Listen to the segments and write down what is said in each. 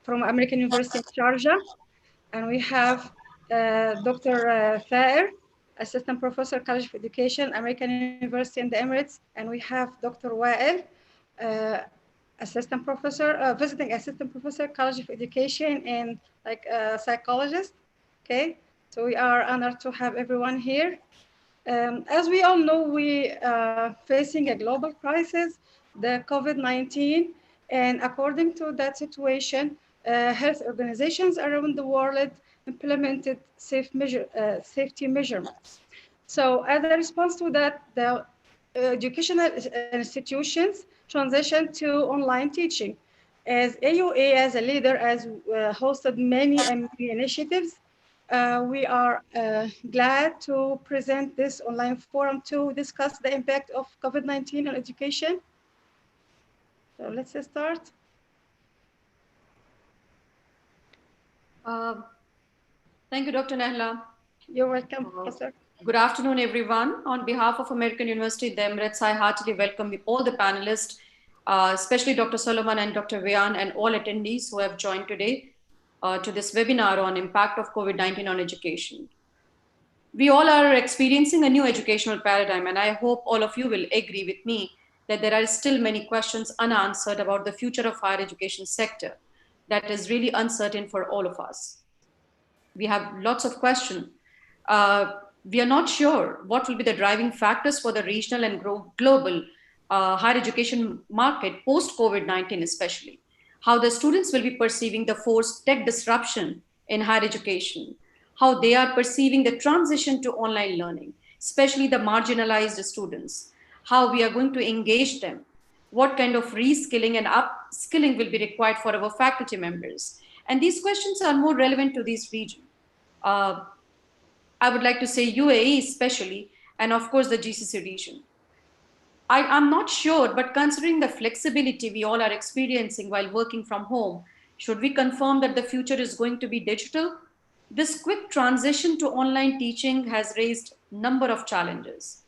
from American University in Sharjah. And we have Dr. Thaer, Assistant Professor, College of Education, American University in the Emirates. And we have Dr. Wael, Assistant Professor, Visiting Assistant Professor, College of Education, and like a psychologist. Okay, so we are honored to have everyone here. As we all know, we are facing a global crisis, the COVID-19, and according to that situation, health organizations around the world implemented safety measurements. So as a response to that, the educational institutions transitioned to online teaching. As AUA, as a leader, has hosted many initiatives, we are glad to present this online forum to discuss the impact of COVID-19 on education. So let's start. Thank you, Dr. Nehla. You're welcome, Professor. Good afternoon, everyone. On behalf of American University, the Emirates, I heartily welcome all the panelists, especially Dr. Solomon and Dr. Vian, and all attendees who have joined today to this webinar on impact of COVID-19 on education. We all are experiencing a new educational paradigm, and I hope all of you will agree with me that there are still many questions unanswered about the future of higher education sector that is really uncertain for all of us. We have lots of questions. We are not sure what will be the driving factors for the regional and global higher education market post-COVID-19 especially. How the students will be perceiving the forced tech disruption in higher education, how they are perceiving the transition to online learning, especially the marginalized students, how we are going to engage them, what kind of reskilling and upskilling will be required for our faculty members. And these questions are more relevant to this region. I would like to say UAE especially, and of course the GCC region. I'm not sure, but considering the flexibility we all are experiencing while working from home, should we confirm that the future is going to be digital? This quick transition to online teaching has raised a number of challenges.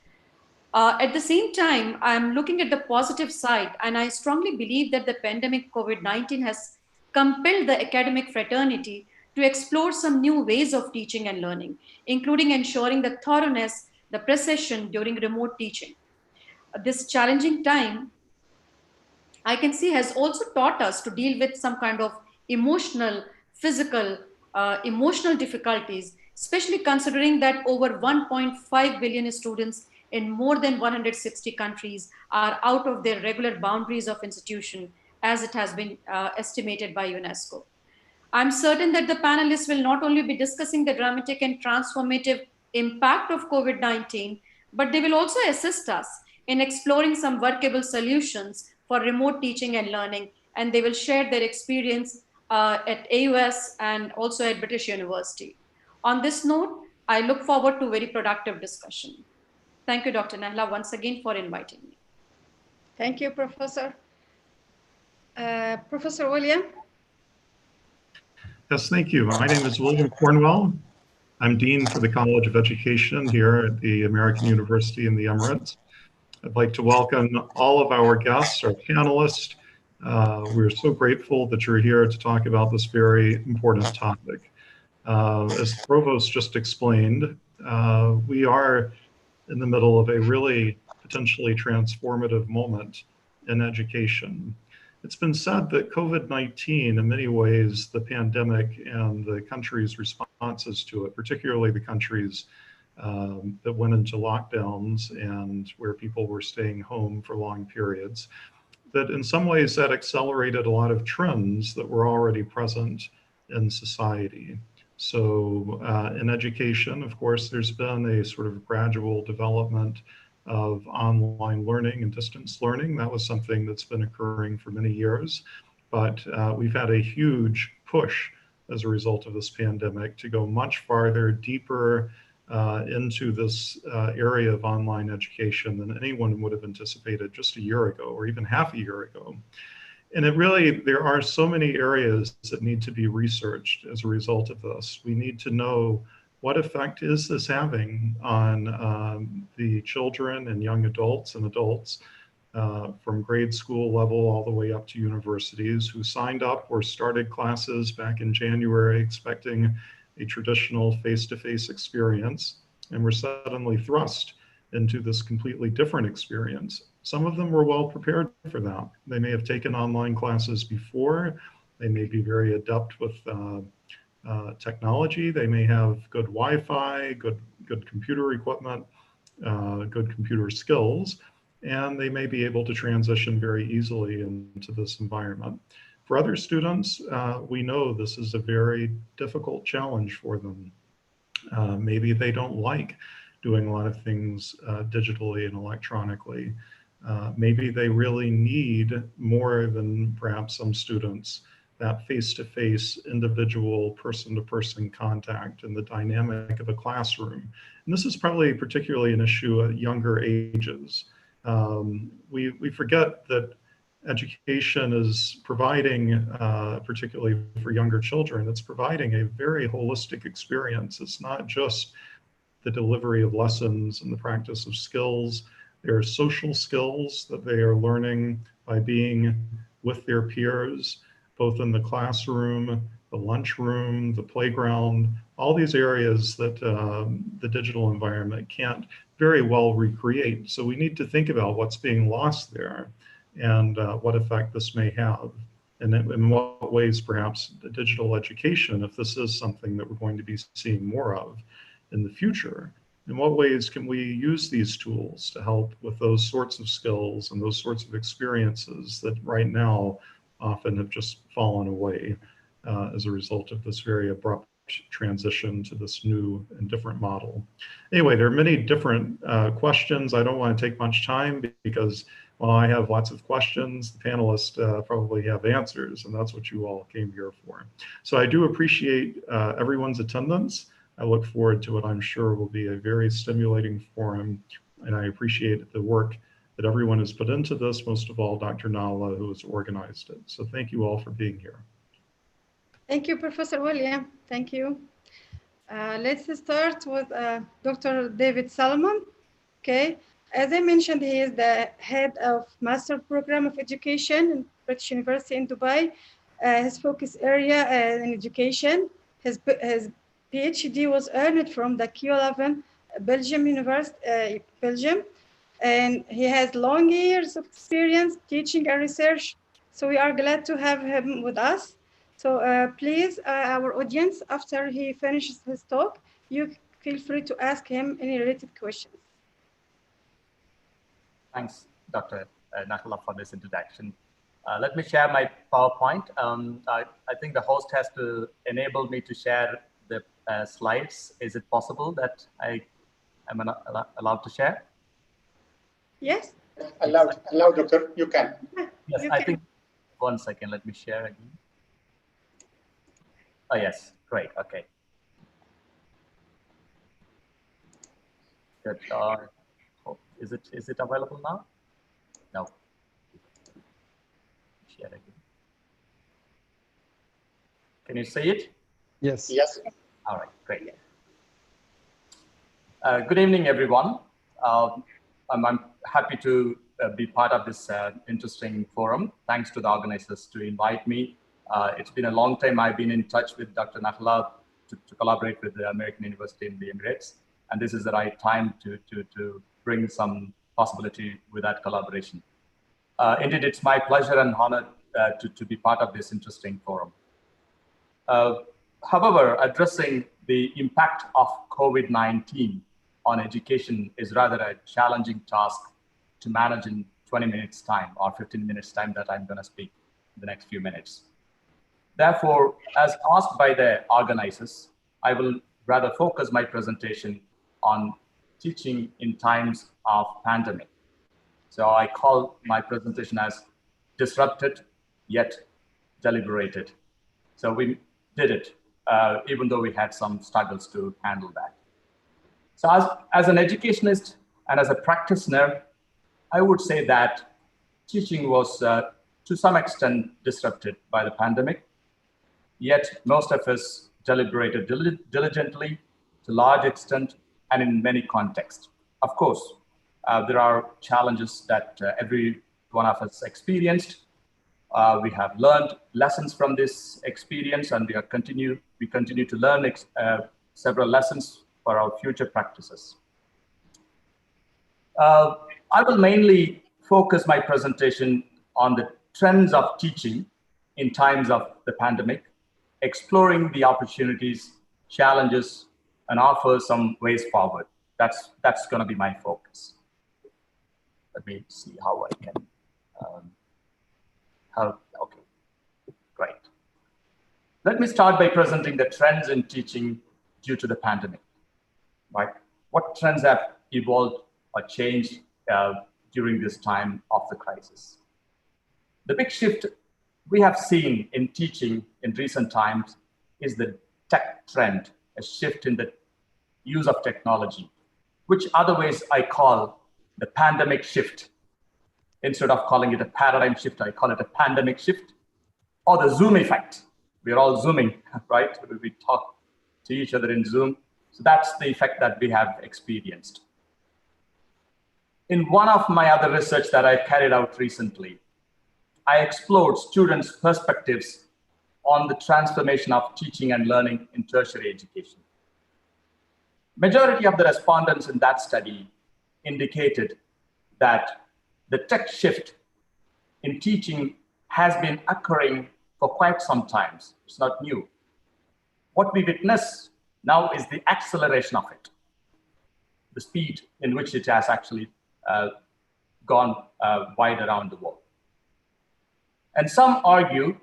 At the same time, I'm looking at the positive side, and I strongly believe that the pandemic COVID-19 has compelled the academic fraternity to explore some new ways of teaching and learning, including ensuring the thoroughness, the precision during remote teaching. This challenging time, I can see, has also taught us to deal with some kind of emotional, physical, emotional difficulties, especially considering that over 1.5 billion students in more than 160 countries are out of their regular boundaries of institution, as it has been estimated by UNESCO. I'm certain that the panelists will not only be discussing the dramatic and transformative impact of COVID-19, but they will also assist us in exploring some workable solutions for remote teaching and learning, and they will share their experience at AUS and also at British University. On this note, I look forward to very productive discussion. Thank you, Dr. Nehla, once again for inviting me. Thank you, Professor. Professor William. Yes, thank you. My name is William Cornwall. I'm Dean for the College of Education here at the American University in the Emirates. I'd like to welcome all of our guests, our panelists. We're so grateful that you're here to talk about this very important topic. As the Provost just explained, we are in the middle of a really potentially transformative moment in education. It's been said that COVID-19, in many ways, the pandemic and the country's responses to it, particularly the countries that went into lockdowns and where people were staying home for long periods, that in some ways that accelerated a lot of trends that were already present in society. So in education, of course, there's been a sort of gradual development of online learning and distance learning. That was something that's been occurring for many years, but we've had a huge push as a result of this pandemic to go much farther, deeper into this area of online education than anyone would have anticipated just a year ago or even half a year ago. And there are so many areas that need to be researched as a result of this. We need to know, what effect is this having on the children and young adults and adults from grade school level all the way up to universities, who signed up or started classes back in January expecting a traditional face-to-face experience, and were suddenly thrust into this completely different experience. Some of them were well prepared for that. They may have taken online classes before. They may be very adept with technology. They may have good Wi-Fi, good computer equipment, good computer skills, and they may be able to transition very easily into this environment. For other students, we know this is a very difficult challenge for them. Maybe they don't like doing a lot of things digitally and electronically. Maybe they really need more than perhaps some students, that face-to-face, individual, person-to-person contact and the dynamic of a classroom. And this is probably particularly an issue at younger ages. We forget that education is providing, particularly for younger children, it's providing a very holistic experience. It's not just the delivery of lessons and the practice of skills. There are social skills that they are learning by being with their peers, both in the classroom, the lunchroom, the playground, all these areas that the digital environment can't very well recreate. So we need to think about what's being lost there and what effect this may have. And in what ways perhaps the digital education, if this is something that we're going to be seeing more of in the future, in what ways can we use these tools to help with those sorts of skills and those sorts of experiences that right now often have just fallen away as a result of this very abrupt transition to this new and different model. Anyway, there are many different questions. I don't want to take much time because while I have lots of questions, the panelists probably have answers, and that's what you all came here for. So I do appreciate everyone's attendance. I look forward to what I'm sure will be a very stimulating forum, and I appreciate the work that everyone has put into this, most of all Dr. Nala, who has organized it. So thank you all for being here. Thank you, Professor William. Thank you. Let's start with Dr. David Salomon. Okay, as I mentioned, he is the head of Master Program of Education in British University in Dubai. His focus area in education. His PhD was earned from the Q11 Belgium University, Belgium. And he has long years of experience teaching and research. So we are glad to have him with us. So please, our audience, after he finishes his talk, you feel free to ask him any related questions. Thanks, Dr. Nakula, for this introduction. Let me share my PowerPoint. I think the host has to enable me to share the slides. Is it possible that I am allowed to share? Yes. Allowed, Doctor, you can. Yes, I think, 1 second, let me share again. Oh, yes, great, okay. Good. Is it available now? No. Share again. Can you see it? Yes. Yes. All right, great. Good evening, everyone. I'm happy to be part of this interesting forum. Thanks to the organizers to invite me. It's been a long time I've been in touch with Dr. Nakula to collaborate with the American University in the Emirates. And this is the right time to bring some possibility with that collaboration. Indeed, it's my pleasure and honor to be part of this interesting forum. However, addressing the impact of COVID-19 on education is rather a challenging task to manage in 20 minutes time or 15 minutes time that I'm going to speak in the next few minutes. Therefore, as asked by the organizers, I will rather focus my presentation on teaching in times of pandemic. So I call my presentation as disrupted yet deliberated. So we did it, even though we had some struggles to handle that. So as an educationist and as a practitioner, I would say that teaching was to some extent disrupted by the pandemic, yet most of us deliberated diligently to large extent and in many contexts. Of course, There are challenges that every one of us experienced. We have learned lessons from this experience, and we continue to learn several lessons for our future practices. I will mainly focus my presentation on the trends of teaching in times of the pandemic, exploring the opportunities, challenges, and offer some ways forward. That's going to be my focus. Let me see how I can help. Okay, great. Let me start by presenting the trends in teaching due to the pandemic. Right? What trends have evolved or changed during this time of the crisis? The big shift we have seen in teaching in recent times is the tech trend, a shift in the use of technology, which otherwise I call the pandemic shift. Instead of calling it a paradigm shift, I call it a pandemic shift, or the Zoom effect. We're all Zooming, right? We talk to each other in Zoom. So that's the effect that we have experienced. In one of my other research that I carried out recently, I explored students' perspectives on the transformation of teaching and learning in tertiary education. Majority of the respondents in that study indicated that the tech shift in teaching has been occurring for quite some time. It's not new. What we witness now is the acceleration of it, the speed in which it has actually gone wide around the world. And some argue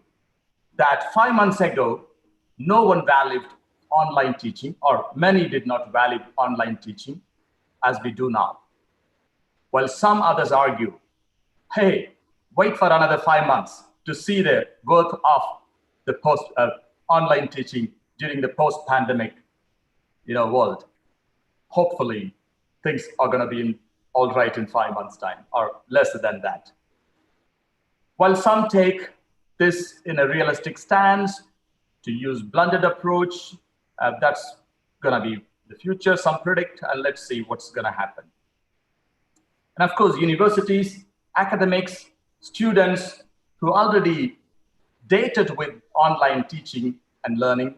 that 5 months ago, no one valued online teaching, or many did not value online teaching as we do now. While some others argue, hey, wait for another 5 months to see the growth of the online teaching during the post-pandemic world. Hopefully, things are going to be all right in 5 months' time, or less than that. While some take this in a realistic stance to use blended approach, that's going to be the future, some predict, and let's see what's going to happen. And of course, universities, academics, students who already dated with online teaching and learning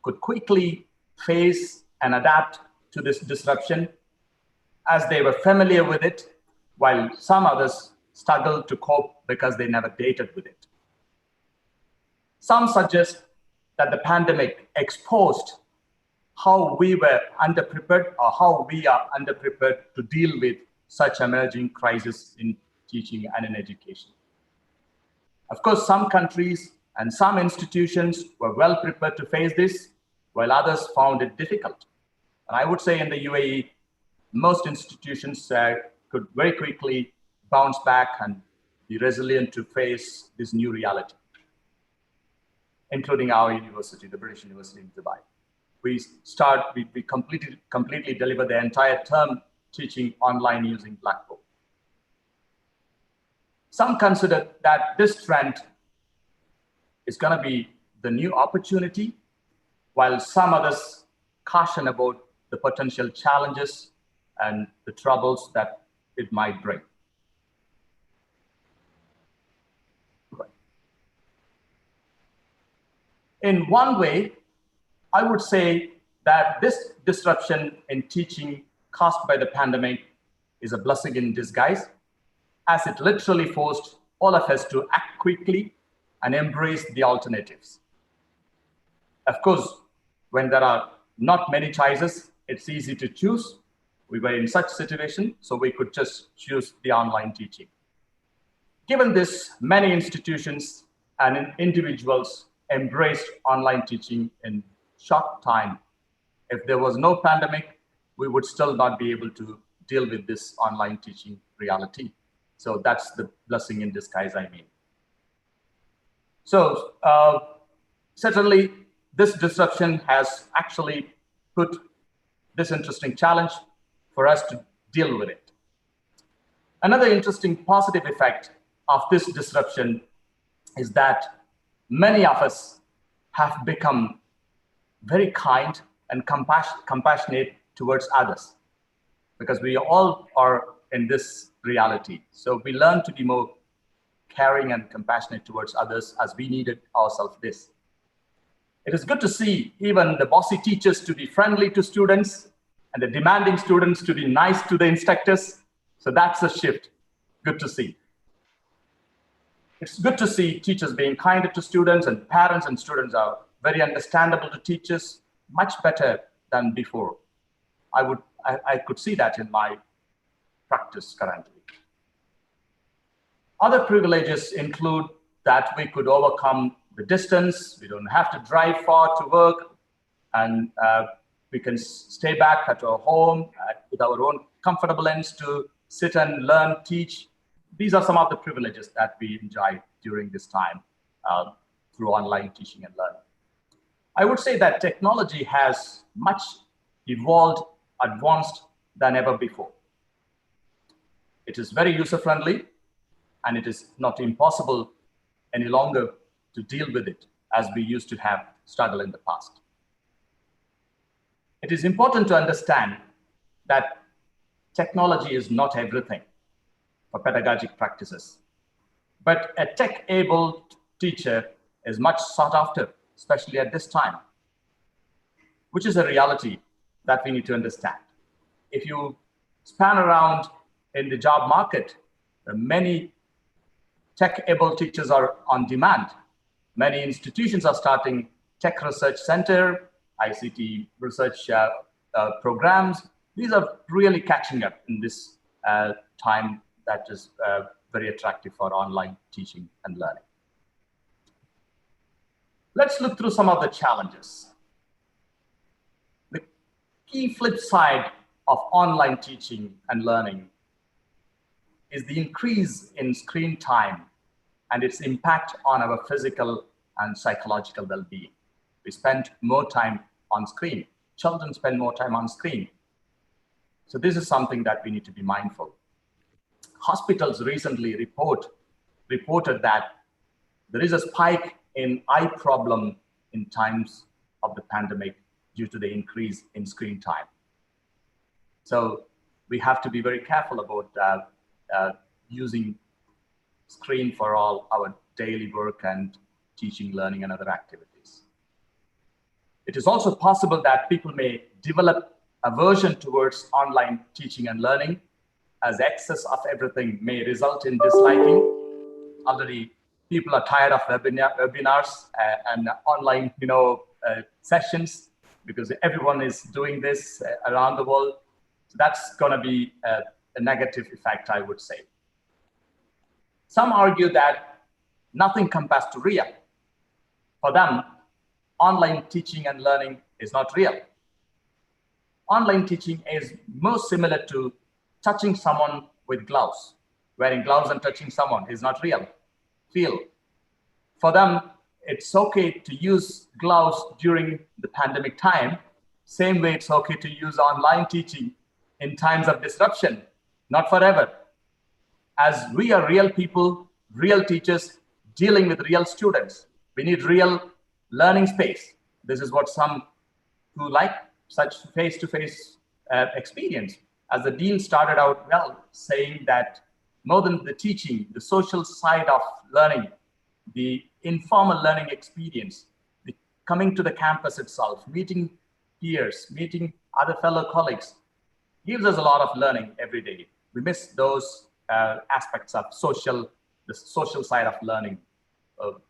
could quickly face and adapt to this disruption as they were familiar with it, while some others struggled to cope because they never dated with it. Some suggest that the pandemic exposed how we were underprepared, or how we are underprepared to deal with such emerging crises in teaching and in education. Of course, some countries and some institutions were well prepared to face this, while others found it difficult. And I would say in the UAE, most institutions could very quickly bounce back and be resilient to face this new reality, including our university, the British University in Dubai. We completely deliver the entire term teaching online using Blackboard. Some consider that this trend is going to be the new opportunity, while some others caution about the potential challenges and the troubles that it might bring. In one way, I would say that this disruption in teaching caused by the pandemic is a blessing in disguise, as it literally forced all of us to act quickly and embrace the alternatives. Of course, when there are not many choices, it's easy to choose. We were in such situation, so we could just choose the online teaching. Given this, many institutions and individuals embraced online teaching in short time. If there was no pandemic, we would still not be able to deal with this online teaching reality. So that's the blessing in disguise, I mean. So certainly this disruption has actually put this interesting challenge for us to deal with it. Another interesting positive effect of this disruption is that many of us have become very kind and compassionate towards others, because we all are in this reality. So we learn to be more caring and compassionate towards others as we needed ourselves this. It is good to see even the bossy teachers to be friendly to students and the demanding students to be nice to the instructors. So that's a shift. Good to see. It's good to see teachers being kinder to students, and parents and students are very understandable to teachers, much better than before. I could see that in my practice currently. Other privileges include that we could overcome the distance. We don't have to drive far to work, and we can stay back at our home with our own comfortable ends to sit and learn, teach. These are some of the privileges that we enjoy during this time through online teaching and learning. I would say that technology has much evolved, advanced than ever before. It is very user-friendly, and it is not impossible any longer to deal with it as we used to have struggle in the past. It is important to understand that technology is not everything for pedagogic practices, but a tech-able teacher is much sought after, especially at this time, which is a reality that we need to understand. If you span around in the job market, many tech-able teachers are on demand. Many institutions are starting tech research center, ICT research programs. These are really catching up in this time that is very attractive for online teaching and learning. Let's look through some of the challenges. The key flip side of online teaching and learning is the increase in screen time and its impact on our physical and psychological well-being. We spend more time on screen. Children spend more time on screen. So this is something that we need to be mindful. Hospitals recently reported that there is a spike in eye problem in times of the pandemic due to the increase in screen time. So we have to be very careful about using screen for all our daily work and teaching, learning, and other activities. It is also possible that people may develop aversion towards online teaching and learning, as excess of everything may result in disliking. Already, people are tired of webinars and online, sessions, because everyone is doing this around the world. So that's going to be a negative effect, I would say. Some argue that nothing compares to real. For them, online teaching and learning is not real. Online teaching is most similar to touching someone with gloves. Wearing gloves and touching someone is not real. Feel. For them, it's okay to use gloves during the pandemic time. Same way it's okay to use online teaching in times of disruption, not forever. As we are real people, real teachers dealing with real students, we need real learning space. This is what some who like such face-to-face experience. As the dean started out well, saying that more than the teaching, the social side of learning, the informal learning experience, the coming to the campus itself, meeting peers, meeting other fellow colleagues, gives us a lot of learning every day. We miss those aspects of the social side of learning.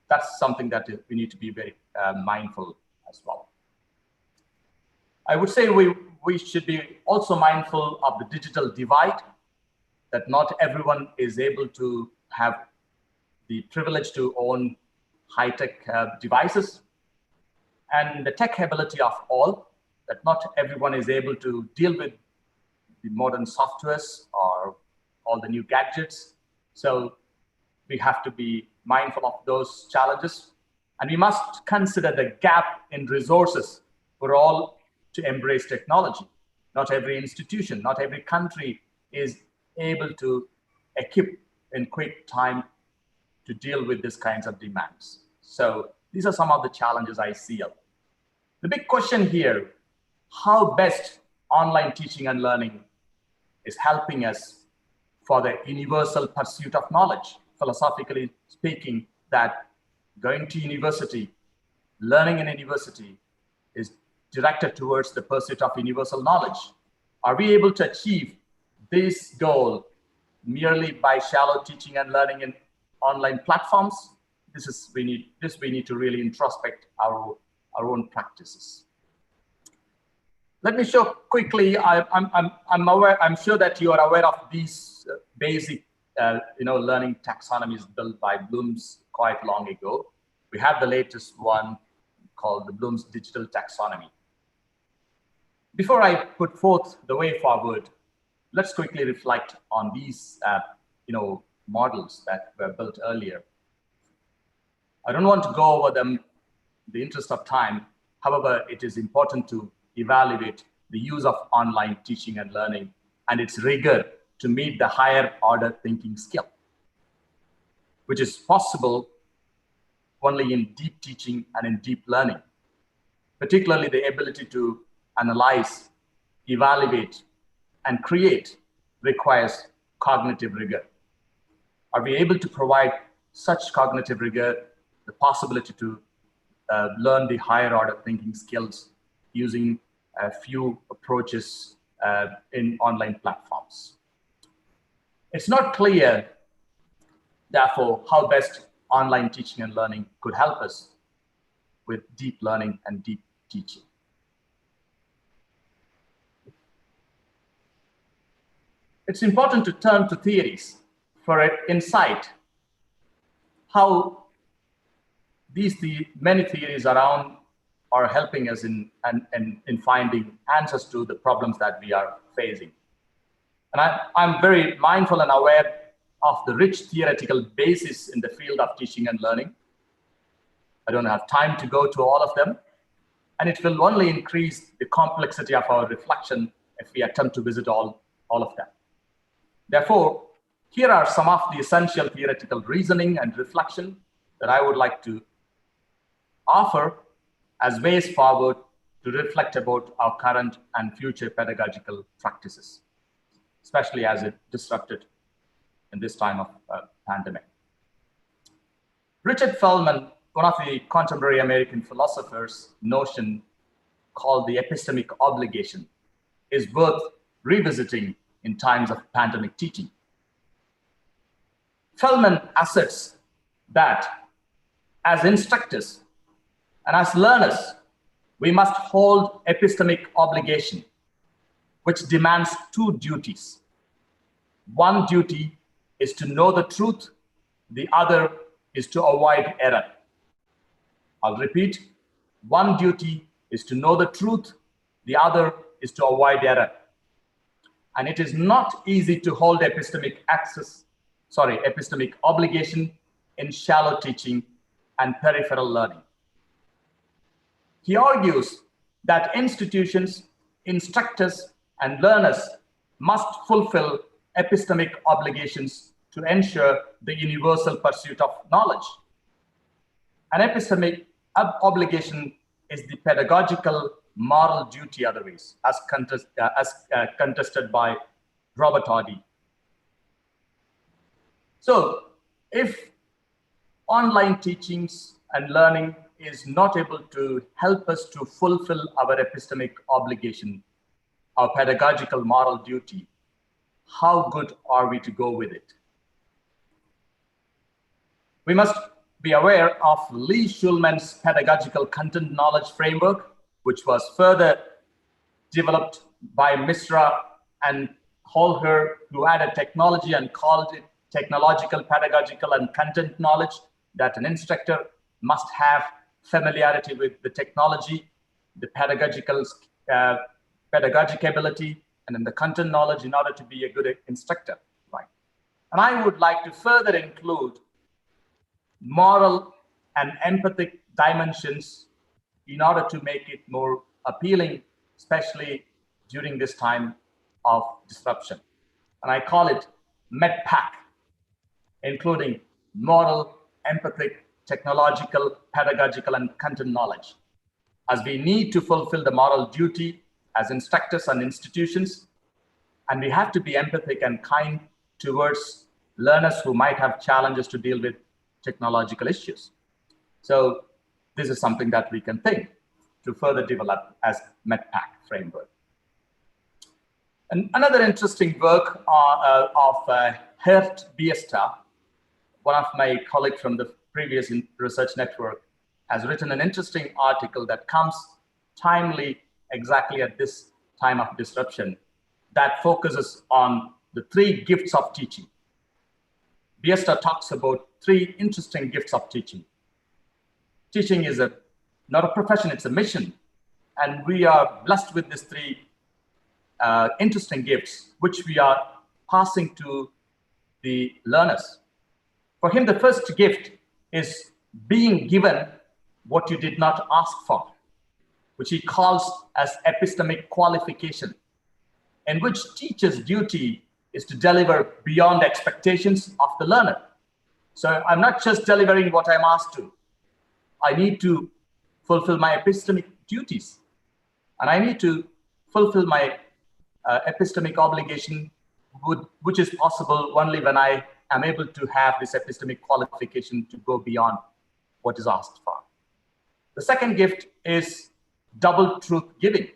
That's something that we need to be very mindful as well. I would say we should be also mindful of the digital divide, that not everyone is able to have the privilege to own high-tech devices, and the tech ability of all, that not everyone is able to deal with the modern softwares or all the new gadgets. So we have to be mindful of those challenges, and we must consider the gap in resources for all to embrace technology. Not every institution, not every country is able to equip in quick time to deal with these kinds of demands. So these are some of the challenges I see. The big question here, how best online teaching and learning is helping us for the universal pursuit of knowledge. Philosophically speaking, that going to university, learning in a university is directed towards the pursuit of universal knowledge. Are we able to achieve this goal merely by shallow teaching and learning in online platforms? We need to really introspect our own practices. Let me show quickly. I'm sure that you are aware of these basic, learning taxonomies built by Bloom's quite long ago. We have the latest one called the Bloom's Digital Taxonomy. Before I put forth the way forward, let's quickly reflect on these, models that were built earlier. I don't want to go over them in the interest of time. However, it is important to evaluate the use of online teaching and learning and its rigor to meet the higher order thinking skill, which is possible only in deep teaching and in deep learning, particularly the ability to analyze, evaluate, and create requires cognitive rigor. Are we able to provide such cognitive rigor, the possibility to learn the higher order thinking skills using a few approaches in online platforms? It's not clear, therefore, how best online teaching and learning could help us with deep learning and deep teaching. It's important to turn to theories for insight how many theories around are helping us in finding answers to the problems that we are facing. And I'm very mindful and aware of the rich theoretical basis in the field of teaching and learning. I don't have time to go to all of them, and it will only increase the complexity of our reflection if we attempt to visit all of them. Therefore, here are some of the essential theoretical reasoning and reflection that I would like to offer as ways forward to reflect about our current and future pedagogical practices, especially as it disrupted in this time of pandemic. Richard Feldman, one of the contemporary American philosophers' notion called the epistemic obligation is worth revisiting in times of pandemic teaching. Feldman asserts that as instructors and as learners, we must hold epistemic obligation, which demands two duties. One duty is to know the truth, the other is to avoid error. I'll repeat, one duty is to know the truth, the other is to avoid error. And it is not easy to hold epistemic obligation in shallow teaching and peripheral learning. He argues that institutions, instructors, and learners must fulfill epistemic obligations to ensure the universal pursuit of knowledge. An epistemic obligation is the pedagogical moral duty otherwise, as contested by Robert Hardy. So if online teachings and learning is not able to help us to fulfill our epistemic obligation, our pedagogical moral duty, how good are we to go with it? We must be aware of Lee Schulman's pedagogical content knowledge framework, which was further developed by Misra and Holher, who added technology and called it technological, pedagogical, and content knowledge, that an instructor must have familiarity with the technology, the pedagogic ability, and then the content knowledge in order to be a good instructor, right? And I would like to further include moral and empathic dimensions in order to make it more appealing, especially during this time of disruption. And I call it MedPAC, including moral, empathic, technological, pedagogical, and content knowledge, as we need to fulfill the moral duty as instructors and institutions, and we have to be empathic and kind towards learners who might have challenges to deal with technological issues. So this is something that we can think to further develop as MEDPAC framework. And another interesting work of Hert Biesta, one of my colleagues from the previous research network, has written an interesting article that comes timely exactly at this time of disruption that focuses on the 3 gifts of teaching. Biesta talks about 3 interesting gifts of teaching. Teaching is not a profession, it's a mission. And we are blessed with these 3 interesting gifts, which we are passing to the learners. For him, the first gift is being given what you did not ask for, which he calls as epistemic qualification, in which teacher's duty is to deliver beyond expectations of the learner. So I'm not just delivering what I'm asked to. I need to fulfill my epistemic duties, and I need to fulfill my epistemic obligation, which is possible only when I am able to have this epistemic qualification to go beyond what is asked for. The second gift is double truth giving.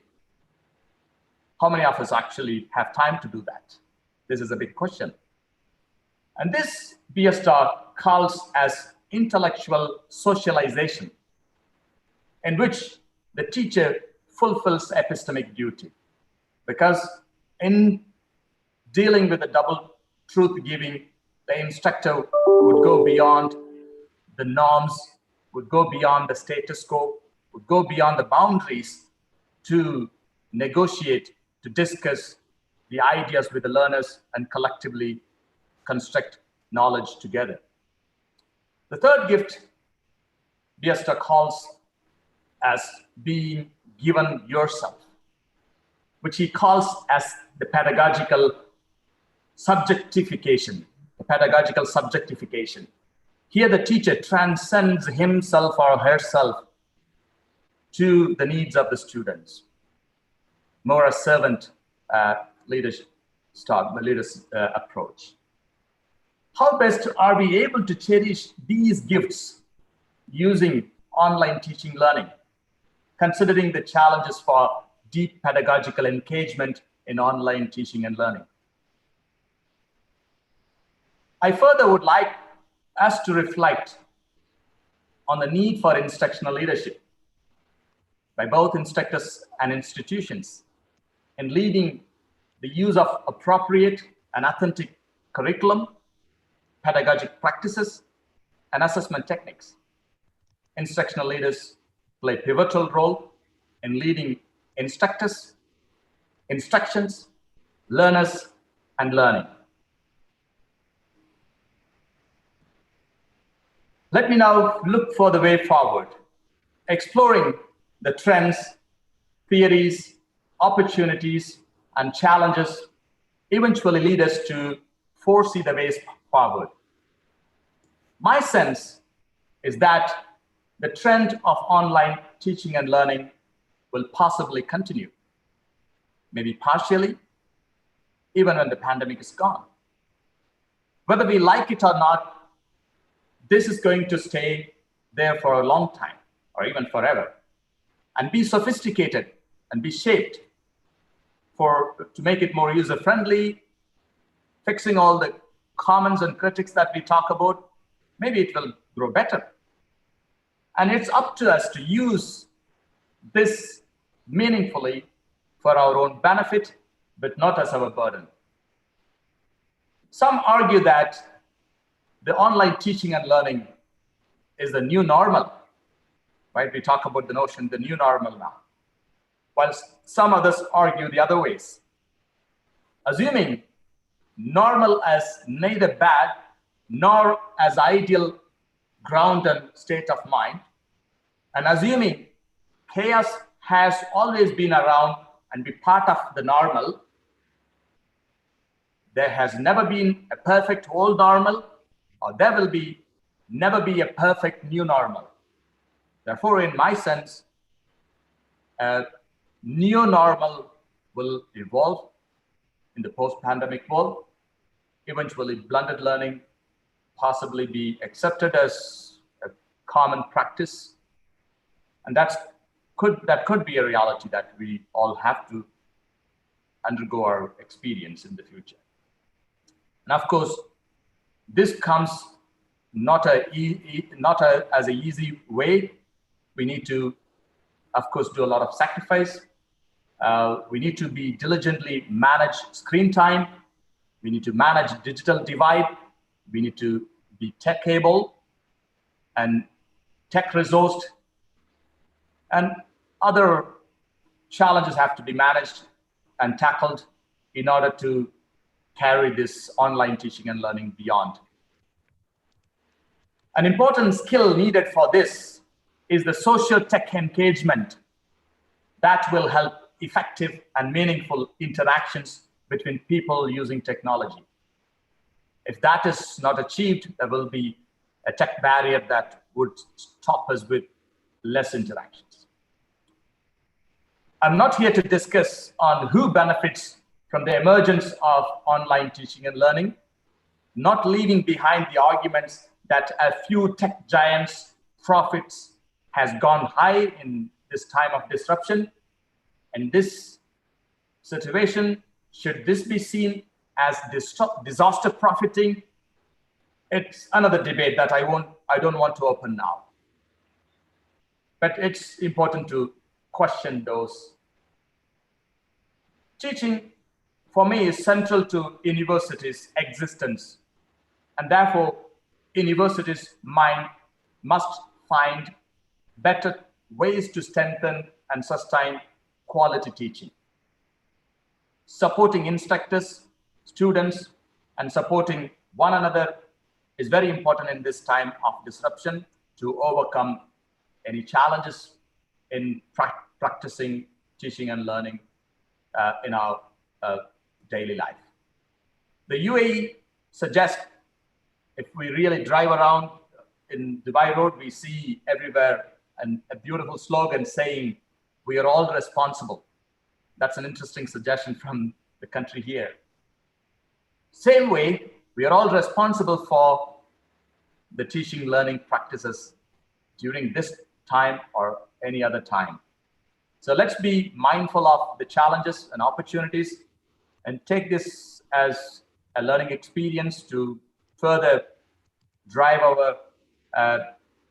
How many of us actually have time to do that? This is a big question. And this Biesta calls as intellectual socialization, in which the teacher fulfills epistemic duty. Because in dealing with the double truth giving, the instructor would go beyond the norms, would go beyond the status quo, would go beyond the boundaries to negotiate, to discuss the ideas with the learners and collectively construct knowledge together. The third gift Biesta calls as being given yourself, which he calls as the pedagogical subjectification. Here the teacher transcends himself or herself to the needs of the students. More a servant leadership approach. How best are we able to cherish these gifts using online teaching learning, considering the challenges for deep pedagogical engagement in online teaching and learning? I further would like us to reflect on the need for instructional leadership by both instructors and institutions in leading the use of appropriate and authentic curriculum, pedagogic practices, and assessment techniques. Instructional leaders play a pivotal role in leading instructors, instructions, learners, and learning. Let me now look for the way forward, exploring the trends, theories, opportunities, and challenges eventually lead us to foresee the ways forward. My sense is that the trend of online teaching and learning will possibly continue, maybe partially, even when the pandemic is gone. Whether we like it or not, this is going to stay there for a long time, or even forever, and be sophisticated and be shaped to make it more user-friendly, fixing all the comments and critics that we talk about. Maybe it will grow better. And it's up to us to use this meaningfully for our own benefit, but not as our burden. Some argue that the online teaching and learning is the new normal, right? We talk about the notion, the new normal now. While some others argue the other ways, assuming normal as neither bad nor as ideal ground and state of mind, and assuming chaos has always been around and be part of the normal. There has never been a perfect old normal, or there will never be a perfect new normal. Therefore, in my sense, a new normal will evolve in the post-pandemic world. eventually blended learning possibly be accepted as a common practice. And that could be a reality that we all have to undergo our experience in the future. And of course, this comes not as an easy way. We need to, of course, do a lot of sacrifice. We need to be diligently manage screen time. We need to manage digital divide. We need to be tech-able and tech-resourced. And other challenges have to be managed and tackled in order to carry this online teaching and learning beyond. An important skill needed for this is the social tech engagement that will help effective and meaningful interactions between people using technology. If that is not achieved, there will be a tech barrier that would stop us with less interactions. I'm not here to discuss on who benefits from the emergence of online teaching and learning, not leaving behind the arguments that a few tech giants' profits has gone high in this time of disruption. And this situation, should this be seen as disaster profiting? It's another debate that I don't want to open now. But it's important to question those. Teaching, for me, is central to universities' existence. And therefore, universities' must find better ways to strengthen and sustain quality teaching. Supporting instructors, students, and supporting one another is very important in this time of disruption to overcome any challenges in practicing teaching and learning in our daily life. The UAE suggests, if we really drive around in Dubai Road, we see everywhere a beautiful slogan saying, "We are all responsible." That's an interesting suggestion from the country here. Same way, we are all responsible for the teaching learning practices during this time or any other time. So let's be mindful of the challenges and opportunities and take this as a learning experience to further drive our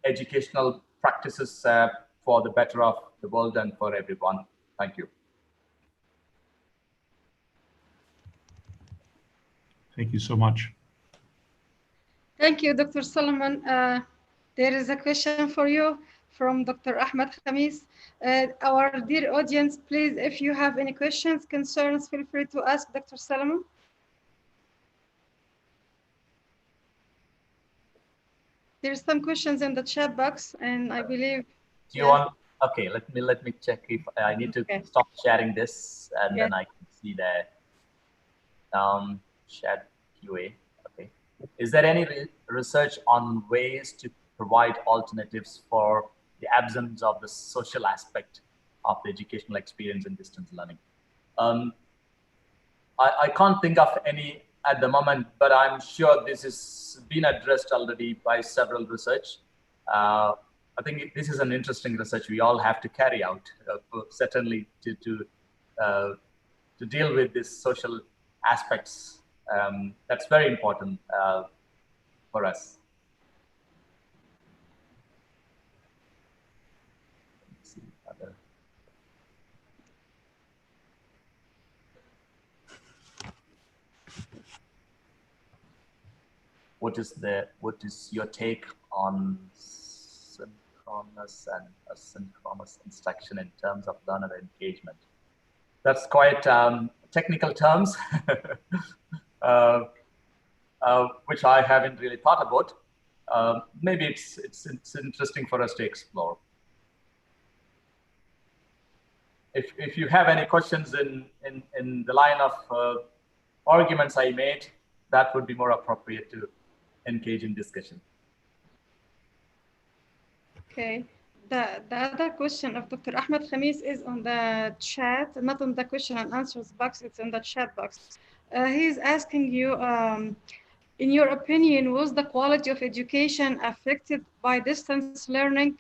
educational practices for the better of the world and for everyone. Thank you. Thank you so much. Thank you, Dr. Solomon. There is a question for you from Dr. Ahmed Khamis. Our dear audience, please, if you have any questions, concerns, feel free to ask Dr. Solomon. There's some questions in the chat box, and I believe. Do you want? Okay, let me check if I need to stop sharing this, and then I can see the chat QA. Okay, is there any research on ways to provide alternatives for the absence of the social aspect of the educational experience in distance learning? I can't think of any at the moment, but I'm sure this has been addressed already by several research. I think this is an interesting research we all have to carry out, certainly to deal with these social aspects. That's very important for us. What is your take on synchronous and asynchronous instruction in terms of learner engagement? That's quite technical terms, which I haven't really thought about. Maybe it's interesting for us to explore. If you have any questions in the line of arguments I made, that would be more appropriate to engage in discussion. Okay. The other question of Dr. Ahmed Khamis is on the chat, not on the question and answers box, it's in the chat box. He's asking you, in your opinion, was the quality of education affected by distance learning?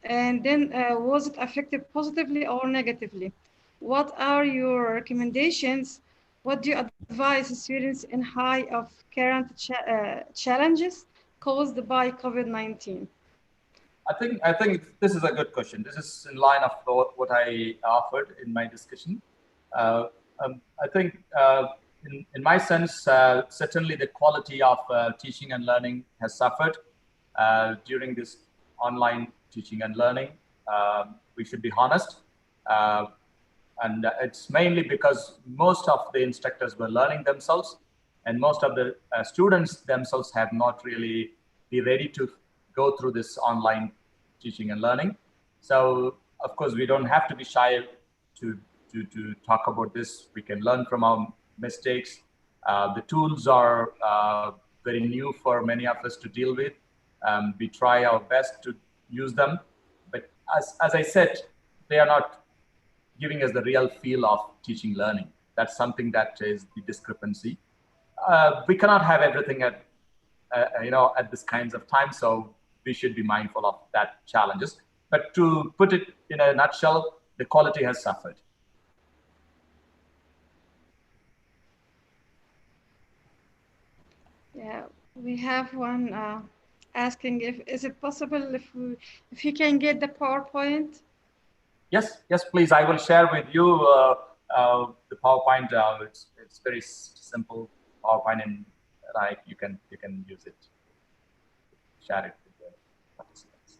And then was it affected positively or negatively? What are your recommendations? What do you advise students in high of current challenges caused by COVID-19? I think this is a good question. This is in line of what I offered in my discussion. I think in my sense, certainly the quality of teaching and learning has suffered during this online teaching and learning. We should be honest. And it's mainly because most of the instructors were learning themselves, and most of the students themselves have not really be ready to go through this online teaching and learning. So of course we don't have to be shy to talk about this. We can learn from our mistakes. The tools are very new for many of us to deal with. We try our best to use them, but as I said, they are not giving us the real feel of teaching learning. That's something that is the discrepancy. We cannot have everything at at this kinds of time, so we should be mindful of that challenges. But to put it in a nutshell, the quality has suffered. Yeah, we have one asking if is it possible if you can get the PowerPoint. Yes, please. I will share with you the PowerPoint. It's very simple PowerPoint, and you can use it. Share it with the participants.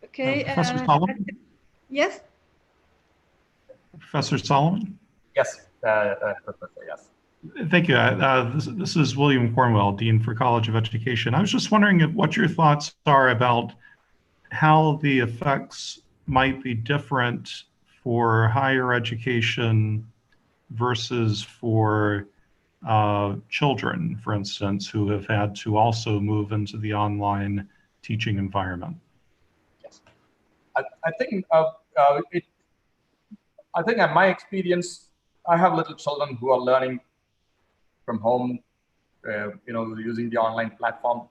Okay. Professor Solomon? Yes. Professor Solomon? Yes, Professor. Yes. Thank you. This is William Cornwall, Dean for College of Education. I was just wondering what your thoughts are about how the effects might be different for higher education versus for children, for instance, who have had to also move into the online teaching environment. Yes, I think I think in my experience, I have little children who are learning from home, using the online platform.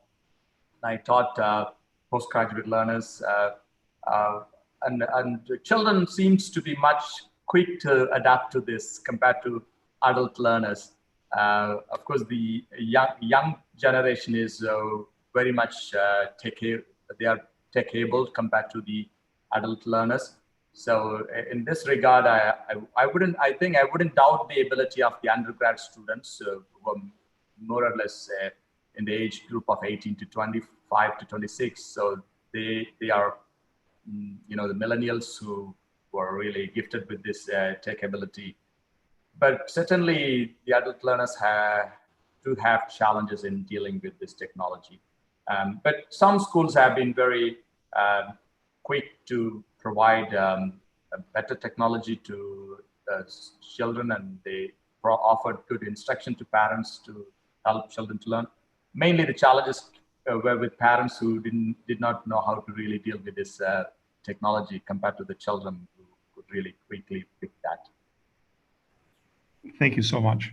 I taught postgraduate learners, and children seems to be much quick to adapt to this compared to adult learners. Of course, the young generation is very much they are tech able compared to the adult learners. So in this regard, I wouldn't doubt the ability of the undergrad students who are more or less in the age group of 18 to 25 to 26. So they are, the millennials who are really gifted with this tech ability. But certainly the adult learners do have challenges in dealing with this technology. But some schools have been very quick to provide a better technology to children, and they offered good instruction to parents to help children to learn. Mainly the challenges were with parents who did not know how to really deal with this technology compared to the children who could really quickly pick that. Thank you so much.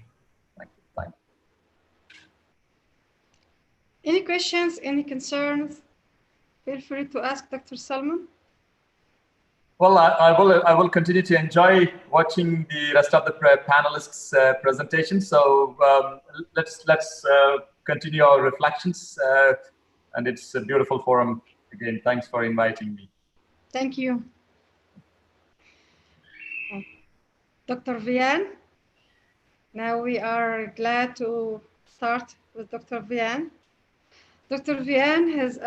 Thank you. Fine. Any questions, any concerns? Feel free to ask Dr. Salman. Well, I will continue to enjoy watching the rest of the panelists' presentation. So let's continue our reflections, and it's a beautiful forum. Again, thanks for inviting me. Thank you. Dr. Vian. Now we are glad to start with Dr. Vian. Dr. Vian has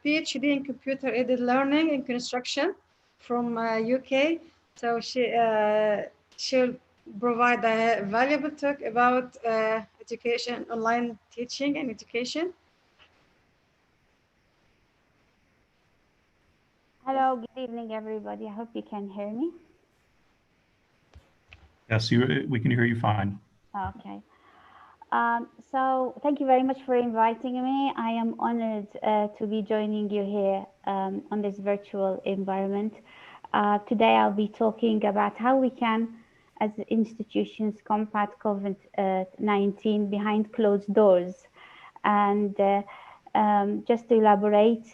PhD in computer-aided learning and construction from UK. So she'll provide a valuable talk about education, online teaching and education. Hello, good evening, everybody. I hope you can hear me. Yes, we can hear you fine. Okay. So thank you very much for inviting me. I am honored to be joining you here on this virtual environment. Today I'll be talking about how we can, as institutions, combat COVID-19 behind closed doors. And just to elaborate,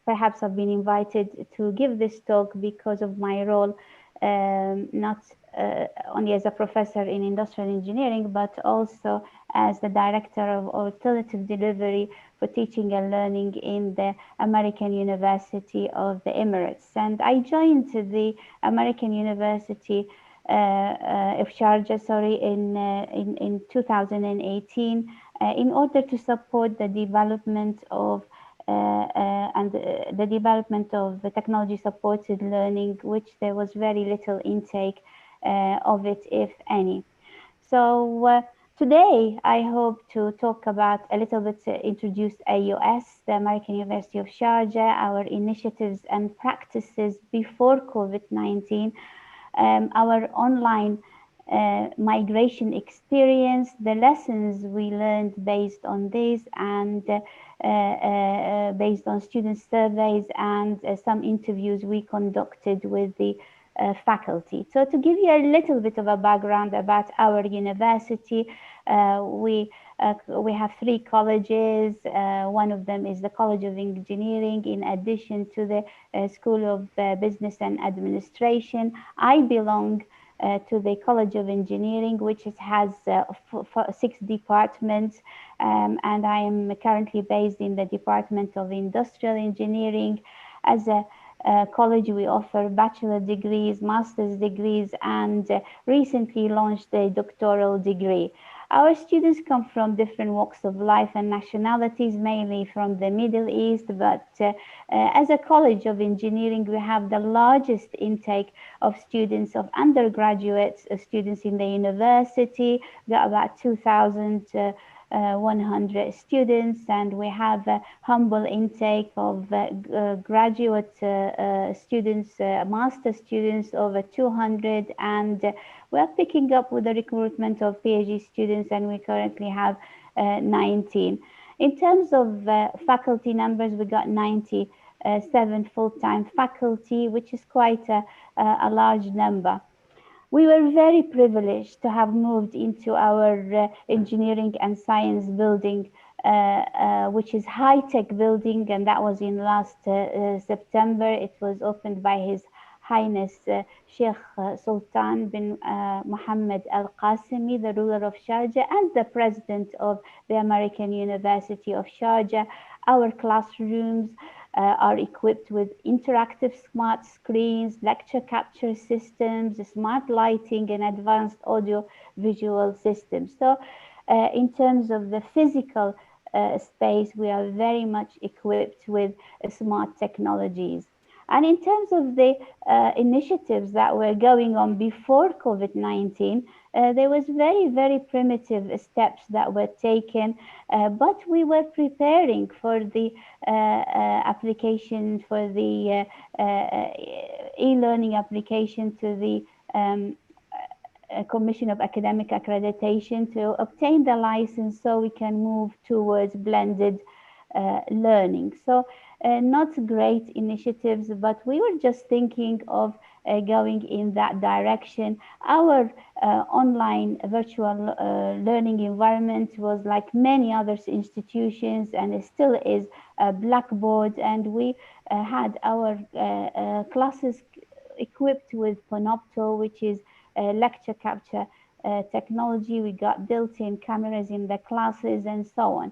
perhaps I've been invited to give this talk because of my role, not only as a professor in industrial engineering, but also as the director of alternative delivery for teaching and learning in the American University of the Emirates. And I joined the American University of Sharjah, in 2018 in order to support the development of the development of the technology supported learning, which there was very little intake of it, if any. So today I hope to talk about a little bit, introduce AUS, the American University of Sharjah, our initiatives and practices before COVID-19, our online migration experience, the lessons we learned based on this, and based on student surveys and some interviews we conducted with the faculty. So to give you a little bit of a background about our university, we have 3 colleges. One of them is the College of Engineering, in addition to the School of Business and Administration. I belong to the College of Engineering, which has 6 departments, and I am currently based in the Department of Industrial Engineering. As a college, we offer bachelor degrees, master's degrees, and recently launched a doctoral degree. Our students come from different walks of life and nationalities, mainly from the Middle East, but as a College of Engineering, we have the largest intake of students, of undergraduate students in the university. We got about 2,100 students, and we have a humble intake of graduate students, master students, over 200, and we're picking up with the recruitment of PhD students, and we currently have 19. In terms of faculty numbers, we got 97 full-time faculty, which is quite a large number. We were very privileged to have moved into our engineering and science building, which is high-tech building, and that was in last September. It was opened by His Highness Sheikh Sultan bin Mohammed Al Qasimi, the ruler of Sharjah and the president of the American University of Sharjah. Our classrooms are equipped with interactive smart screens, lecture capture systems, smart lighting, and advanced audio visual systems. So in terms of the physical space, we are very much equipped with smart technologies. And in terms of the initiatives that were going on before COVID-19, there was very, very primitive steps that were taken, but we were preparing for the application, for the e-learning application to the Commission of Academic Accreditation to obtain the license so we can move towards blended learning. So not great initiatives, but we were just thinking of going in that direction. Our online virtual learning environment was like many other institutions, and it still is a blackboard, and we had our classes equipped with Panopto, which is lecture capture technology. We got built-in cameras in the classes and so on.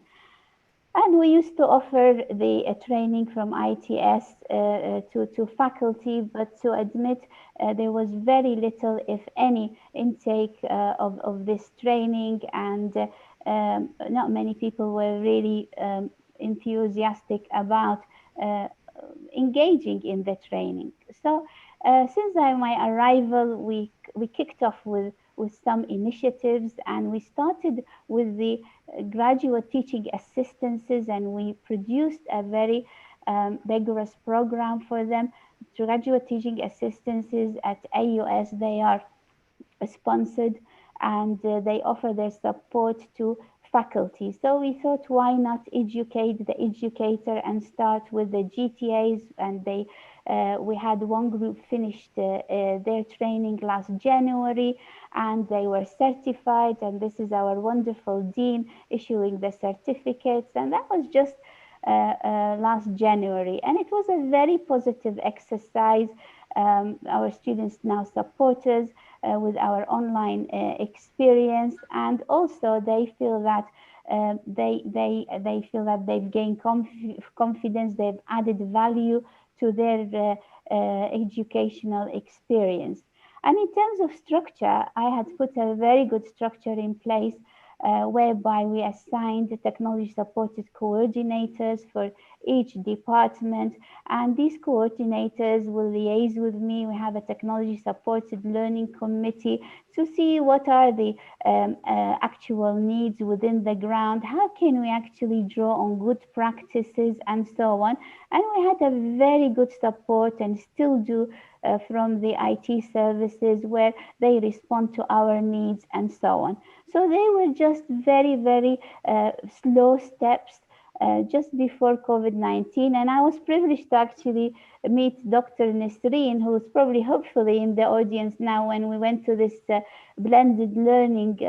And we used to offer the training from ITS to faculty, but to admit there was very little, if any, intake of this training, and not many people were really enthusiastic about engaging in the training. So since my arrival, we kicked off with some initiatives, and we started with the graduate teaching assistances, and we produced a very rigorous program for them. Graduate teaching assistances at AUS, they are sponsored, and they offer their support to faculty. So we thought, why not educate the educator and start with the GTAs? And we had one group finished their training last January, and they were certified. And this is our wonderful dean issuing the certificates. And that was just last January. And it was a very positive exercise. Our students now support us with our online experience, and also they feel that they feel that they've gained confidence, they've added value to their educational experience. And in terms of structure, I had put a very good structure in place whereby we assigned technology supported coordinators for each department, and these coordinators will liaise with me. We have a technology supported learning committee to see what are the actual needs within the ground, how can we actually draw on good practices, and so on. And we had a very good support, and still do, from the IT services, where they respond to our needs and so on. So they were just very, very slow steps just before COVID-19. And I was privileged to actually meet Dr. Nisreen, who's probably hopefully in the audience now, when we went to this blended learning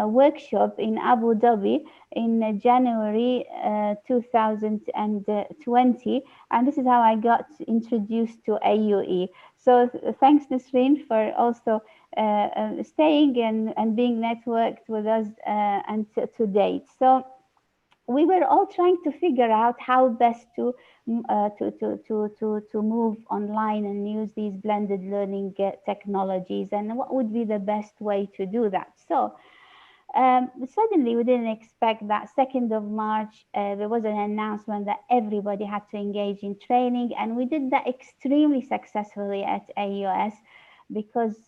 workshop in Abu Dhabi in January 2020. And this is how I got introduced to AUE. So thanks, Nisreen, for also staying and being networked with us and to date. So we were all trying to figure out how best to move online and use these blended learning technologies, and what would be the best way to do that. So suddenly we didn't expect that 2nd of March, there was an announcement that everybody had to engage in training, and we did that extremely successfully at AUS, because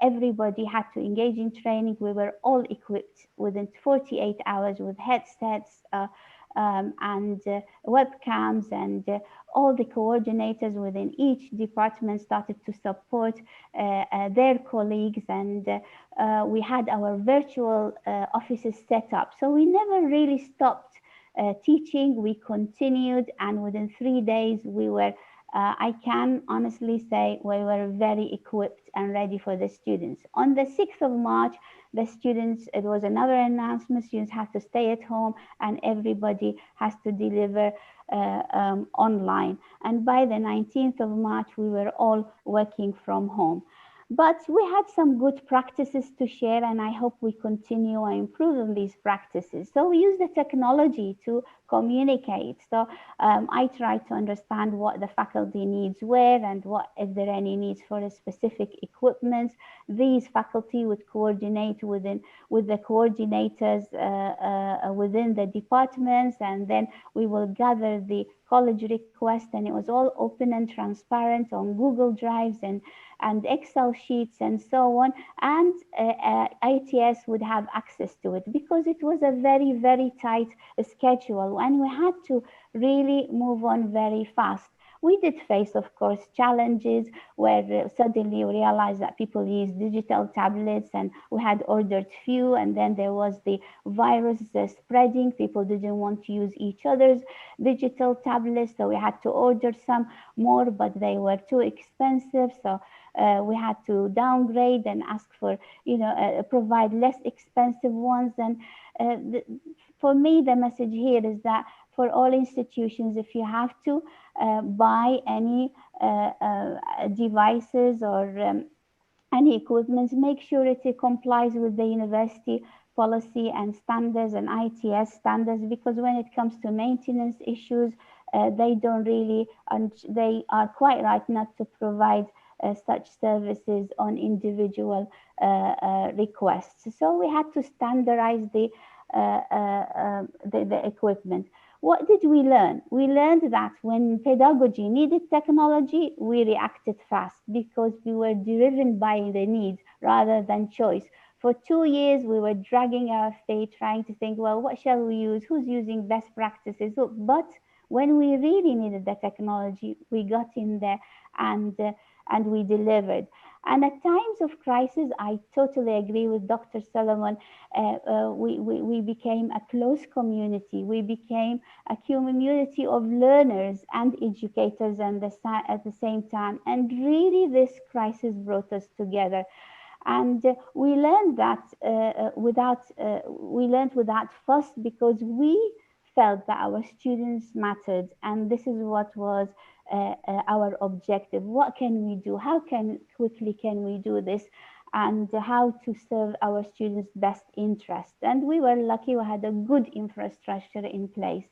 everybody had to engage in training. We were all equipped within 48 hours with headsets and webcams, and all the coordinators within each department started to support their colleagues, and we had our virtual offices set up. So we never really stopped teaching. We continued, and within 3 days we were I can honestly say we were very equipped and ready for the students. On the 6th of March, the students, it was another announcement, students have to stay at home and everybody has to deliver online. And by the 19th of March, we were all working from home. But we had some good practices to share, and I hope we continue and improve on these practices. So we use the technology to communicate. So I tried to understand what the faculty needs were, and what, if there are any needs for a specific equipment. These faculty would coordinate with the coordinators within the departments, and then we will gather the college request, and it was all open and transparent on Google Drives and Excel sheets and so on, and ITS would have access to it, because it was a very, very tight schedule and we had to really move on very fast. We did face, of course, challenges where suddenly we realized that people use digital tablets, and we had ordered few, and then there was the virus spreading. People didn't want to use each other's digital tablets, so we had to order some more, but they were too expensive. So we had to downgrade and ask for, provide less expensive ones. And for me, the message here is that for all institutions, if you have to buy any devices or any equipment, make sure it complies with the university policy and standards and ITS standards, because when it comes to maintenance issues, they don't really, and they are quite right not to provide such services on individual requests. So we had to standardize the equipment. What did we learn? We learned that when pedagogy needed technology, we reacted fast because we were driven by the need rather than choice. For 2 years, we were dragging our feet, trying to think, well, what shall we use? Who's using best practices? But when we really needed the technology, we got in there and we delivered. And at times of crisis, I totally agree with Dr. Solomon. We became a close community. We became a community of learners and educators at the same time. And really, this crisis brought us together. And we learned that we learned without fuss, because we felt that our students mattered, and this is what was our objective. What can we do? How quickly can we do this? And how to serve our students' best interest. And we were lucky; we had a good infrastructure in place.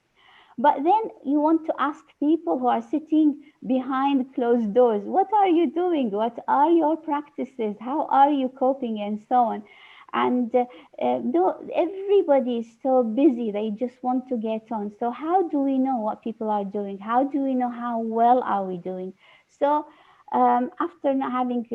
But then you want to ask people who are sitting behind closed doors, what are you doing? What are your practices? How are you coping? And so on. And everybody is so busy, they just want to get on. So how do we know what people are doing? How do we know how well are we doing? So after not having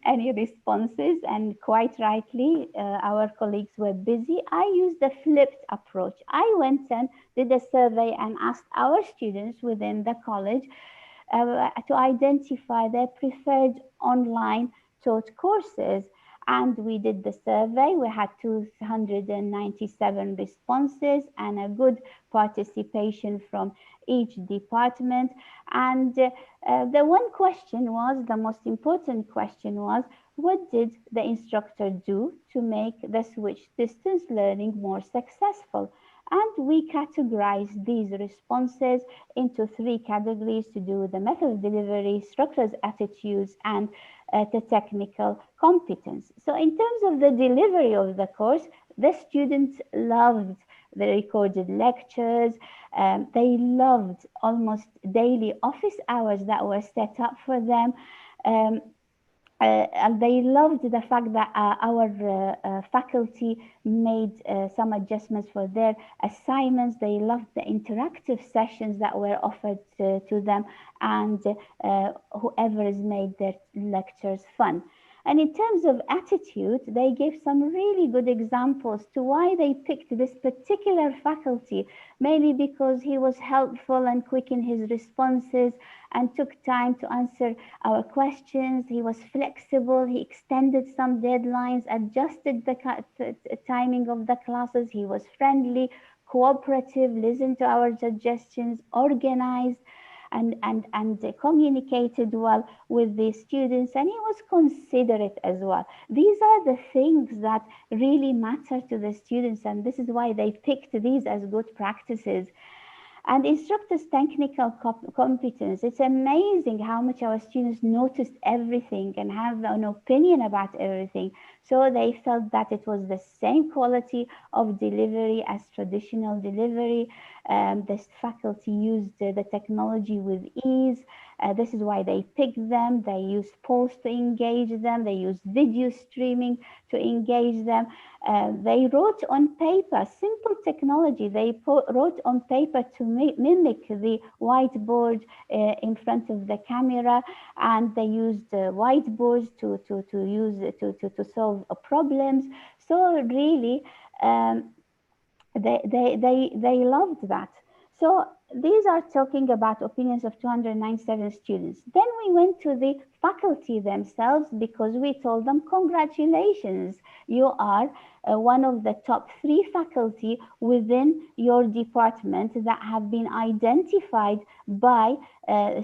any responses, and quite rightly, our colleagues were busy, I used the flipped approach. I went and did a survey and asked our students within the college to identify their preferred online taught courses. And we did the survey. We had 297 responses and a good participation from each department. And the one question was, the most important question was, what did the instructor do to make the switch distance learning more successful? And we categorized these responses into 3 categories to do with the method of delivery, structures, attitudes, and the technical competence. So in terms of the delivery of the course, the students loved the recorded lectures. They loved almost daily office hours that were set up for them. And they loved the fact that our faculty made some adjustments for their assignments. They loved the interactive sessions that were offered to them, and whoever has made their lectures fun. And in terms of attitude, they gave some really good examples to why they picked this particular faculty, mainly because he was helpful and quick in his responses and took time to answer our questions. He was flexible. He extended some deadlines, adjusted the timing of the classes. He was friendly, cooperative, listened to our suggestions, organized, and communicated well with the students, and he was considerate as well. These are the things that really matter to the students, and this is why they picked these as good practices. And instructors' technical competence, it's amazing how much our students noticed everything and have an opinion about everything. So they felt that it was the same quality of delivery as traditional delivery. The faculty used the technology with ease. This is why they picked them. They used polls to engage them. They used video streaming to engage them. They wrote on paper, simple technology. They wrote on paper to mimic the whiteboard in front of the camera, and they used whiteboards to solve problems. So really, they loved that. So these are talking about opinions of 297 students. Then we went to the faculty themselves, because we told them, congratulations, you are one of the top 3 faculty within your department that have been identified by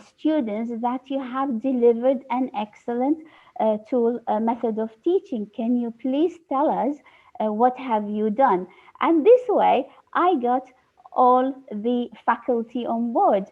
students that you have delivered an excellent tool method of teaching. Can you please tell us what have you done? And this way, I got all the faculty on board.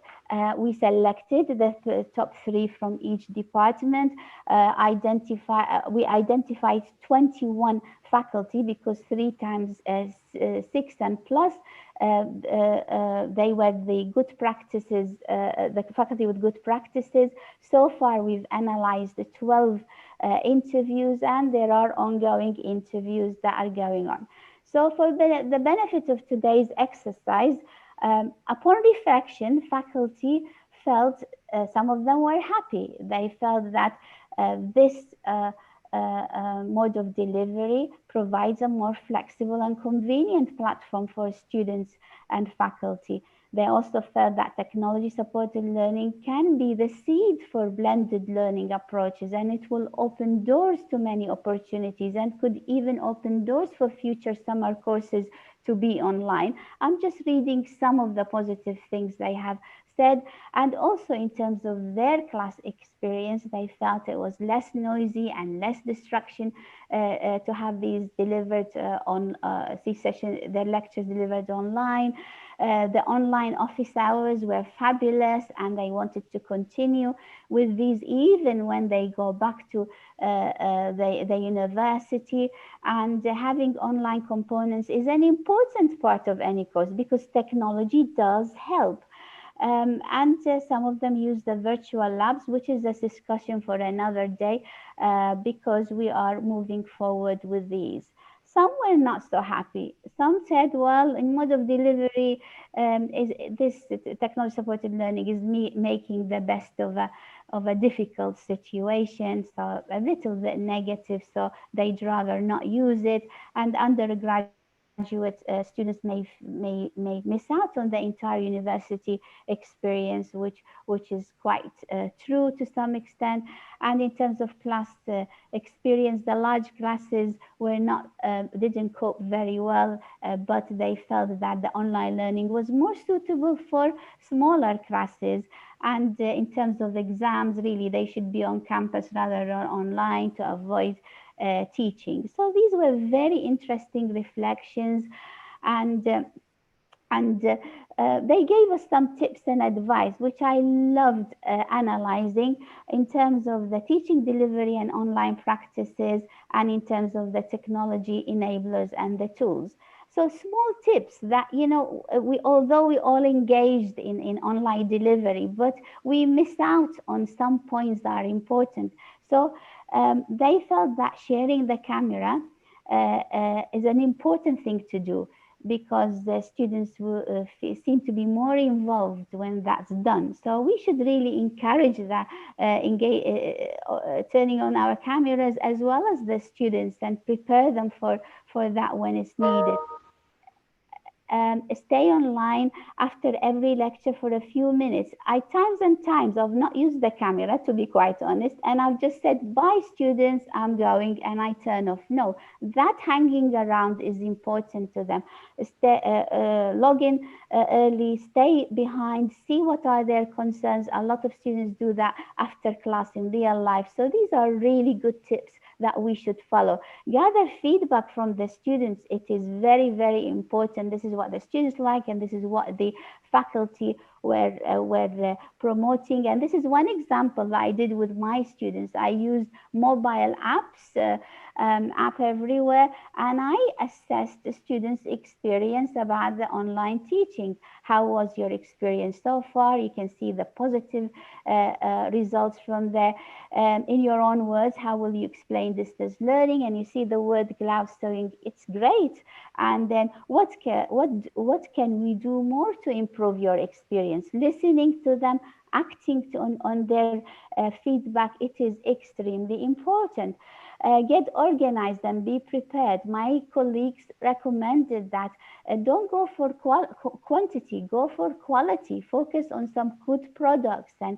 We selected the top 3 from each department. We identified 21 faculty, because 3 times 6 and plus, they were the good practices, the faculty with good practices. So far, we've analyzed 12 interviews, and there are ongoing interviews that are going on. So for the benefit of today's exercise, upon reflection, faculty felt some of them were happy. They felt that this mode of delivery provides a more flexible and convenient platform for students and faculty. They also felt that technology-supported learning can be the seed for blended learning approaches, and it will open doors to many opportunities and could even open doors for future summer courses to be online. I'm just reading some of the positive things they have said. And also in terms of their class experience, they felt it was less noisy and less distraction to have these delivered their lectures delivered online. The online office hours were fabulous, and they wanted to continue with these even when they go back to the university. And having online components is an important part of any course because technology does help. Some of them use the virtual labs, which is a discussion for another day, because we are moving forward with these. Some were not so happy. Some said, well, in mode of delivery, this technology-supported learning is making the best of a difficult situation, so a little bit negative, so they'd rather not use it. And undergraduate students may miss out on the entire university experience, which is quite true to some extent. And in terms of class experience, the large classes were not didn't cope very well, but they felt that the online learning was more suitable for smaller classes. And in terms of exams, really, they should be on campus rather than online to avoid teaching. So these were very interesting reflections, and they gave us some tips and advice, which I loved analyzing in terms of the teaching delivery and online practices, and in terms of the technology enablers and the tools. So small tips that, you know, although we all engaged in online delivery, but we miss out on some points that are important. So they felt that sharing the camera is an important thing to do, because the students will seem to be more involved when that's done. So we should really encourage that, turning on our cameras as well as the students, and prepare them for that when it's needed. Stay online after every lecture for a few minutes. Times and times I've not used the camera, to be quite honest, and I've just said, bye students, I'm going, and I turn off. No, that hanging around is important to them. Log in early, stay behind, see what are their concerns. A lot of students do that after class in real life. So these are really good tips that we should follow. Gather feedback from the students. It is very, very important. This is what the students like, and this is what the faculty were promoting. And this is one example that I did with my students. I used mobile apps, App Everywhere, and I assessed the students' experience about the online teaching. How was your experience so far? You can see the positive results from there. In your own words, how will you explain distance learning? And you see the word gloves saying it's great. And then what can we do more to improve your experience? Listening to them, acting on their feedback, it is extremely important. Get organized and be prepared. My colleagues recommended that don't go for quantity, go for quality. Focus on some good products, and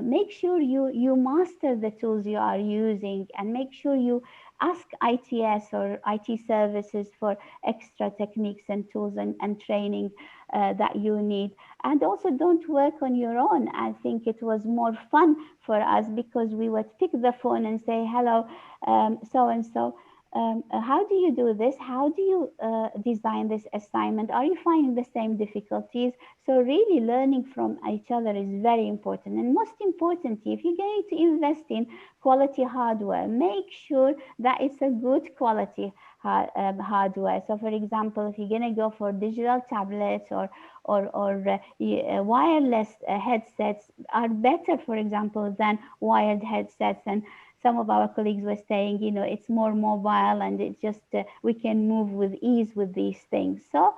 make sure you master the tools you are using, and make sure you ask ITS or IT services for extra techniques and tools and training that you need. And also don't work on your own. I think it was more fun for us because we would pick the phone and say, hello, so-and-so, how do you do this? How do you design this assignment? Are you finding the same difficulties? So really learning from each other is very important. And most importantly, if you're going to invest in quality hardware, make sure that it's a good quality hardware. So for example, if you're going to go for digital tablets or wireless headsets are better, for example, than wired headsets. And some of our colleagues were saying, you know, it's more mobile, and it's just we can move with ease with these things. So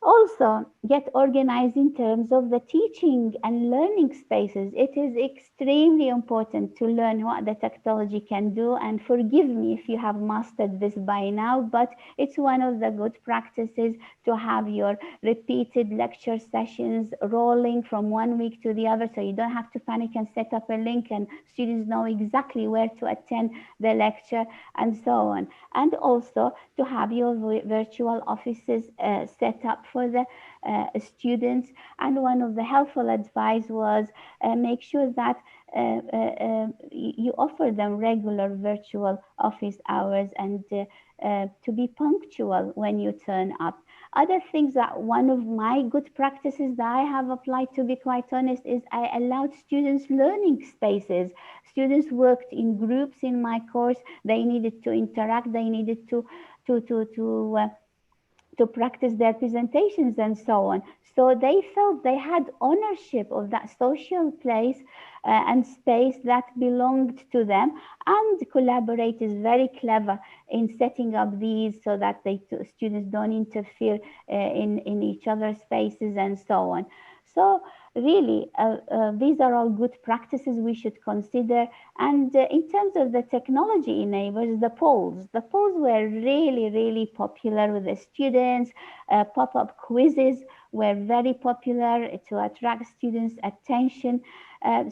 also get organized in terms of the teaching and learning spaces. It is extremely important to learn what the technology can do, and forgive me if you have mastered this by now, but it's one of the good practices to have your repeated lecture sessions rolling from one week to the other, so you don't have to panic and set up a link and students know exactly where to attend the lecture and so on. And also to have your virtual offices set up for the students. And one of the helpful advice was make sure that you offer them regular virtual office hours and to be punctual when you turn up. Other things that one of my good practices that I have applied, to be quite honest, is I allowed students learning spaces. Students worked in groups in my course. They needed to interact. They needed to practice their presentations and so on. So they felt they had ownership of that social place and space that belonged to them. And Collaborate is very clever in setting up these so that students don't interfere in each other's spaces and so on. So really, these are all good practices we should consider. And in terms of the technology enablers, the polls were really, really popular with the students. Pop-up quizzes were very popular to attract students' attention.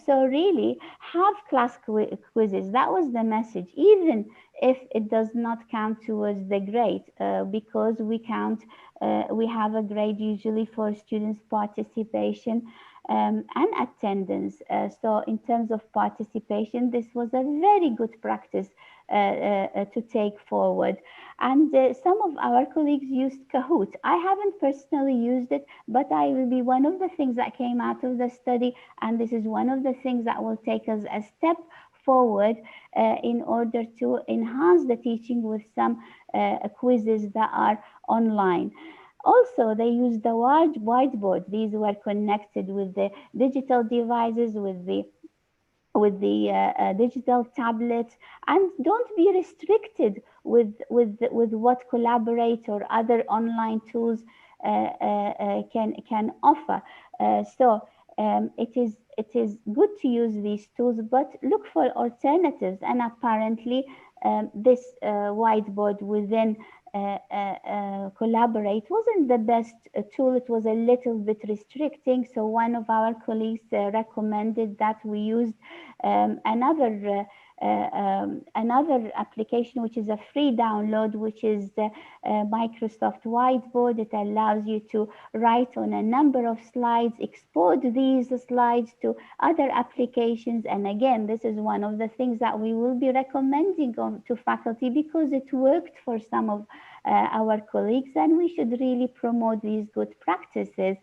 So really, have class quizzes. That was the message, even if it does not count towards the grade, because we have a grade usually for students' participation and attendance. So in terms of participation, this was a very good practice to take forward. And some of our colleagues used Kahoot. I haven't personally used it, but I will be one of the things that came out of the study, and this is one of the things that will take us a step forward in order to enhance the teaching with some quizzes that are online. Also, they used the whiteboard. These were connected with the digital devices, with the digital tablets, and don't be restricted with what Collaborate or other online tools can offer. It is good to use these tools, but look for alternatives. And apparently, this whiteboard within Collaborate wasn't the best tool. It was a little bit restricting. So one of our colleagues recommended that we used another application, which is a free download, which is Microsoft Whiteboard. It allows you to write on a number of slides, export these slides to other applications. And again, this is one of the things that we will be recommending to faculty, because it worked for some of our colleagues, and we should really promote these good practices.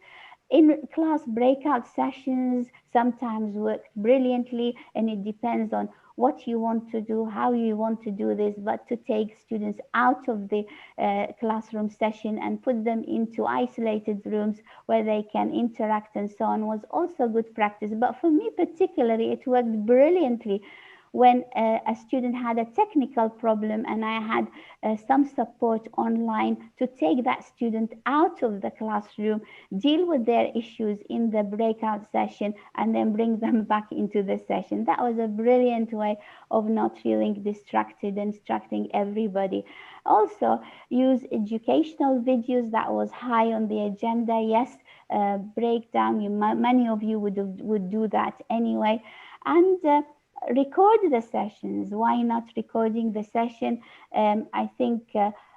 In class breakout sessions sometimes work brilliantly, and it depends on what you want to do, how you want to do this, but to take students out of the classroom session and put them into isolated rooms where they can interact and so on was also good practice. But for me particularly, it worked brilliantly when a student had a technical problem and I had some support online to take that student out of the classroom, deal with their issues in the breakout session, and then bring them back into the session. That was a brilliant way of not feeling distracted and distracting everybody. Also, use educational videos. That was high on the agenda. Yes, breakdown. Many of you would do that anyway. And record the sessions. Why not recording the session? I think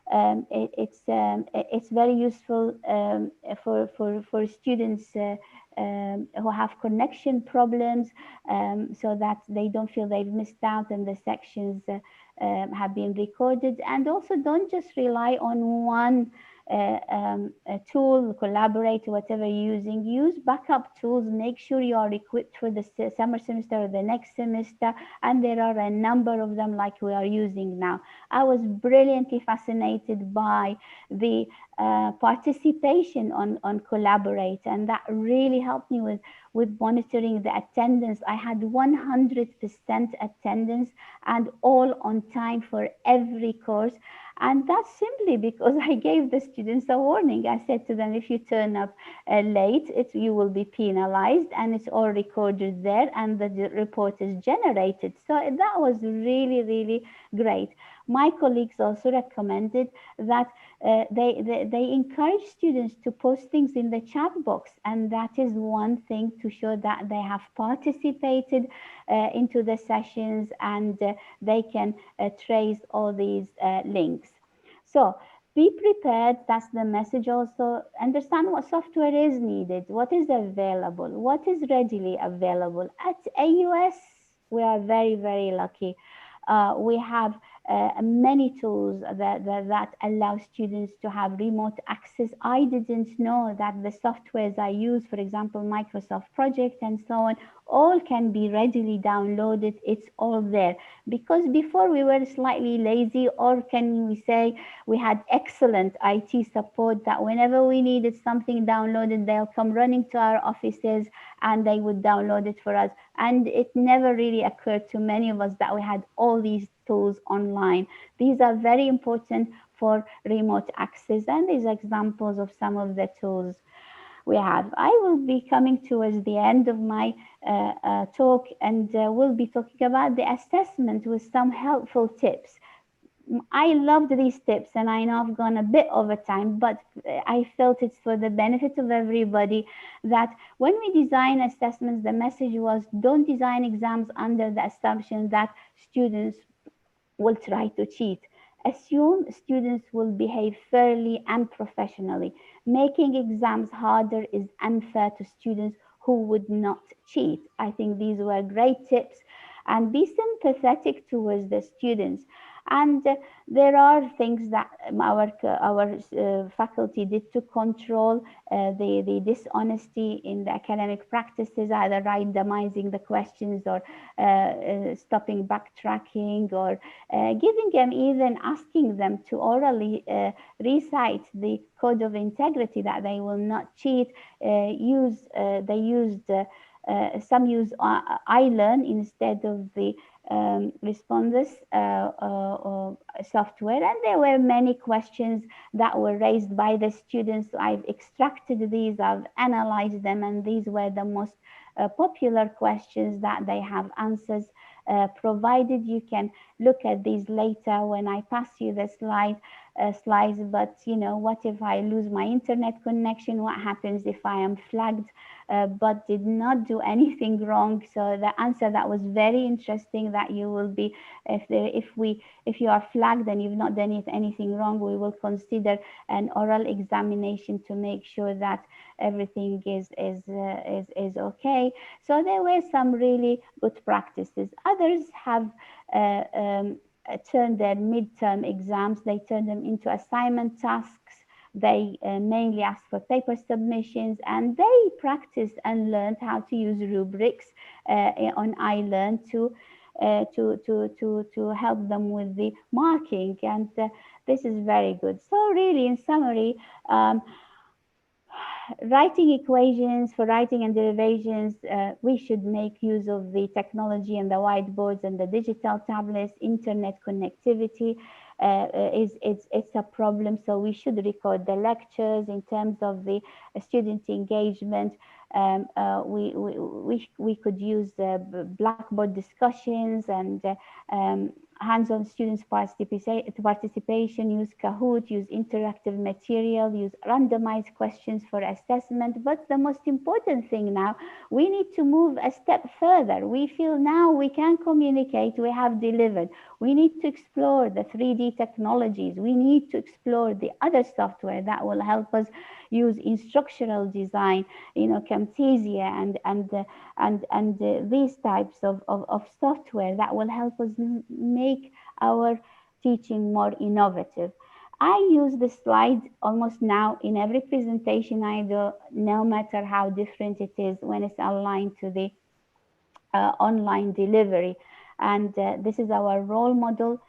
it's very useful for students who have connection problems, so that they don't feel they've missed out and the sections have been recorded. And also, don't just rely on one a tool, Collaborate, whatever you're using. Use backup tools. Make sure you are equipped for the summer semester or the next semester, and there are a number of them like we are using now. I was brilliantly fascinated by the participation on Collaborate, and that really helped me with monitoring the attendance. I had 100% attendance and all on time for every course. And that's simply because I gave the students a warning. I said to them, if you turn up late, you will be penalized, and it's all recorded there, and the report is generated. So that was really, really great. My colleagues also recommended that they encourage students to post things in the chat box, and that is one thing to show that they have participated into the sessions, and they can trace all these links. So be prepared, that's the message also. Understand what software is needed, what is available, what is readily available. At AUS, we are very, very lucky. We have many tools that allow students to have remote access. I didn't know that the softwares I use, for example, Microsoft Project and so on, all can be readily downloaded. It's all there. Because before we were slightly lazy, or can we say we had excellent IT support that whenever we needed something downloaded, they'll come running to our offices and they would download it for us. And it never really occurred to many of us that we had all these tools online. These are very important for remote access, and these are examples of some of the tools we have. I will be coming towards the end of my talk, and we'll be talking about the assessment with some helpful tips. I loved these tips, and I know I've gone a bit over time, but I felt it's for the benefit of everybody that when we design assessments, the message was don't design exams under the assumption that students will try to cheat. Assume students will behave fairly and professionally. Making exams harder is unfair to students who would not cheat. I think these were great tips. And be sympathetic towards the students. And there are things that our faculty did to control the dishonesty in the academic practices, either randomizing the questions or stopping backtracking, or giving them, even asking them to orally recite the code of integrity that they will not cheat. Some use iLearn instead of the responders software, and there were many questions that were raised by the students. I've extracted these, I've analyzed them, and these were the most popular questions that they have answers provided. You can look at these later when I pass you the slides. But what if I lose my internet connection? What happens if I am flagged but did not do anything wrong? So the answer that was very interesting, that you will be, if you are flagged and you've not done anything wrong, we will consider an oral examination to make sure that everything is okay. So there were some really good practices. Others have turned their midterm exams, they turn them into assignment tasks. They mainly ask for paper submissions, and they practiced and learned how to use rubrics on iLearn to help them with the marking, and this is very good. So really, in summary, writing equations, for writing and derivations, we should make use of the technology and the whiteboards and the digital tablets. Internet connectivity it's a problem, so we should record the lectures. In terms of the student engagement, we could use Blackboard discussions and hands-on students participation, use Kahoot, use interactive material, use randomized questions for assessment. But the most important thing now, we need to move a step further. We feel now we can communicate, we have delivered. We need to explore the 3D technologies. We need to explore the other software that will help us use instructional design, Camtasia and these types of software that will help us make our teaching more innovative. I use the slide almost now in every presentation I do, no matter how different it is when it's aligned to the online delivery. And this is our role model.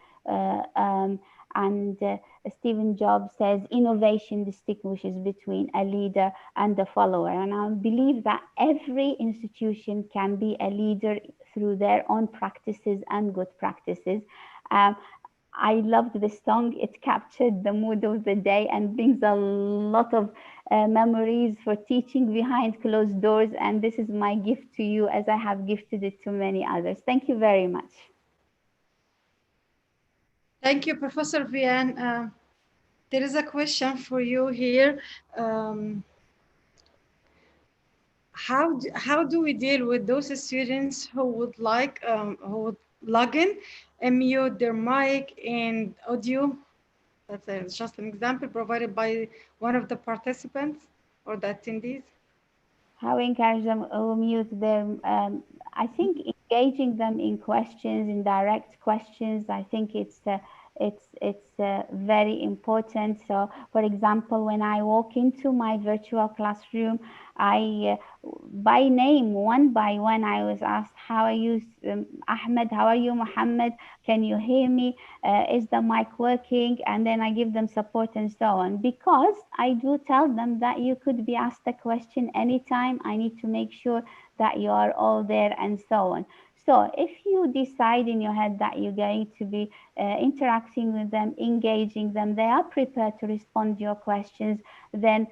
Stephen Jobs says innovation distinguishes between a leader and a follower. And I believe that every institution can be a leader through their own practices and good practices. I loved this song. It captured the mood of the day and brings a lot of memories for teaching behind closed doors. And this is my gift to you, as I have gifted it to many others. Thank you very much. Thank you, Professor Vian. There is a question for you here. How do we deal with those students who would like who would log in and mute their mic and audio? That's just an example provided by one of the participants or the attendees. How encourage them or mute them? I think engaging them in questions, in direct questions. I think it's very important. So, for example, when I walk into my virtual classroom, I by name, one by one, I was asked, "How are you, Ahmed? How are you, Muhammad? Can you hear me? Is the mic working?" And then I give them support and so on, because I do tell them that you could be asked a question anytime. I need to make sure that you are all there and so on. So if you decide in your head that you're going to be interacting with them, engaging them, they are prepared to respond to your questions, then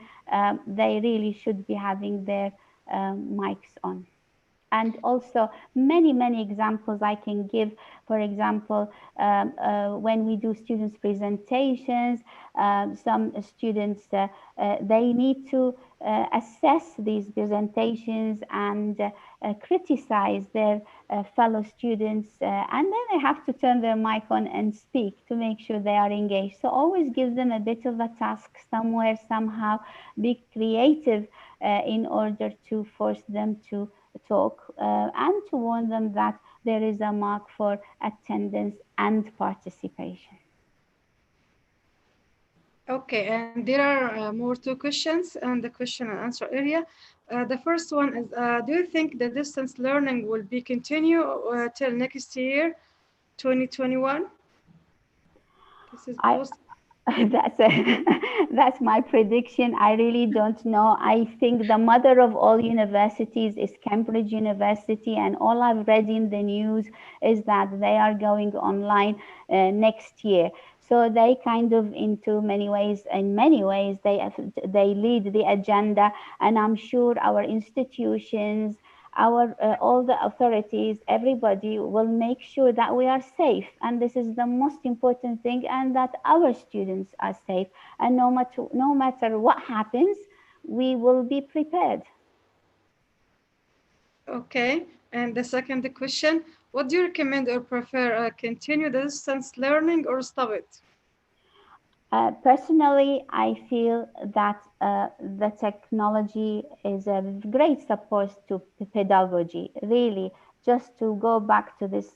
they really should be having their mics on. And also many examples I can give. For example, when we do students' presentations, some students, they need to assess these presentations and criticize their fellow students, and then they have to turn their mic on and speak to make sure they are engaged. So always give them a bit of a task somewhere, somehow. Be creative in order to force them to talk and to warn them that there is a mark for attendance and participation. Okay, and there are more two questions in the question and answer area. The first one is, do you think the distance learning will be continue till next year, 2021? This is that's my prediction. I really don't know. I think the mother of all universities is Cambridge University, and all I've read in the news is that they are going online next year. So they kind of, in many ways, they lead the agenda, and I'm sure our institutions, all the authorities, everybody will make sure that we are safe, and this is the most important thing, and that our students are safe, and no matter what happens, we will be prepared. Okay, and the second question, what do you recommend or prefer, continue the distance learning or stop it? Personally, I feel that the technology is a great support to pedagogy. Really, just to go back to this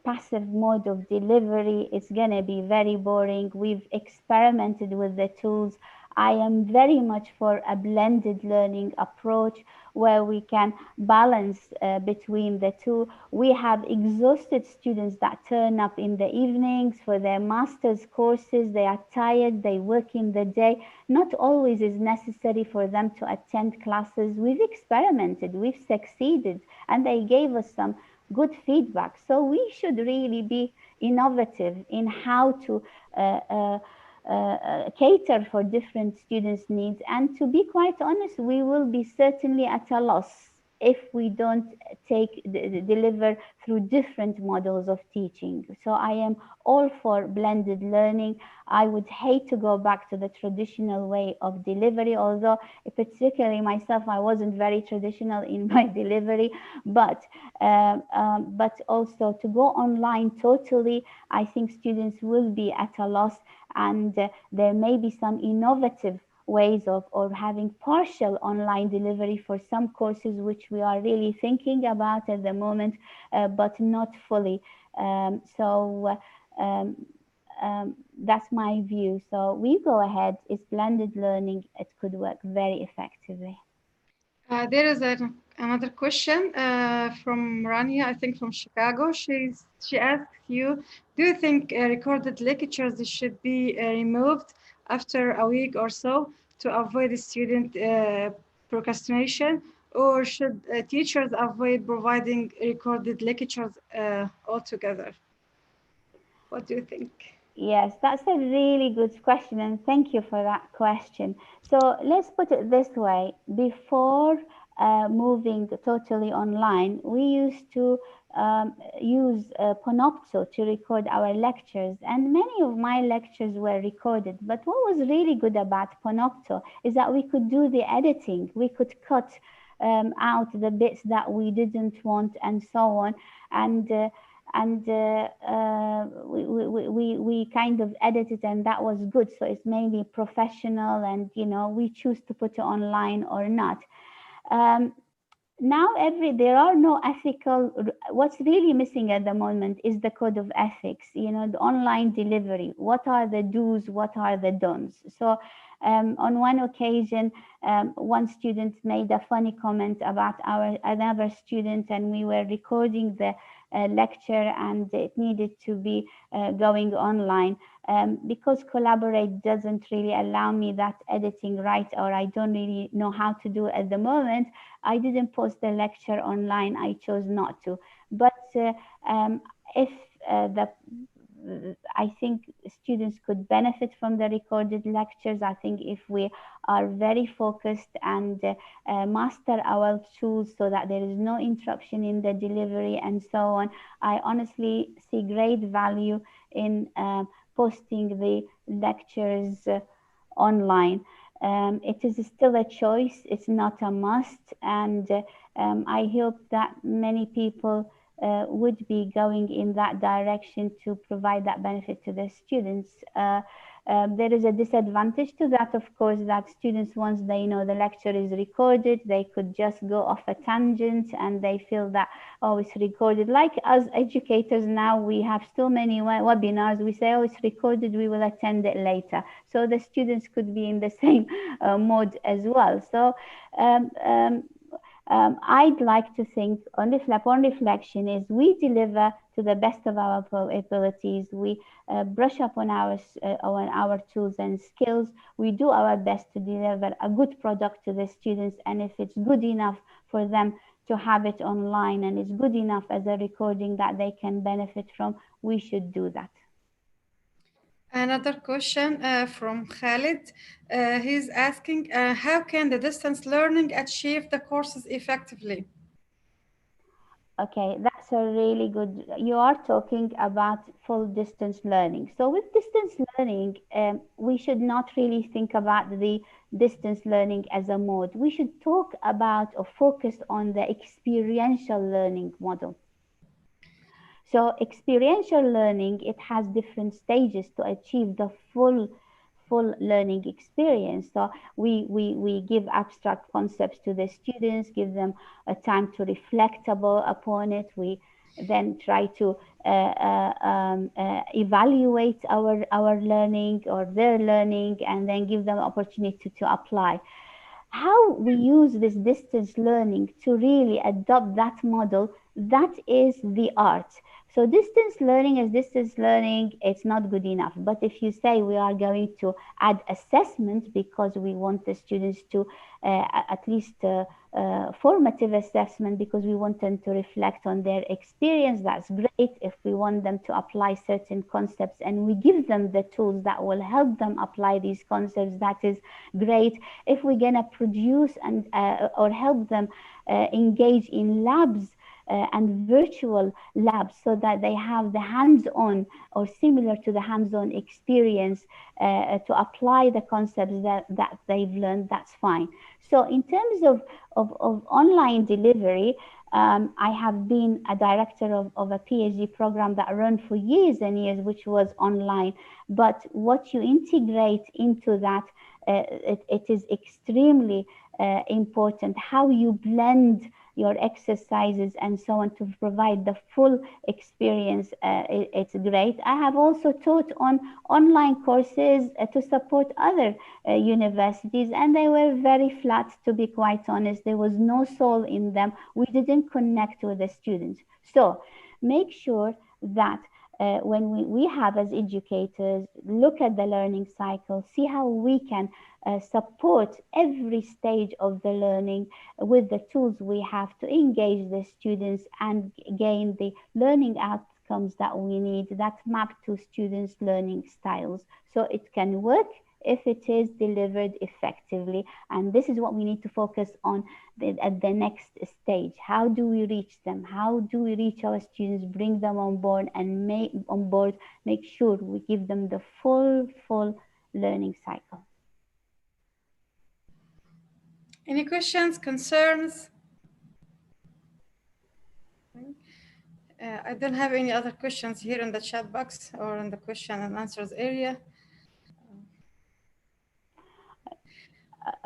passive mode of delivery, it's going to be very boring. We've experimented with the tools. I am very much for a blended learning approach where we can balance between the two. We have exhausted students that turn up in the evenings for their master's courses. They are tired, they work in the day. Not always is necessary for them to attend classes. We've experimented, we've succeeded, and they gave us some good feedback. So we should really be innovative in how to cater for different students' needs. And to be quite honest, we will be certainly at a loss if we don't deliver through different models of teaching. So I am all for blended learning. I would hate to go back to the traditional way of delivery, although particularly myself, I wasn't very traditional in my delivery, but also to go online totally, I think students will be at a loss, and there may be some innovative ways of having partial online delivery for some courses, which we are really thinking about at the moment, but not fully. That's my view. So we go ahead. It's blended learning. It could work very effectively. There is another question from Rania, I think from Chicago. She asks you, do you think recorded lectures should be removed after a week or so to avoid student procrastination, or should teachers avoid providing recorded lectures altogether? What do you think? Yes, that's a really good question, and thank you for that question. So let's put it this way. Before moving totally online, we used to use Panopto to record our lectures, and many of my lectures were recorded. But what was really good about Panopto is that we could do the editing. We could cut out the bits that we didn't want and so on. We kind of edited, and that was good. So it's mainly professional, and we choose to put it online or not. Now there are no ethical. What's really missing at the moment is the code of ethics. The online delivery. What are the do's? What are the don'ts? So on one occasion, one student made a funny comment about another student, and we were recording the lecture, and it needed to be going online. Because Collaborate doesn't really allow me that editing right, or I don't really know how to do it at the moment, I didn't post the lecture online. I chose not to. But if I think students could benefit from the recorded lectures. I think if we are very focused and master our tools so that there is no interruption in the delivery and so on, I honestly see great value in posting the lectures online. It is still a choice. It's not a must. And I hope that many people would be going in that direction to provide that benefit to the students. There is a disadvantage to that, of course, that students, once they know the lecture is recorded, they could just go off a tangent, and they feel that, oh, it's recorded. Like as educators now, we have so many webinars, we say, oh, it's recorded, we will attend it later. So the students could be in the same mode as well. So I'd like to think on reflection is we deliver to the best of our abilities. We brush up on our tools and skills. We do our best to deliver a good product to the students. And if it's good enough for them to have it online, and it's good enough as a recording that they can benefit from, we should do that. Another question from Khalid. He's asking, how can the distance learning achieve the courses effectively? Okay, that's a really good, you are talking about full distance learning. So with distance learning, we should not really think about the distance learning as a mode. We should talk about or focus on the experiential learning model. So experiential learning, it has different stages to achieve the full learning experience. So we give abstract concepts to the students, give them a time to reflect upon it. We then try to evaluate our learning or their learning, and then give them opportunity to apply. How we use this distance learning to really adopt that model, that is the art. So distance learning is distance learning, it's not good enough. But if you say we are going to add assessment because we want the students to at least formative assessment, because we want them to reflect on their experience, that's great. If we want them to apply certain concepts and we give them the tools that will help them apply these concepts, that is great. If we're going to produce and or help them engage in labs and virtual labs, so that they have the hands-on or similar to the hands-on experience to apply the concepts that they've learned, that's fine. So in terms of online delivery, I have been a director of a PhD program that ran for years and years, which was online. But what you integrate into that, it is extremely important. How you blend your exercises and so on to provide the full experience, it's great. I have also taught on online courses to support other universities, and they were very flat, to be quite honest. There was no soul in them. We didn't connect with the students. So make sure that when we have, as educators, look at the learning cycle, see how we can support every stage of the learning with the tools we have to engage the students and gain the learning outcomes that we need that map to students' learning styles. So it can work if it is delivered effectively. And this is what we need to focus on at the next stage. How do we reach them? How do we reach our students, bring them on board, and make sure we give them the full learning cycle? Any questions, concerns? I don't have any other questions here in the chat box or in the question and answers area.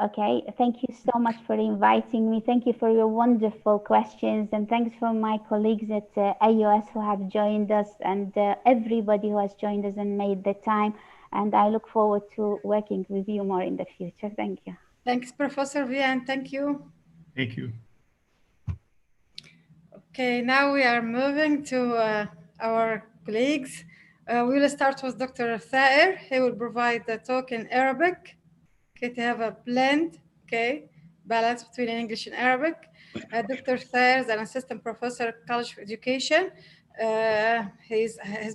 Okay, thank you so much for inviting me. Thank you for your wonderful questions, and thanks from my colleagues at AUS who have joined us, and everybody who has joined us and made the time. And I look forward to working with you more in the future. Thank you. Thanks, Professor Vian. Thank you. Thank you. Okay, now we are moving to our colleagues. We will start with Dr. Thaer. He will provide the talk in Arabic. Okay, to have a blend, okay, balance between English and Arabic. Dr. Thaer is an assistant professor at College of Education. His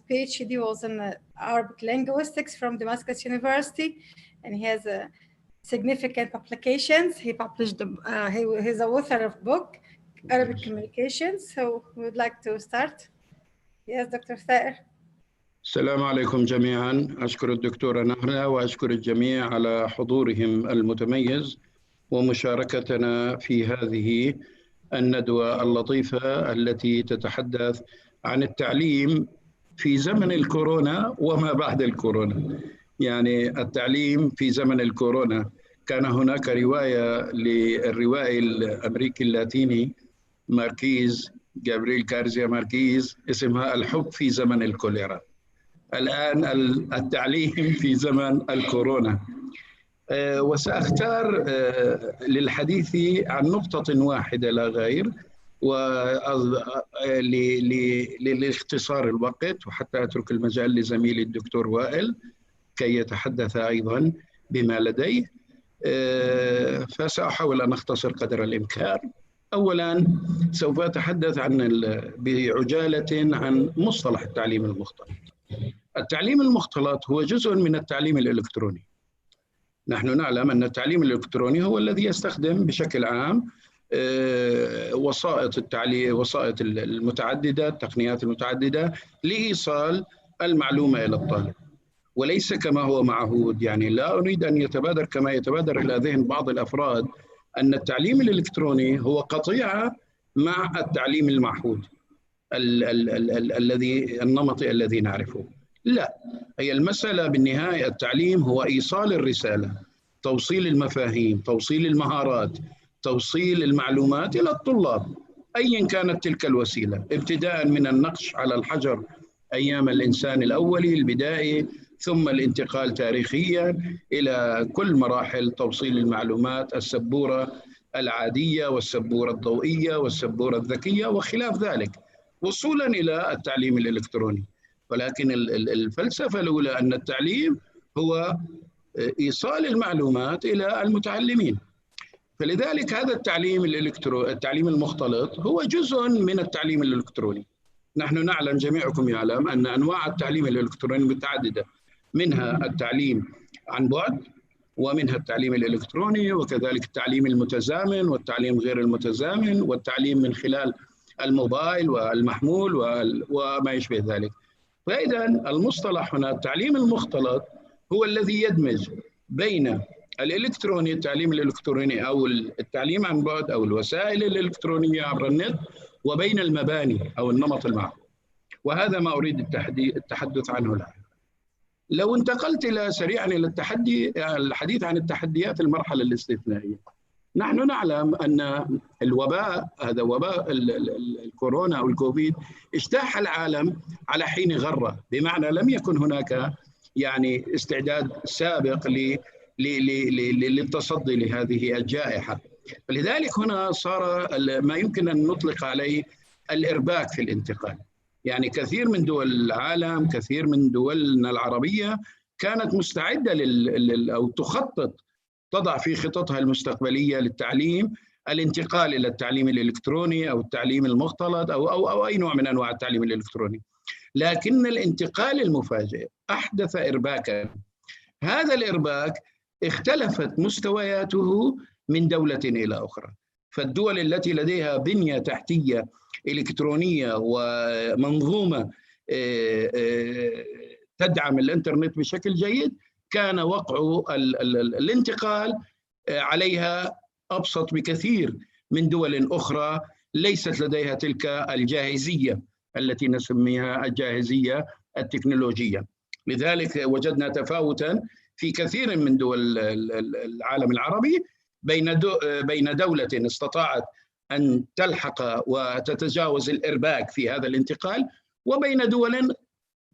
PhD was in Arabic linguistics from Damascus University, and he has significant publications. He published, he's the author of book, Arabic Communications. So we would like to start. Yes, Dr. Thaer. السلام عليكم جميعا. أشكر الدكتورة نهرة وأشكر الجميع على حضورهم المتميز ومشاركتنا في هذه الندوة اللطيفة التي تتحدث عن التعليم في زمن الكورونا وما بعد الكورونا. يعني التعليم في زمن الكورونا، كان هناك رواية للروائي الأمريكي اللاتيني ماركيز جابرييل غارسيا ماركيز اسمها الحب في زمن الكوليرا. الآن التعليم في زمن الكورونا. وسأختار للحديث عن نقطة واحدة لا غير، لاختصار الوقت وحتى أترك المجال لزميلي الدكتور وائل كي يتحدث أيضا بما لديه. فسأحاول أن أختصر قدر الإمكان. أولا سوف أتحدث بعجالة عن مصطلح التعليم المختلط. التعليم المختلط هو جزء من التعليم الإلكتروني. نحن نعلم أن التعليم الإلكتروني هو الذي يستخدم بشكل عام وسائط التعليم، وسائط المتعددة، التقنيات المتعددة لإيصال المعلومة إلى الطالب، وليس كما هو معهود. يعني لا أريد أن يتبادر كما يتبادر إلى ذهن بعض الأفراد أن التعليم الإلكتروني هو قطيعة مع التعليم المعهود النمطي الذي نعرفه. لا، هي المسألة بالنهاية التعليم هو إيصال الرسالة، توصيل المفاهيم، توصيل المهارات، توصيل المعلومات إلى الطلاب أيا كانت تلك الوسيلة، ابتداء من النقش على الحجر أيام الإنسان الأولي البدائي، ثم الانتقال تاريخيا إلى كل مراحل توصيل المعلومات، السبورة العادية والسبورة الضوئية والسبورة الذكية وخلاف ذلك، وصولا إلى التعليم الإلكتروني. ولكن الفلسفة الأولى أن التعليم هو إيصال المعلومات إلى المتعلمين. فلذلك هذا التعليم المختلط هو جزء من التعليم الإلكتروني. نحن نعلم، جميعكم يعلم، أن أنواع التعليم الإلكتروني متعددة، منها التعليم عن بعد، ومنها التعليم الإلكتروني، وكذلك التعليم المتزامن والتعليم غير المتزامن، والتعليم من خلال الموبايل والمحمول وما يشبه ذلك. فإذا المصطلح هنا التعليم المختلط هو الذي يدمج بين التعليم الإلكتروني أو التعليم عن بعد أو الوسائل الإلكترونية عبر النت، وبين المباني أو النمط المعهود. وهذا ما أريد التحدث عنه الآن. لو انتقلت سريعا إلى الحديث عن التحديات المرحلة الاستثنائية. نحن نعلم أن الوباء، هذا وباء الكورونا أو الكوفيد، اجتاح العالم على حين غرة، بمعنى لم يكن هناك يعني استعداد سابق للتصدي لهذه الجائحة. فلذلك هنا صار ما يمكن أن نطلق عليه الإرباك في الانتقال. يعني كثير من دول العالم، كثير من دولنا العربية كانت مستعدة أو تخطط، تضع في خططها المستقبلية للتعليم الانتقال إلى التعليم الإلكتروني أو التعليم المختلط أو أي نوع من أنواع التعليم الإلكتروني. لكن الانتقال المفاجئ أحدث إرباكا. هذا الإرباك اختلفت مستوياته من دولة إلى أخرى. فالدول التي لديها بنية تحتية إلكترونية ومنظومة تدعم الإنترنت بشكل جيد كان وقع الانتقال عليها أبسط بكثير من دول أخرى ليست لديها تلك الجاهزية التي نسميها الجاهزية التكنولوجية. لذلك وجدنا تفاوتا في كثير من دول العالم العربي بين دولة استطاعت أن تلحق وتتجاوز الإرباك في هذا الانتقال، وبين دول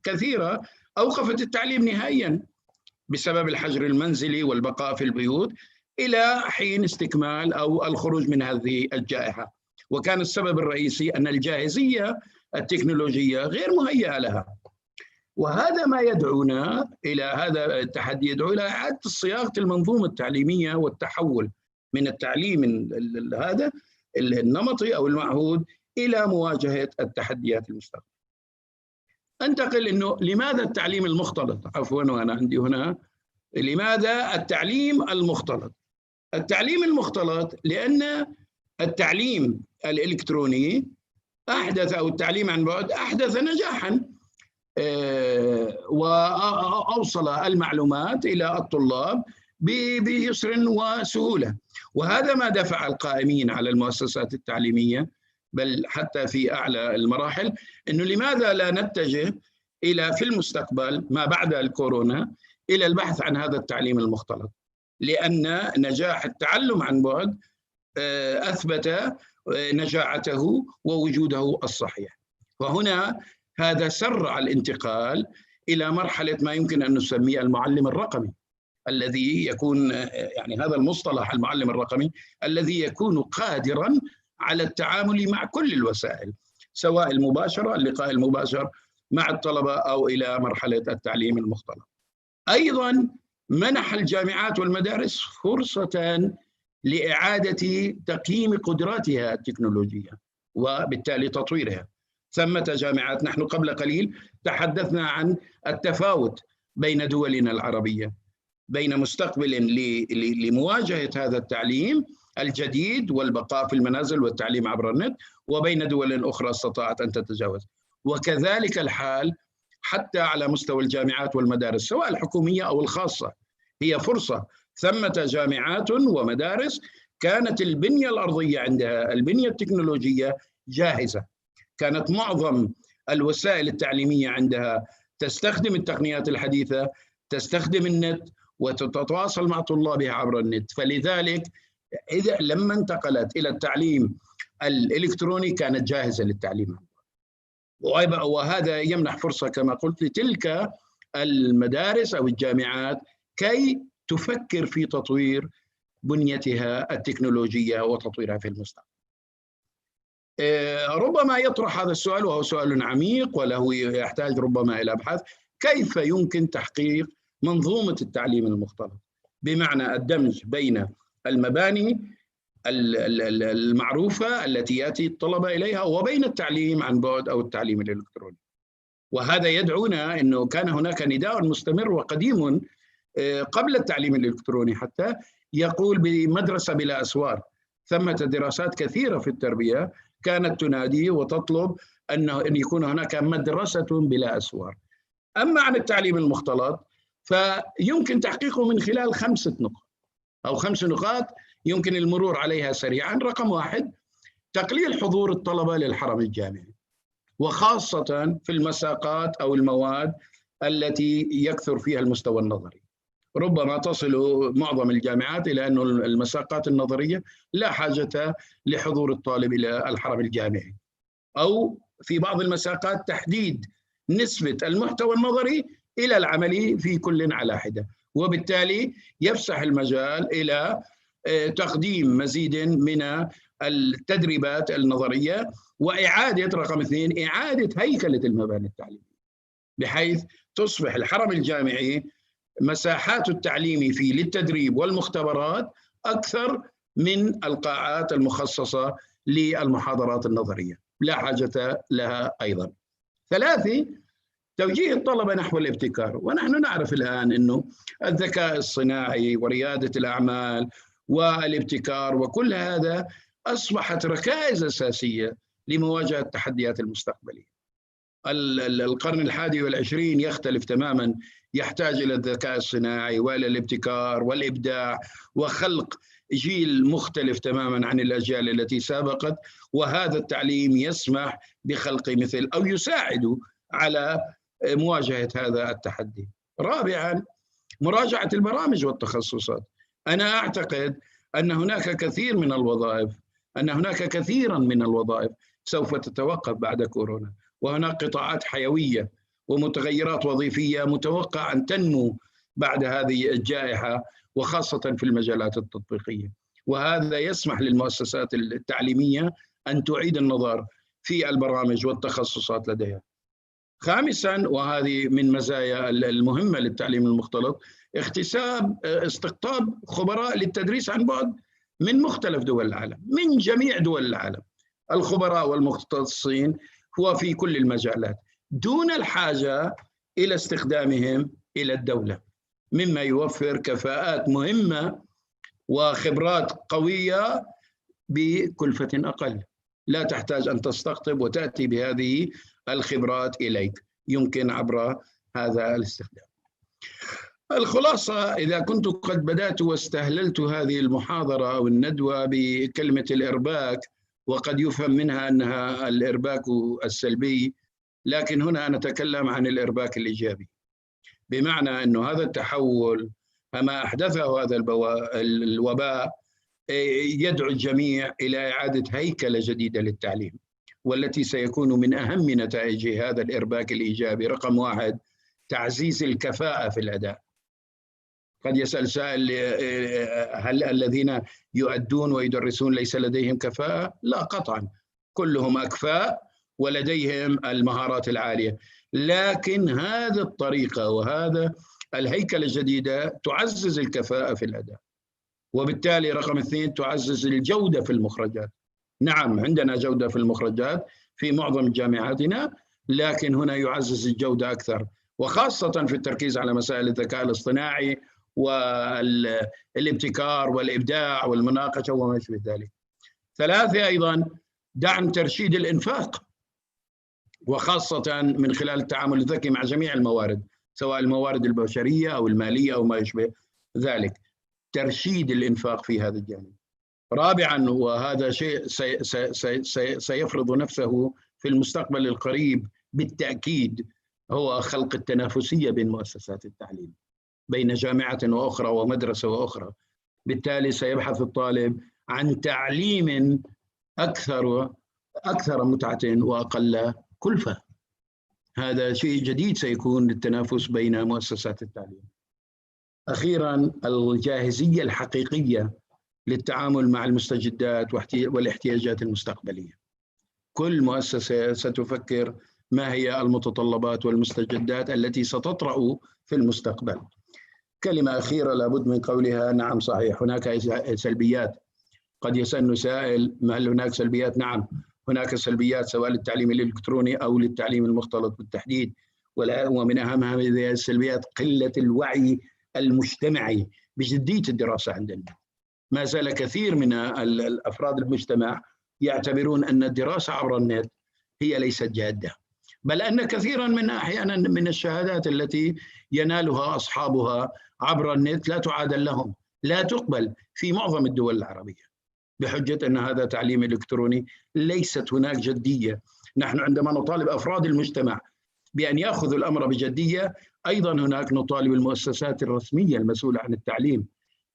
كثيرة أوقفت التعليم نهائيا بسبب الحجر المنزلي والبقاء في البيوت إلى حين استكمال أو الخروج من هذه الجائحة. وكان السبب الرئيسي أن الجاهزية التكنولوجية غير مهيئة لها. وهذا ما يدعونا إلى هذا التحدي، يدعو إلى إعادة صياغة المنظومة التعليمية والتحول من التعليم هذا النمطي أو المعهود إلى مواجهة التحديات المستقبلية. أنتقل إنه لماذا التعليم المختلط؟ عفواً وأنا عندي هنا لماذا التعليم المختلط؟ التعليم المختلط لأن التعليم الإلكتروني أحدث أو التعليم عن بعد أحدث نجاحاً وأوصل المعلومات إلى الطلاب بيسر وسهولة. وهذا ما دفع القائمين على المؤسسات التعليمية بل حتى في أعلى المراحل أنه لماذا لا نتجه إلى في المستقبل ما بعد الكورونا إلى البحث عن هذا التعليم المختلط، لأن نجاح التعلم عن بعد أثبت نجاعته ووجوده الصحيح. وهنا هذا سرع الانتقال إلى مرحلة ما يمكن أن نسميه المعلم الرقمي، الذي يكون يعني هذا المصطلح المعلم الرقمي الذي يكون قادراً على التعامل مع كل الوسائل، سواء المباشرة اللقاء المباشر مع الطلبة أو إلى مرحلة التعليم المختلط. أيضاً منح الجامعات والمدارس فرصة لإعادة تقييم قدراتها التكنولوجية وبالتالي تطويرها. ثمة جامعات، نحن قبل قليل تحدثنا عن التفاوت بين دولنا العربية بين مستقبل لمواجهة هذا التعليم الجديد والبقاء في المنازل والتعليم عبر النت، وبين دول أخرى استطاعت أن تتجاوز. وكذلك الحال حتى على مستوى الجامعات والمدارس سواء الحكومية أو الخاصة، هي فرصة. ثمة جامعات ومدارس كانت البنية الأرضية عندها البنية التكنولوجية جاهزة، كانت معظم الوسائل التعليمية عندها تستخدم التقنيات الحديثة، تستخدم النت وتتواصل مع طلابها عبر النت. فلذلك إذا لما انتقلت إلى التعليم الإلكتروني كانت جاهزة للتعليم، وهذا يمنح فرصة كما قلت لتلك المدارس أو الجامعات كي تفكر في تطوير بنيتها التكنولوجية وتطويرها في المستقبل. ربما يطرح هذا السؤال وهو سؤال عميق وله يحتاج ربما إلى أبحاث، كيف يمكن تحقيق منظومة التعليم المختلط بمعنى الدمج بين المباني المعروفة التي يأتي الطلبة إليها وبين التعليم عن بعد أو التعليم الإلكتروني. وهذا يدعونا أنه كان هناك نداء مستمر وقديم قبل التعليم الإلكتروني حتى يقول بمدرسة بلا أسوار. ثمة دراسات كثيرة في التربية كانت تنادي وتطلب أن يكون هناك مدرسة بلا أسوار. أما عن التعليم المختلط فيمكن تحقيقه من خلال 5 نقاط أو 5 نقاط يمكن المرور عليها سريعا. رقم 1، تقليل حضور الطلبة للحرم الجامعي، وخاصة في المساقات أو المواد التي يكثر فيها المستوى النظري. ربما تصل معظم الجامعات إلى أن المساقات النظرية لا حاجة لحضور الطالب إلى الحرم الجامعي، أو في بعض المساقات تحديد نسبة المحتوى النظري إلى العملي في كل على حدة، وبالتالي يفسح المجال إلى تقديم مزيد من التدريبات النظرية وإعادة رقم 2 إعادة هيكلة المباني التعليمية بحيث تصبح الحرم الجامعي مساحات التعليم فيه للتدريب والمختبرات أكثر من القاعات المخصصة للمحاضرات النظرية، لا حاجة لها أيضا. 3 توجيه الطلبة نحو الابتكار. ونحن نعرف الآن أنه الذكاء الصناعي وريادة الأعمال والابتكار وكل هذا أصبحت ركائز أساسية لمواجهة التحديات المستقبلية. القرن ال21 يختلف تماما، يحتاج إلى الذكاء الصناعي وإلى الابتكار والإبداع وخلق جيل مختلف تماما عن الأجيال التي سبقت، وهذا التعليم يسمح بخلق مثل أو يساعد على مواجهة هذا التحدي. رابعا مراجعة البرامج والتخصصات. أنا أعتقد أن هناك كثيرا من الوظائف سوف تتوقف بعد كورونا، وهناك قطاعات حيوية ومتغيرات وظيفية متوقع أن تنمو بعد هذه الجائحة، وخاصة في المجالات التطبيقية، وهذا يسمح للمؤسسات التعليمية أن تعيد النظر في البرامج والتخصصات لديها. خامسا، وهذه من مزايا المهمة للتعليم المختلط، استقطاب خبراء للتدريس عن بعد من مختلف دول العالم، من جميع دول العالم. الخبراء والمختصين هو في كل المجالات دون الحاجة إلى استخدامهم إلى الدولة، مما يوفر كفاءات مهمة وخبرات قوية بكلفة أقل. لا تحتاج أن تستقطب وتأتي بهذه الخبرات إليك، يمكن عبر هذا الاستخدام. الخلاصة، إذا كنت قد بدأت واستهللت هذه المحاضرة أو الندوة بكلمة الإرباك، وقد يفهم منها أنها الإرباك السلبي، لكن هنا نتكلم عن الإرباك الإيجابي، بمعنى أن هذا التحول ما أحدثه هذا الوباء يدعو الجميع إلى إعادة هيكلة جديدة للتعليم، والتي سيكون من أهم نتائج هذا الإرباك الإيجابي رقم 1 تعزيز الكفاءة في الأداء. قد يسأل سائل: هل الذين يؤدون ويدرسون ليس لديهم كفاءة؟ لا قطعا، كلهم أكفاء ولديهم المهارات العالية، لكن هذه الطريقة وهذا الهيكلة الجديدة تعزز الكفاءة في الأداء، وبالتالي رقم 2 تعزز الجودة في المخرجات. نعم، عندنا جودة في المخرجات في معظم جامعاتنا، لكن هنا يعزز الجودة أكثر، وخاصة في التركيز على مسائل الذكاء الاصطناعي والابتكار والإبداع والمناقشة وما يشبه ذلك. 3 أيضا دعم ترشيد الإنفاق، وخاصة من خلال التعامل الذكي مع جميع الموارد، سواء الموارد البشرية أو المالية أو ما يشبه ذلك، ترشيد الإنفاق في هذا الجانب. 4 وهذا شيء سيفرض نفسه في المستقبل القريب بالتأكيد، هو خلق التنافسية بين مؤسسات التعليم، بين جامعة وأخرى ومدرسة وأخرى. بالتالي سيبحث الطالب عن تعليم أكثر متعة وأقل كلفة. هذا شيء جديد سيكون للتنافس بين مؤسسات التعليم. أخيراً، الجاهزية الحقيقية للتعامل مع المستجدات والاحتياجات المستقبلية. كل مؤسسة ستفكر ما هي المتطلبات والمستجدات التي ستطرأ في المستقبل. كلمة أخيرة لابد من قولها: نعم صحيح، هناك سلبيات. قد يسأل سائل: هل هناك سلبيات؟ نعم، هناك سلبيات سواء للتعليم الإلكتروني أو للتعليم المختلط بالتحديد، ومن أهم هذه السلبيات قلة الوعي المجتمعي بجدية الدراسة عندنا. ما زال كثير من الأفراد المجتمع يعتبرون أن الدراسة عبر النت هي ليست جادة، بل أن كثيرا من أحيانا من الشهادات التي ينالها أصحابها عبر النت لا تعادل لهم، لا تقبل في معظم الدول العربية بحجة أن هذا تعليم إلكتروني. ليست هناك جدية. نحن عندما نطالب أفراد المجتمع بأن يأخذوا الأمر بجدية، أيضا هناك نطالب المؤسسات الرسمية المسؤولة عن التعليم.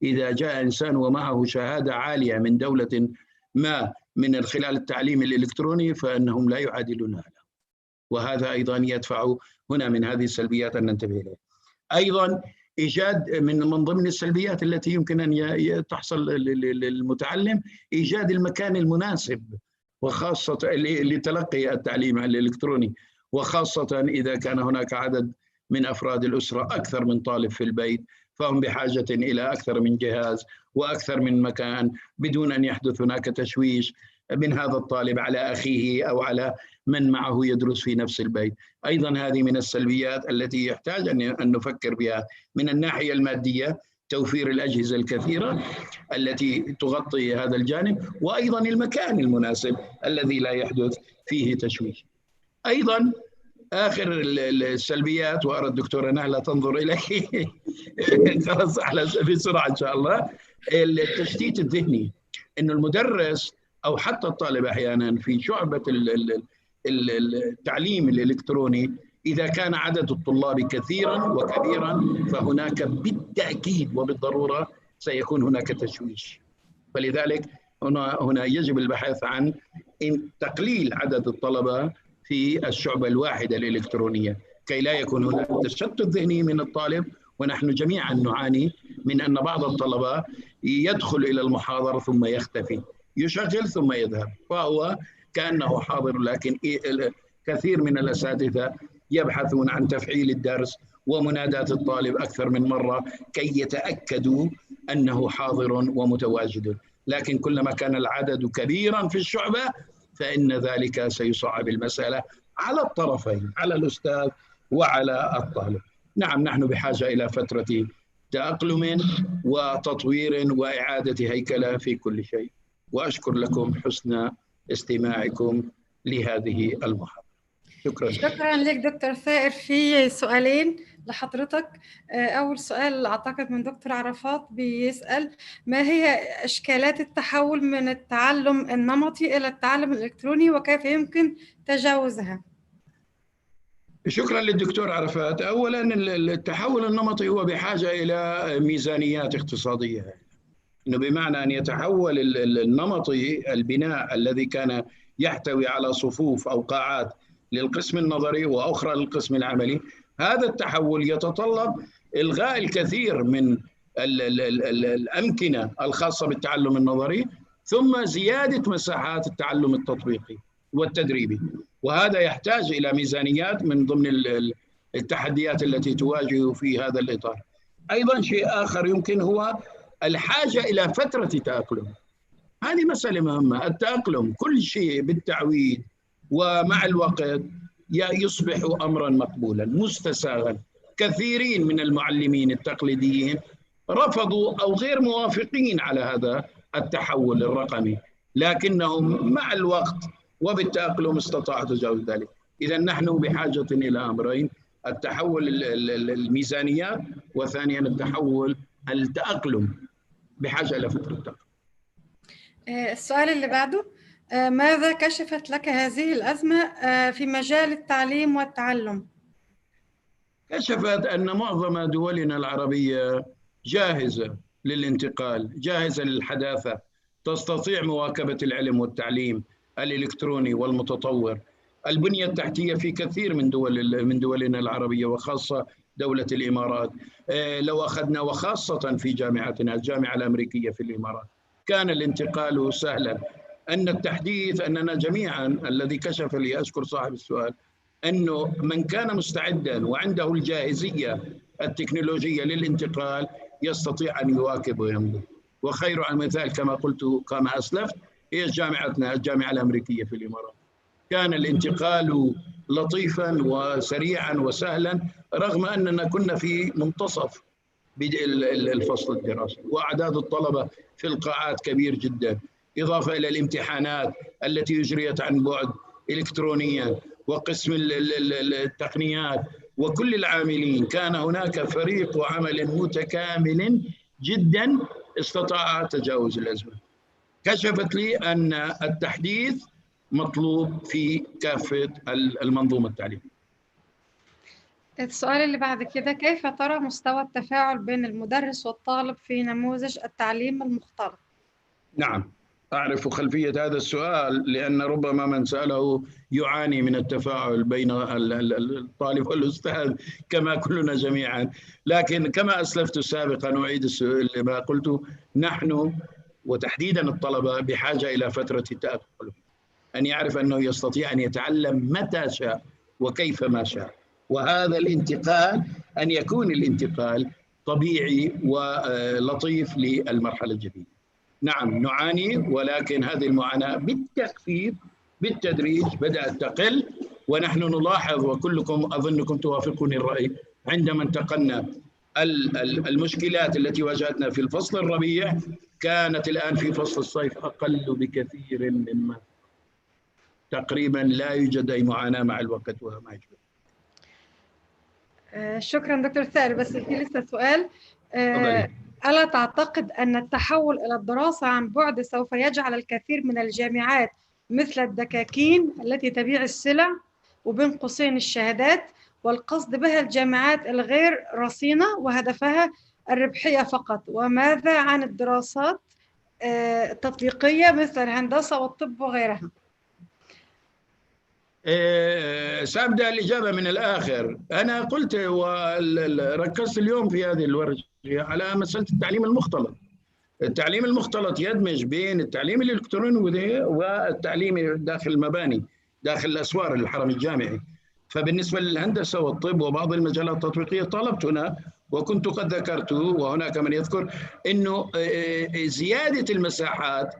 إذا جاء إنسان ومعه شهادة عالية من دولة ما من خلال التعليم الإلكتروني فإنهم لا يعادلونها له، وهذا أيضا يدفع هنا من هذه السلبيات أن ننتبه إليه. أيضا إيجاد من ضمن السلبيات التي يمكن أن تحصل للمتعلم إيجاد المكان المناسب، وخاصة لتلقي التعليم الإلكتروني، وخاصة إذا كان هناك عدد من أفراد الأسرة أكثر من طالب في البيت، فهم بحاجة إلى أكثر من جهاز وأكثر من مكان بدون أن يحدث هناك تشويش من هذا الطالب على أخيه أو على من معه يدرس في نفس البيت. أيضا هذه من السلبيات التي يحتاج أن نفكر بها من الناحية المادية، توفير الأجهزة الكثيرة التي تغطي هذا الجانب، وأيضا المكان المناسب الذي لا يحدث فيه تشويش. أيضا آخر السلبيات، وأرى الدكتورة نهلة تنظر إلي خلاص بسرعة إن شاء الله، التشتيت الذهني، إنه المدرس أو حتى الطالب أحيانا في شعبة التعليم الإلكتروني، إذا كان عدد الطلاب كثيرا وكبيرا فهناك بالتأكيد وبالضرورة سيكون هناك تشويش. فلذلك هنا يجب البحث عن تقليل عدد الطلبة في الشعبة الواحدة الإلكترونية كي لا يكون هناك تشتت ذهني من الطالب. ونحن جميعا نعاني من أن بعض الطلبة يدخل إلى المحاضرة ثم يختفي، يشغل ثم يذهب، فهو كأنه حاضر، لكن كثير من الأساتذة يبحثون عن تفعيل الدرس ومناداة الطالب أكثر من مرة كي يتأكدوا أنه حاضر ومتواجد. لكن كلما كان العدد كبيرا في الشعبة فإن ذلك سيصعب المسألة على الطرفين، على الأستاذ وعلى الطالب. نعم، نحن بحاجة إلى فترة تأقلم وتطوير وإعادة هيكلة في كل شيء. وأشكر لكم حسن استماعكم لهذه المحاضرة. شكرا. شكرا لك دكتور ثائر. في سؤالين لحضرتك. أول سؤال أعتقد من دكتور عرفات بيسأل: ما هي إشكالات التحول من التعلم النمطي إلى التعلم الإلكتروني وكيف يمكن تجاوزها؟ شكرا للدكتور عرفات. أولا التحول النمطي هو بحاجة إلى ميزانيات اقتصادية، إنه بمعنى أن يتحول النمطي البناء الذي كان يحتوي على صفوف أو قاعات للقسم النظري وأخرى للقسم العملي، هذا التحول يتطلب إلغاء الكثير من الأمكنة الخاصة بالتعلم النظري ثم زيادة مساحات التعلم التطبيقي والتدريبي، وهذا يحتاج إلى ميزانيات من ضمن التحديات التي تواجه في هذا الإطار. أيضا شيء آخر يمكن هو الحاجة إلى فترة تأقلم. هذه مسألة مهمة، التأقلم كل شيء بالتعويد ومع الوقت يصبح أمرا مقبولا مستساغا. كثيرين من المعلمين التقليديين رفضوا أو غير موافقين على هذا التحول الرقمي، لكنهم مع الوقت وبالتأقلم استطاعوا تجاوز ذلك. إذا نحن بحاجة إلى أمرين: التحول الميزانيات، وثانيا التحول التأقلم، بحاجة إلى فترة تأقلم. السؤال اللي بعده: ماذا كشفت لك هذه الأزمة في مجال التعليم والتعلم؟ كشفت أن معظم دولنا العربية جاهزة للانتقال، جاهزة للحداثة، تستطيع مواكبة العلم والتعليم الإلكتروني والمتطور. البنية التحتية في كثير من دولنا العربية وخاصة دولة الإمارات، لو أخذنا وخاصة في جامعتنا الجامعة الأمريكية في الإمارات كان الانتقال سهلا. أن التحديث أننا جميعا، الذي كشف لي، أشكر صاحب السؤال، أنه من كان مستعدا وعنده الجاهزية التكنولوجية للانتقال يستطيع أن يواكب ويمضي. وخير المثال كما قلت كما أسلفت هي جامعتنا الجامعة الأمريكية في الإمارات. كان الانتقال لطيفا وسريعا وسهلا رغم أننا كنا في منتصف الفصل الدراسي وأعداد الطلبة في القاعات كبير جدا، إضافة إلى الامتحانات التي أجريت عن بعد إلكترونيا وقسم التقنيات وكل العاملين. كان هناك فريق عمل متكامل جدا استطاع تجاوز الأزمة. كشفت لي أن التحديث مطلوب في كافة المنظومة التعليمية. السؤال اللي بعد كده: كيف ترى مستوى التفاعل بين المدرس والطالب في نموذج التعليم المختلط؟ نعم، أعرف خلفية هذا السؤال، لأن ربما من سأله يعاني من التفاعل بين الطالب والأستاذ كما كلنا جميعا. لكن كما أسلفت سابقا أعيد ما قلت: نحن وتحديدا الطلبة بحاجة إلى فترة تأقلم، أن يعرف أنه يستطيع أن يتعلم متى شاء وكيف ما شاء، وهذا الانتقال أن يكون الانتقال طبيعي ولطيف للمرحلة الجديدة. نعم نعاني، ولكن هذه المعاناة بالتخفيف بالتدريج بدأت تقل، ونحن نلاحظ وكلكم أظنكم توافقوني الرأي عندما انتقلنا المشكلات التي واجهتنا في الفصل الربيع كانت الآن في فصل الصيف أقل بكثير مما تقريبا لا يوجد أي معاناة مع الوقت وما يشبه. شكرا دكتور ثائر، بس في لسه سؤال. ألا تعتقد أن التحول إلى الدراسة عن بعد سوف يجعل الكثير من الجامعات مثل الدكاكين التي تبيع السلع وبين قوسين الشهادات، والقصد بها الجامعات الغير رصينة وهدفها الربحية فقط؟ وماذا عن الدراسات التطبيقية مثل الهندسة والطب وغيرها؟ سأبدأ الإجابة من الآخر. أنا قلت وركزت اليوم في هذه الورشة على مسألة التعليم المختلط. التعليم المختلط يدمج بين التعليم الإلكتروني والتعليم داخل المباني، داخل الأسوار الحرم الجامعي. فبالنسبة للهندسة والطب وبعض المجالات التطبيقية طالبت هنا وكنت قد ذكرت، وهناك من يذكر، أنه زيادة المساحات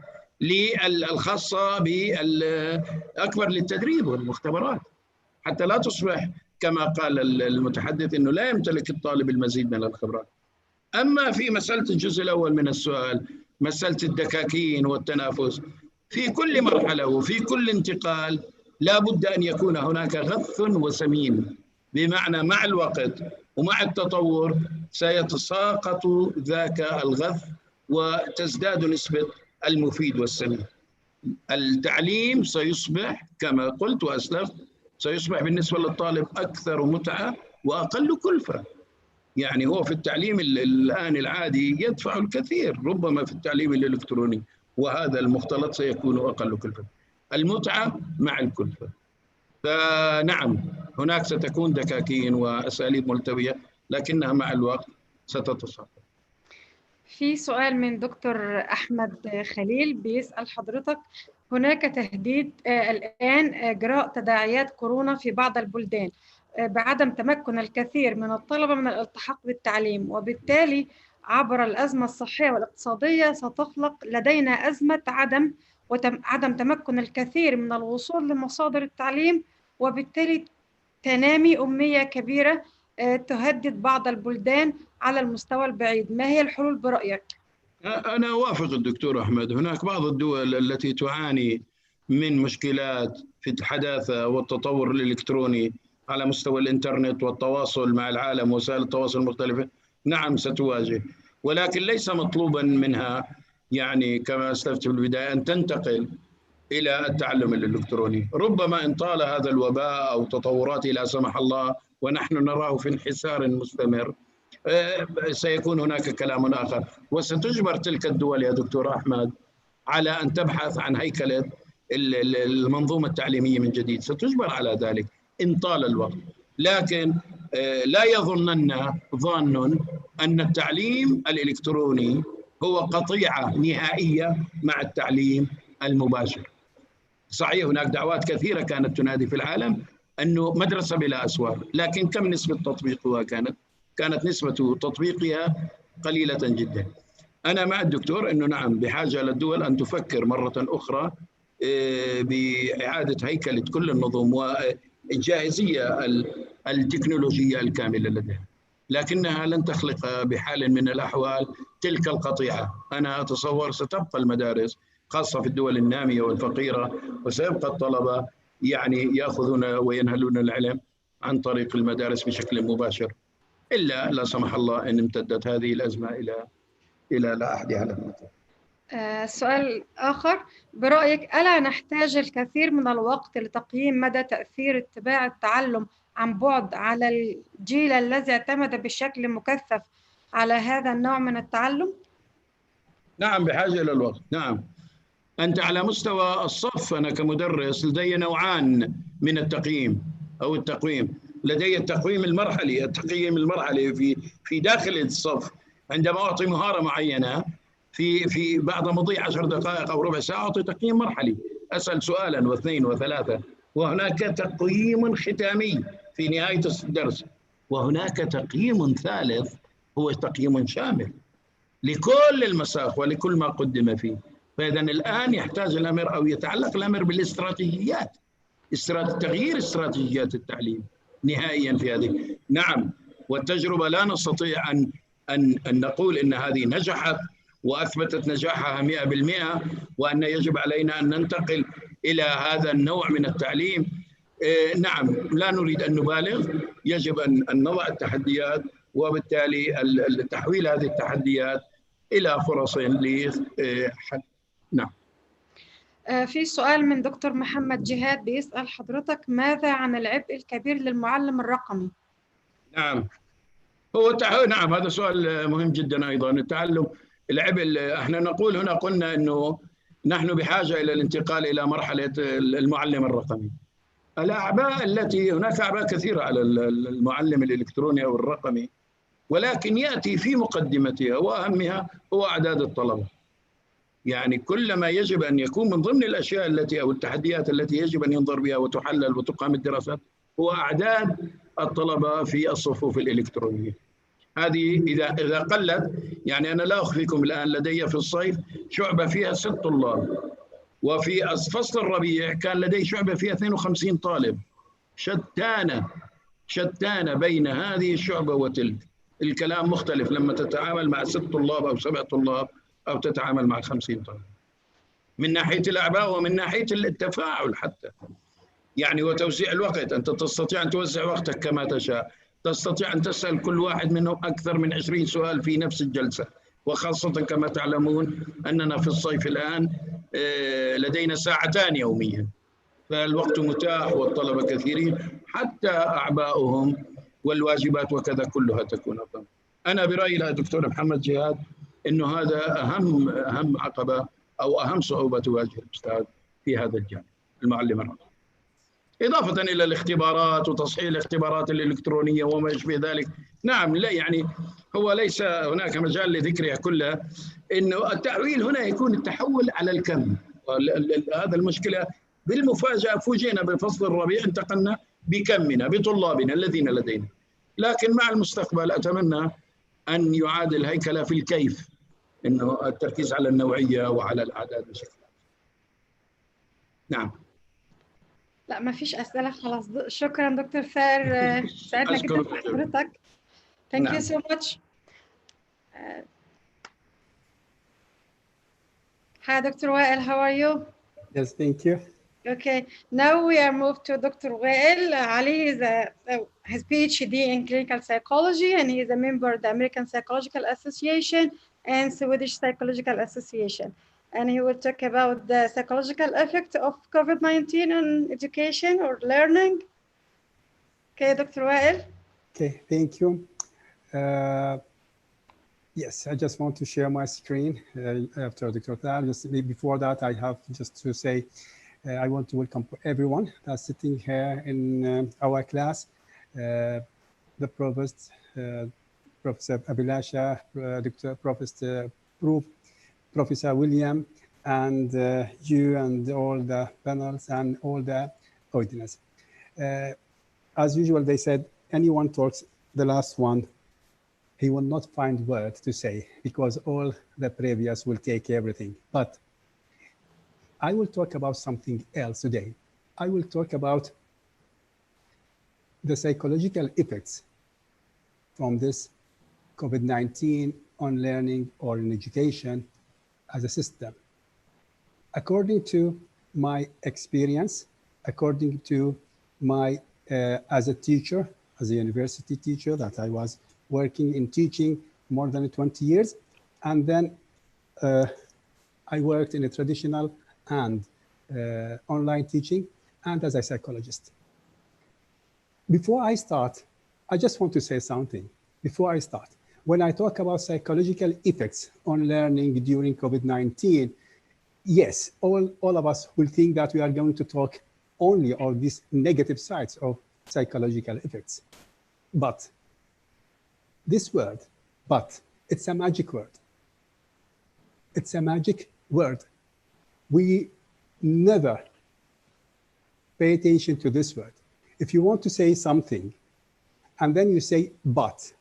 الخاصة بالأكبر للتدريب والمختبرات حتى لا تصبح كما قال المتحدث أنه لا يمتلك الطالب المزيد من الخبرات. أما في مسألة الجزء الأول من السؤال، مسألة الدكاكين والتنافس، في كل مرحلة وفي كل انتقال لا بد أن يكون هناك غث وسمين، بمعنى مع الوقت ومع التطور سيتساقط ذاك الغث وتزداد نسبة المفيد والسمين. التعليم سيصبح كما قلت وأسلفت، سيصبح بالنسبة للطالب أكثر متعة وأقل كلفة. يعني هو في التعليم الآن العادي يدفع الكثير، ربما في التعليم الإلكتروني وهذا المختلط سيكون أقل كلفة. المتعة مع الكلفة. فنعم هناك ستكون دكاكين وأساليب ملتوية، لكنها مع الوقت ستتصاعد. في سؤال من دكتور أحمد خليل بيسأل حضرتك: هناك تهديد الآن إجراء تداعيات كورونا في بعض البلدان بعدم تمكن الكثير من الطلبة من الالتحاق بالتعليم، وبالتالي عبر الأزمة الصحية والاقتصادية ستخلق لدينا أزمة عدم تمكن الكثير من الوصول لمصادر التعليم، وبالتالي تنامي أمية كبيرة تهدد بعض البلدان على المستوى البعيد. ما هي الحلول برأيك؟ أنا أوافق الدكتور أحمد. هناك بعض الدول التي تعاني من مشكلات في الحداثة والتطور الإلكتروني على مستوى الإنترنت والتواصل مع العالم وسائل التواصل المختلفة، نعم ستواجه، ولكن ليس مطلوبا منها يعني كما أسلفت في البداية أن تنتقل إلى التعلم الإلكتروني. ربما إن طال هذا الوباء أو تطوراته لا سمح الله ونحن نراه في انحسار مستمر سيكون هناك كلام آخر، وستجبر تلك الدول يا دكتور أحمد على أن تبحث عن هيكلة المنظومة التعليمية من جديد، ستجبر على ذلك إن طال الوقت. لكن لا يظنن ظان أن التعليم الإلكتروني هو قطيعة نهائية مع التعليم المباشر. صحيح هناك دعوات كثيرة كانت تنادي في العالم أنه مدرسة بلا أسوار، لكن كم نسبة تطبيقها كانت نسبة تطبيقها قليلة جدا. أنا مع الدكتور أنه نعم بحاجة للدول أن تفكر مرة أخرى بإعادة هيكلة كل النظم والجاهزية التكنولوجية الكاملة لديها، لكنها لن تخلق بحال من الأحوال تلك القطيعة. أنا أتصور ستبقى المدارس خاصة في الدول النامية والفقيرة، وسيبقى الطلبة يعني يأخذون وينهلون العلم عن طريق المدارس بشكل مباشر، إلا لا سمح الله أن امتدت هذه الأزمة إلى لا أحد يعلم. سؤال آخر: برأيك ألا نحتاج الكثير من الوقت لتقييم مدى تأثير اتباع التعلم عن بعد على الجيل الذي اعتمد بشكل مكثف على هذا النوع من التعلم؟ نعم بحاجة إلى الوقت. نعم أنت على مستوى الصف، أنا كمدرس لدي نوعان من التقييم أو التقويم. لدي التقويم المرحلي في داخل الصف، عندما أعطي مهارة معينة في بعد مضي 10 دقائق أو ربع ساعة أعطي تقييم مرحلي، أسأل سؤالا واثنين وثلاثة، وهناك تقييم ختامي في نهاية الدرس، وهناك تقييم ثالث هو تقييم شامل. لكل المساق ولكل ما قدم فيه. فإذا الآن يحتاج الأمر أو يتعلق الأمر بالاستراتيجيات، تغيير استراتيجيات التعليم نهائيا في هذه. نعم، والتجربة لا نستطيع أن نقول إن هذه نجحت وأثبتت نجاحها 100%، وأن يجب علينا أن ننتقل إلى هذا النوع من التعليم. نعم، لا نريد أن نبالغ، يجب أن نضع التحديات، وبالتالي تحويل هذه التحديات إلى فرص لحل. نعم. في سؤال من دكتور محمد جهاد بيسأل حضرتك: ماذا عن العبء الكبير للمعلم الرقمي؟ نعم، نعم، هذا سؤال مهم جدا أيضا. التعلم، العبء، احنا نقول هنا، قلنا أنه نحن بحاجة إلى الانتقال إلى مرحلة المعلم الرقمي. الأعباء التي هناك أعباء كثيرة على المعلم الإلكتروني أو الرقمي، ولكن يأتي في مقدمتها وأهمها هو أعداد الطلبة. يعني كل ما يجب أن يكون من ضمن الأشياء التي أو التحديات التي يجب أن ينظر بها وتحلل وتقام الدراسات هو أعداد الطلبة في الصفوف الإلكترونية. هذه إذا قلت، يعني أنا لا أخفيكم الآن لدي في الصيف شعبة فيها 6 طلاب، وفي فصل الربيع كان لدي شعبة فيها 52 طالب. شتانة بين هذه الشعبة وتلك. الكلام مختلف لما تتعامل مع 6 طلاب أو 7 طلاب أو تتعامل مع 50 طالب، من ناحية الأعباء ومن ناحية التفاعل حتى، يعني وتوزيع الوقت. أنت تستطيع أن توزع وقتك كما تشاء، تستطيع أن تسأل كل واحد منهم أكثر من 20 سؤال في نفس الجلسة، وخاصة كما تعلمون أننا في الصيف الآن لدينا 2 ساعات يوميا، فالوقت متاح والطلبة كثيرين، حتى أعباؤهم والواجبات وكذا كلها تكون أفضل. أنا برأيي يا دكتور محمد جهاد إنه هذا أهم عقبة أو أهم صعوبة تواجه الأستاذ في هذا الجانب، المعلم الرقمي. إضافة إلى الاختبارات وتصحيح الاختبارات الإلكترونية وما يشبه ذلك. نعم، لا يعني هو ليس هناك مجال لذكرها كلها، إنه التحويل هنا يكون التحول على الكم. هذا المشكلة بالمفاجأة، فوجئنا بفصل الربيع انتقلنا بكمنا بطلابنا الذين لدينا، لكن مع المستقبل أتمنى أن يعاد الهيكلة في الكيف، إنه التركيز على النوعية وعلى الأعداد بشكل عام. نعم. لا، ما فيش أسئلة خلاص. شكرا دكتور ثار، سعدنا جدا بحضرتك. Thank you so much. Hi, Dr. Wael, how are you? Yes, thank you. Okay, now we are moved to Dr. Wael. Ali is his PhD in clinical psychology, and he is a member of the American Psychological Association and Swedish Psychological Association. And he will talk about the psychological effect of COVID-19 on education or learning. Okay, Dr. Wael. Okay, thank you. Yes, I just want to share my screen after Dr. Thal. Just before that, I have just to say, I want to welcome everyone that's sitting here in our class, the Provost, Professor Abhilasha, Professor Proof, Professor William, and you and all the panels and all the audience. As usual, they said, anyone talks the last one, he will not find words to say because all the previous will take everything. But I will talk about something else today. I will talk about the psychological effects from this COVID-19 on learning or in education as a system. According to my experience, according to my, as a teacher, as a university teacher that I was working in teaching more than 20 years. And then I worked in a traditional and online teaching and as a psychologist. Before I start, I just want to say something. Before I start, when I talk about psychological effects on learning during COVID-19, yes, all of us will think that we are going to talk only on these negative sides of psychological effects. But this word, but, it's a magic word. It's a magic word. We never pay attention to this word. If you want to say something, and then you say, but,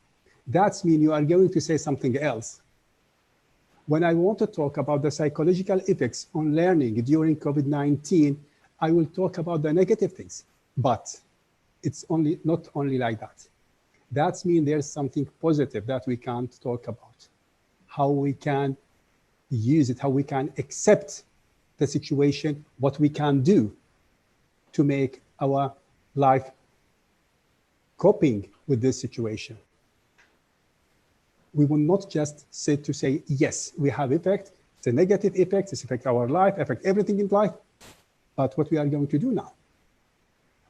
that means you are going to say something else. When I want to talk about the psychological effects on learning during COVID-19, I will talk about the negative things, but it's not only like that. That means there's something positive that we can talk about, how we can use it, how we can accept the situation, what we can do to make our life coping with this situation. We will not just say, yes, we have effect, it's a negative effect, it's affect our life, affect everything in life, but what we are going to do now.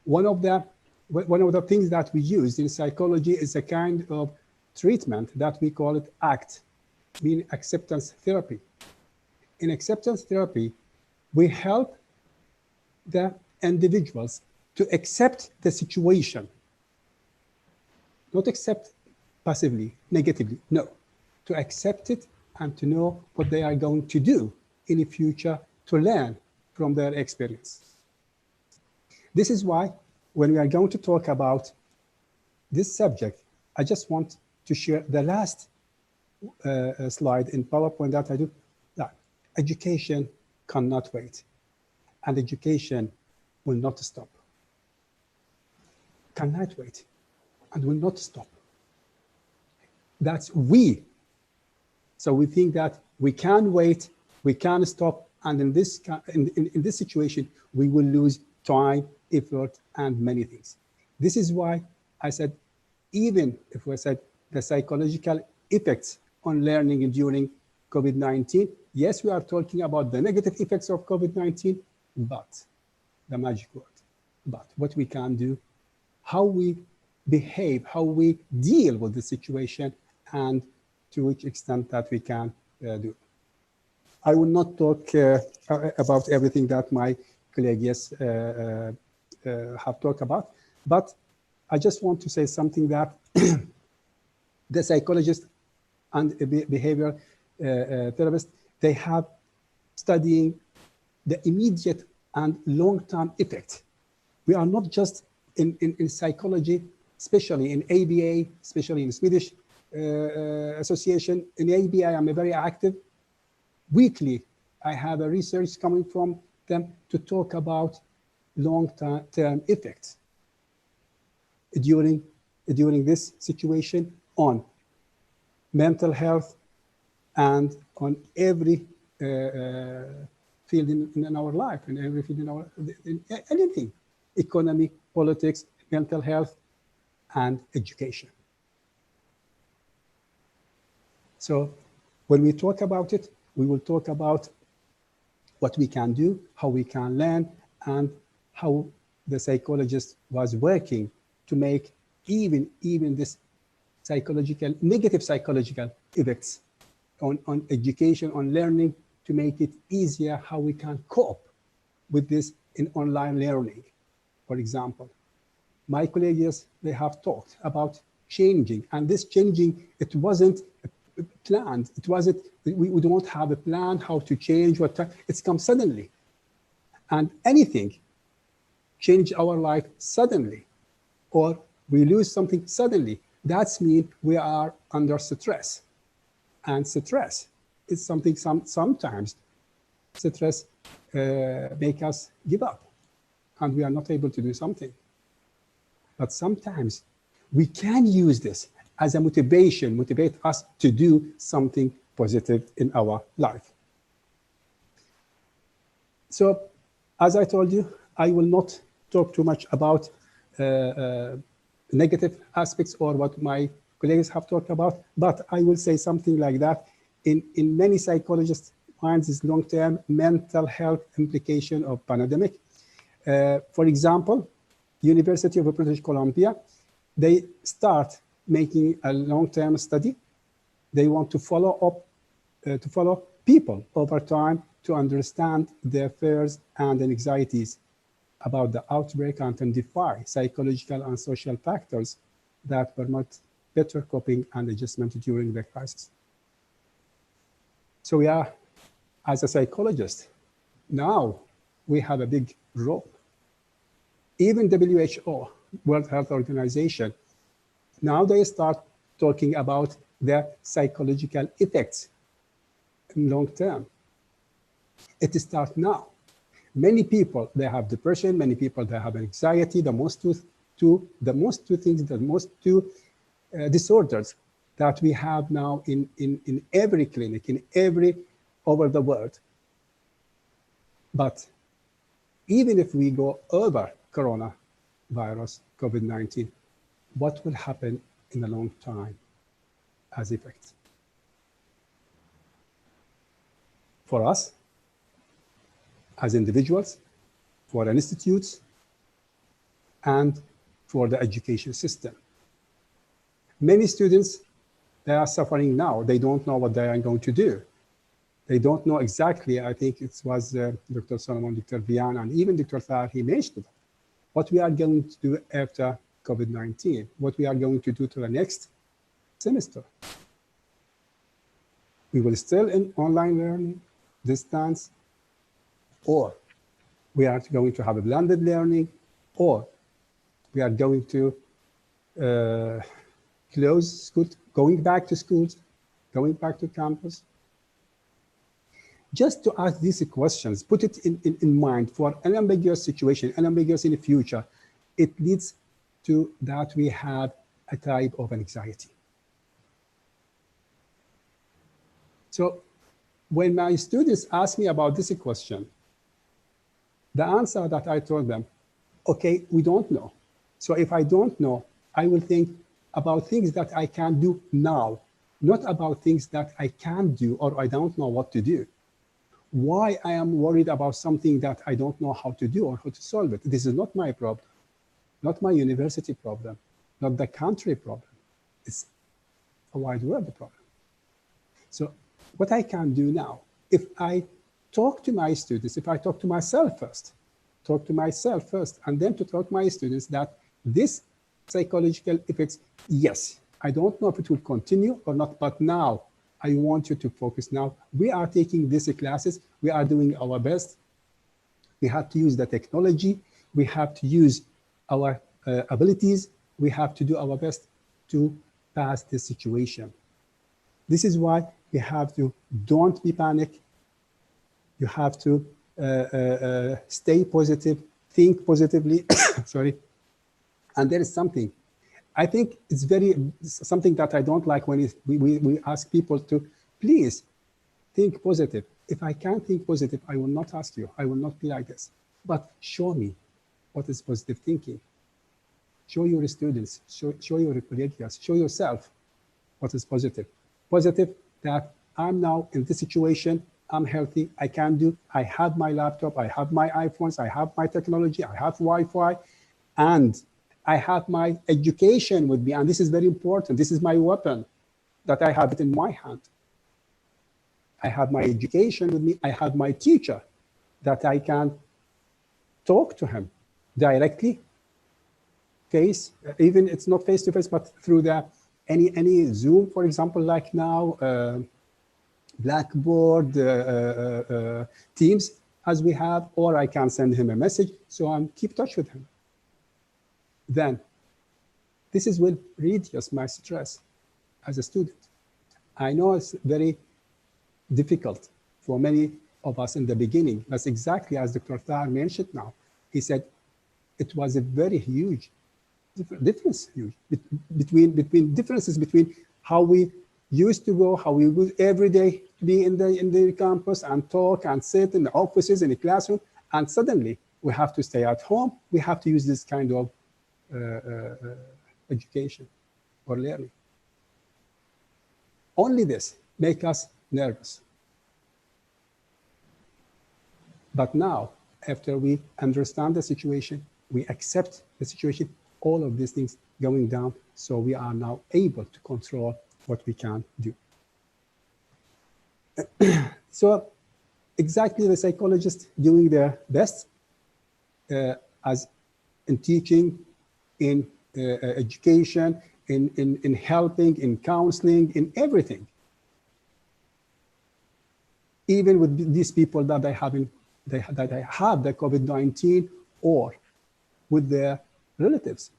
One of the things that we use in psychology is a kind of treatment that we call it ACT, meaning acceptance therapy. In acceptance therapy, we help the individuals to accept the situation, not accept passively, negatively, no, to accept it and to know what they are going to do in the future to learn from their experience. This is why when we are going to talk about this subject, I just want to share the last slide in PowerPoint that I do. That education cannot wait, and education will not stop. Cannot wait and will not stop. That's we. So we think that we can wait, we can stop, and in this situation, we will lose time, effort, and many things. This is why I said, even if we said the psychological effects on learning during COVID-19, yes, we are talking about the negative effects of COVID-19, but the magic word, but what we can do, how we behave, how we deal with the situation, and to which extent that we can do. I will not talk about everything that my colleagues have talked about, but I just want to say something that the psychologists and behavioral therapists, they have studying the immediate and long-term effect. We are not just in psychology, especially in ABA, especially in Swedish association. In ABA, I'm very active. Weekly, I have a research coming from them to talk about long-term effects during this situation on mental health and on every field in our life, in every field in anything, economy, politics, mental health, and education. So when we talk about it, we will talk about what we can do, how we can learn, and how the psychologist was working to make even this negative psychological effects on education, on learning, to make it easier how we can cope with this in online learning. For example, my colleagues, they have talked about changing, and this changing, it wasn't planned. It wasn't, we don't have a plan how to change, it's come suddenly. And anything change our life suddenly, or we lose something suddenly, that means we are under stress. And stress is something sometimes stress make us give up and we are not able to do something. But sometimes we can use this as a motivate us to do something positive in our life. So, as I told you, I will not talk too much about negative aspects or what my colleagues have talked about, but I will say something like that. In many psychologists' minds is long-term mental health implication of pandemic. For example, University of British Columbia, they start making a long-term study. They want to follow people over time to understand their fears and anxieties about the outbreak and identify psychological and social factors that promote better coping and adjustment during the crisis. So we are, as a psychologist, now we have a big role. Even WHO, World Health Organization, now they start talking about the psychological effects in long term. It starts now. Many people, they have depression. Many people, they have anxiety. The most two disorders that we have now in every clinic, over the world. But even if we go over coronavirus, COVID-19, what will happen in a long time as effects? For us, as individuals, for institutes, and for the education system. Many students, they are suffering now. They don't know what they are going to do. They don't know exactly. I think it was Dr. Solomon, Dr. Vian, and even Dr. Thar, he mentioned what we are going to do after COVID-19, what we are going to do to the next semester. We will still in online learning, distance, or we are going to have a blended learning, or we are going to close school, going back to schools, going back to campus. Just to ask these questions, put it in mind for an ambiguous situation, ambiguous in the future, it leads to that we have a type of anxiety. So when my students ask me about this question, the answer that I told them, okay, we don't know. So if I don't know, I will think about things that I can do now, not about things that I can do or I don't know what to do. Why I am worried about something that I don't know how to do or how to solve it? This is not my problem, not my university problem, not the country problem. It's a wide world problem. So what I can do now, if I talk to my students, if I talk to myself first, and then to talk to my students that this psychological effects, yes, I don't know if it will continue or not, but now I want you to focus now. We are taking these classes. We are doing our best. We have to use the technology. We have to use our abilities. We have to do our best to pass this situation. This is why we have to don't be panic. You have to stay positive, think positively, sorry. And there is something, I think it's something that I don't like when we ask people to please think positive. If I can't think positive, I will not ask you. I will not be like this. But show me what is positive thinking. Show your students, show your colleagues, show yourself what is positive. Positive that I'm now in this situation, I'm healthy, I can do, I have my laptop, I have my iPhones, I have my technology, I have Wi-Fi, and I have my education with me, and this is very important. This is my weapon, that I have it in my hand. I have my education with me. I have my teacher that I can talk to him directly, even it's not face-to-face, but through the any Zoom, for example, like now, Blackboard, Teams, as we have, or I can send him a message, so I'm keep touch with him. Then this will reduce my stress as a student. I know it's very difficult for many of us in the beginning. That's exactly as Dr. Thar mentioned now. He said it was a very huge difference between how we used to go, how we would every day be in the campus and talk and sit in the offices, in the classroom, and suddenly we have to stay at home. We have to use this kind of education or learning. Only this makes us nervous. But now, after we understand the situation, we accept the situation, all of these things going down, so we are now able to control what we can do. So exactly the psychologists doing their best as in teaching, in education, in helping, in counseling, in everything. Even with these people that they have the COVID-19 or with their relatives.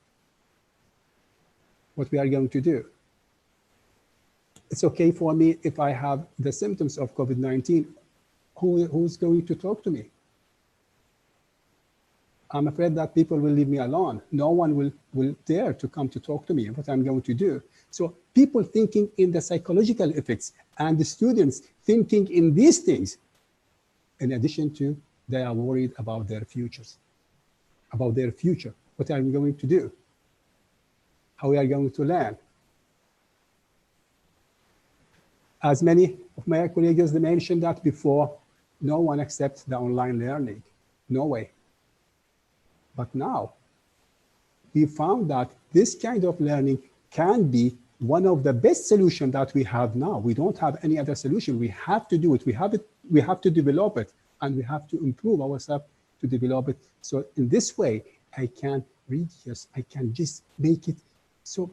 What we are going to do. it's okay for me if I have the symptoms of COVID-19. Who's going to talk to me? I'm afraid that people will leave me alone. No one will dare to come to talk to me what I'm going to do. So people thinking in the psychological effects and the students thinking in these things, in addition to they are worried about their futures, about their future. What are we going to do? How we are going to learn? As many of my colleagues mentioned that before, no one accepts the online learning. No way. But now, we found that this kind of learning can be one of the best solutions that we have now. We don't have any other solution. We have to do it. We have to develop it, and we have to improve ourselves to develop it. So in this way, I can just make it so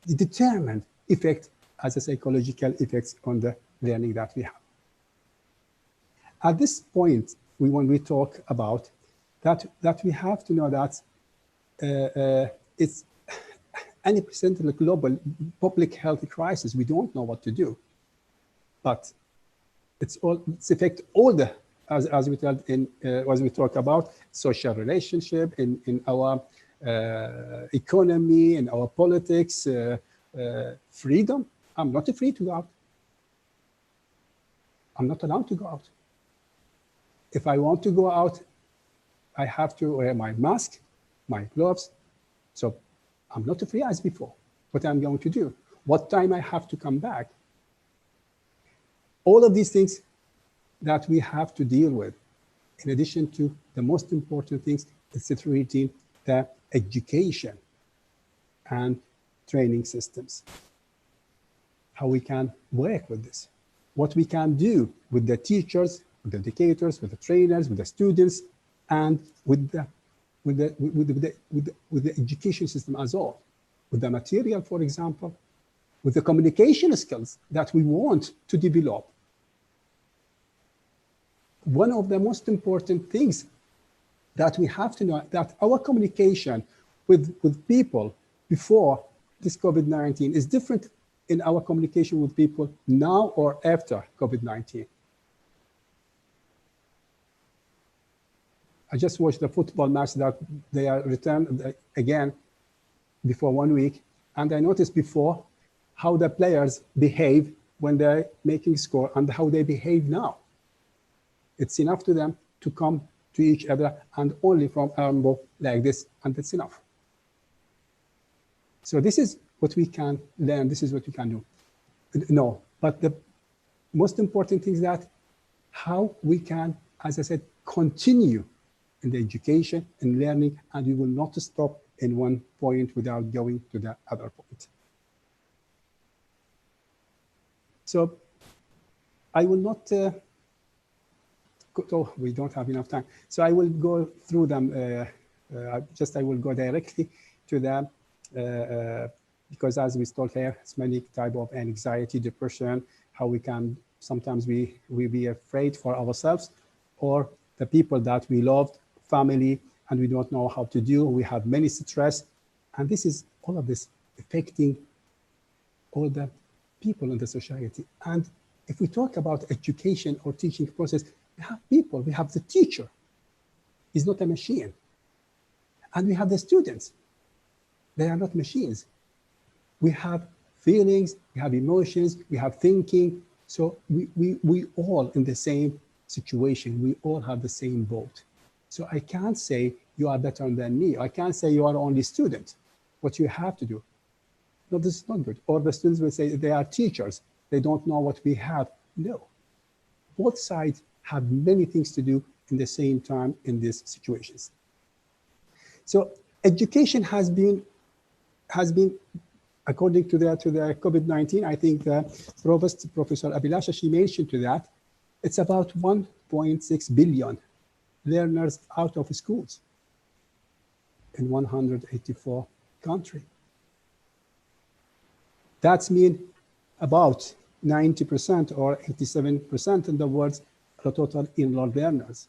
determined effect as a psychological effects on the learning that we have. At this point, when we talk about that we have to know that it's unprecedented global public health crisis. We don't know what to do, but it's affect all the as we talk about social relationship in our economy, in our politics, freedom. I'm not free to go out. I'm not allowed to go out. If I want to go out, I have to wear my mask, my gloves. So I'm not free as before. What I'm going to do? What time I have to come back? All of these things that we have to deal with, in addition to the most important things, is treating the education and training systems. How we can work with this, what we can do with the teachers, with the educators, with the trainers, with the students, and with the education system as all, with the material, for example, with the communication skills that we want to develop. One of the most important things that we have to know that our communication with people before this COVID-19 is different in our communication with people now or after COVID-19. I just watched the football match that they are returned again before 1 week. And I noticed before how the players behave when they're making score and how they behave now. It's enough to them to come to each other and only from elbow like this, and that's enough. So this is what we can learn. This is what we can do. No, but the most important thing is that how we can, as I said, continue in the education and learning, and we will not stop in one point without going to the other point. So I will not, we don't have enough time. So I will go through them. I will go directly to them because as we talk here, it's many type of anxiety, depression, how we can, sometimes we be afraid for ourselves or the people that we loved, family, and we don't know how to do. We have many stress, and this is all of this affecting all the people in the society. And if we talk about education or teaching process, we have people, we have the teacher. He's not a machine. And we have the students. They are not machines. We have feelings, we have emotions, we have thinking. So we all in the same situation. We all have the same boat. So I can't say you are better than me. I can't say you are only student. What you have to do. No, this is not good. Or the students will say they are teachers. They don't know what we have. No. Both sides have many things to do in the same time in these situations. So education has been according to the COVID-19, I think the Professor Abhilasha, she mentioned to that, it's about 1.6 billion learners out of schools in 184 countries. That means about 90% or 87% in the world are total enrolled learners.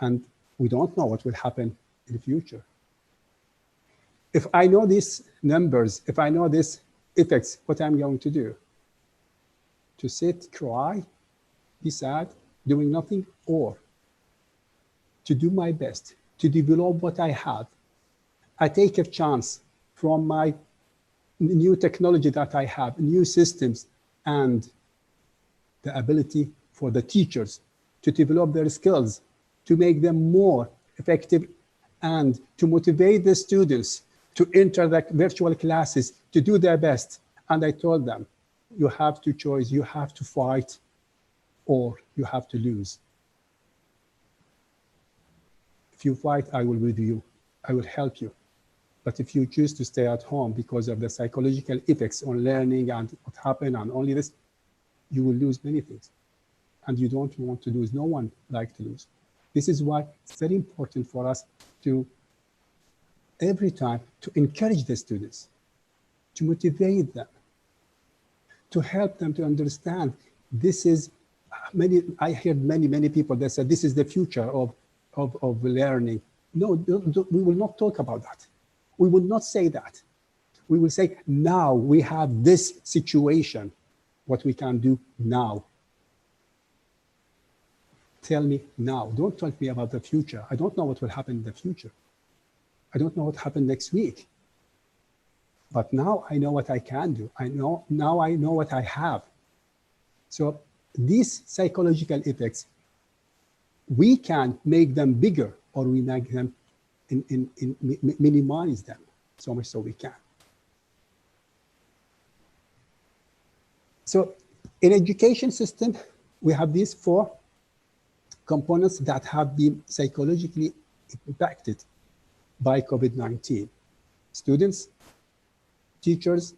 And we don't know what will happen in the future. If I know these numbers, if I know this effects, what I'm going to do? To sit, cry, be sad, doing nothing, or to do my best, to develop what I have. I take a chance from my new technology that I have, new systems, and the ability for the teachers to develop their skills, to make them more effective, and to motivate the students to enter the virtual classes, to do their best. And I told them, you have to choose, you have to fight, or you have to lose. If you fight, I will be with you, I will help you. But if you choose to stay at home because of the psychological effects on learning and what happened and only this, you will lose many things. And you don't want to lose. No one likes to lose. This is why it's very important for us to, every time, to encourage the students, to motivate them, to help them to understand this is, I heard many people that said this is the future of learning. No, we will not talk about that. We will not say that. We will say, now we have this situation, what we can do now. Tell me now. Don't talk me about the future. I don't know what will happen in the future. I don't know what happened next week. But now I know what I can do. Now I know what I have. So these psychological effects, we can make them bigger, or we make them minimize them so much so we can. So in education system, we have these 4 components that have been psychologically impacted by COVID-19. Students, teachers,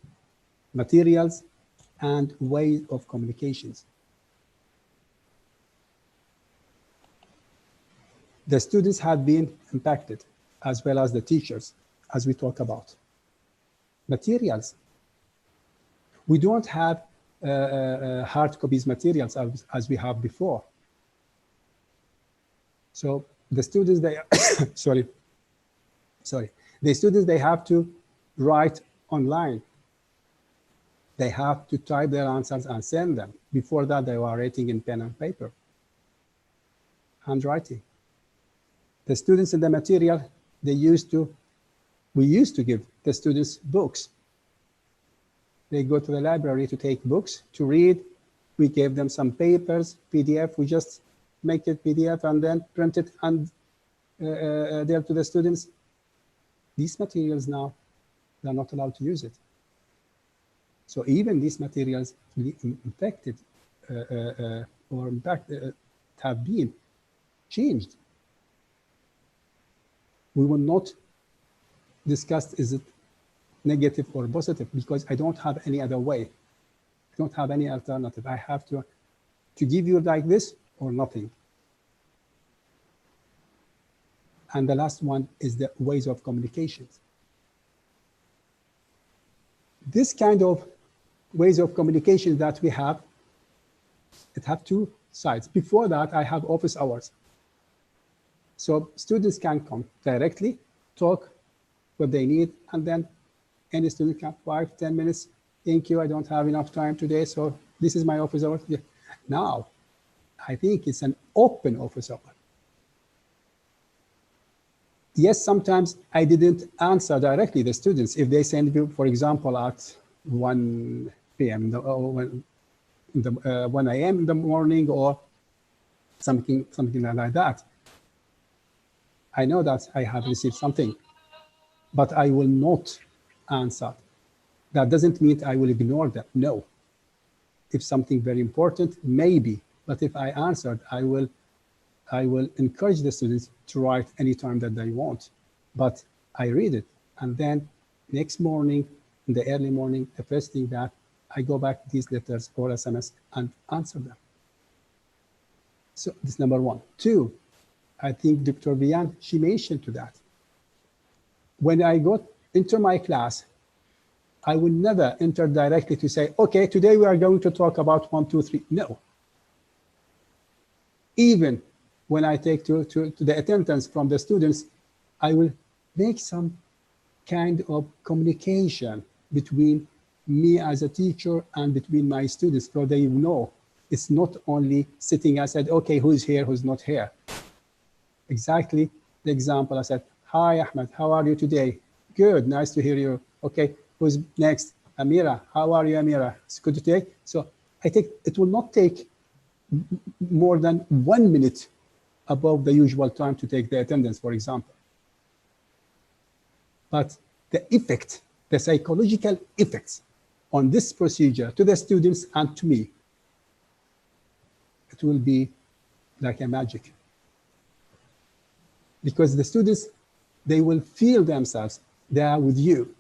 materials, and ways of communications. The students have been impacted, as well as the teachers, as we talk about. Materials. We don't have hard copies materials as we have before. So the students, they the students, they have to write online. They have to type their answers and send them. Before that, they were writing in pen and paper, handwriting. The students in the material, we used to give the students books. They go to the library to take books, to read. We gave them some papers, PDF. We just make it PDF and then print it and there to the students. These materials now, they're not allowed to use it. So even these materials infected or have been changed. We will not discuss is it negative or positive, because I don't have any other way. I don't have any alternative. I have to give you like this or nothing. And the last one is the ways of communication. This kind of ways of communication that we have, it have 2 sides. Before that, I have office hours. So students can come directly, talk what they need, and then any student can 5-10 minutes. Thank you, I don't have enough time today, so this is my office hour. Yeah. Now, I think it's an open office hour. Yes, sometimes I didn't answer directly the students. If they send you, for example, at 1 p.m. 1 a.m. in the morning or something like that, I know that I have received something, but I will not answer. That doesn't mean I will ignore them. No. If something very important, maybe. But if I answered, I will encourage the students to write anytime that they want. But I read it. And then next morning, in the early morning, the first thing that I go back to these letters or SMS and answer them. So this number 1. 2, I think Dr. Vian, she mentioned to that. When I got into my class, I will never enter directly to say, okay, today we are going to talk about 1, 2, 3. No. Even when I take to the attendance from the students, I will make some kind of communication between me as a teacher and between my students, so they know it's not only sitting. I said, okay, who's here, who's not here. Exactly the example. I said, hi, Ahmed, how are you today? Good, nice to hear you. Okay, who's next? Amira, how are you, Amira? It's good today. So I think it will not take more than 1 minute above the usual time to take the attendance, for example. But the effect, the psychological effects on this procedure to the students and to me, it will be like a magic. Because the students, they will feel themselves, they are with you.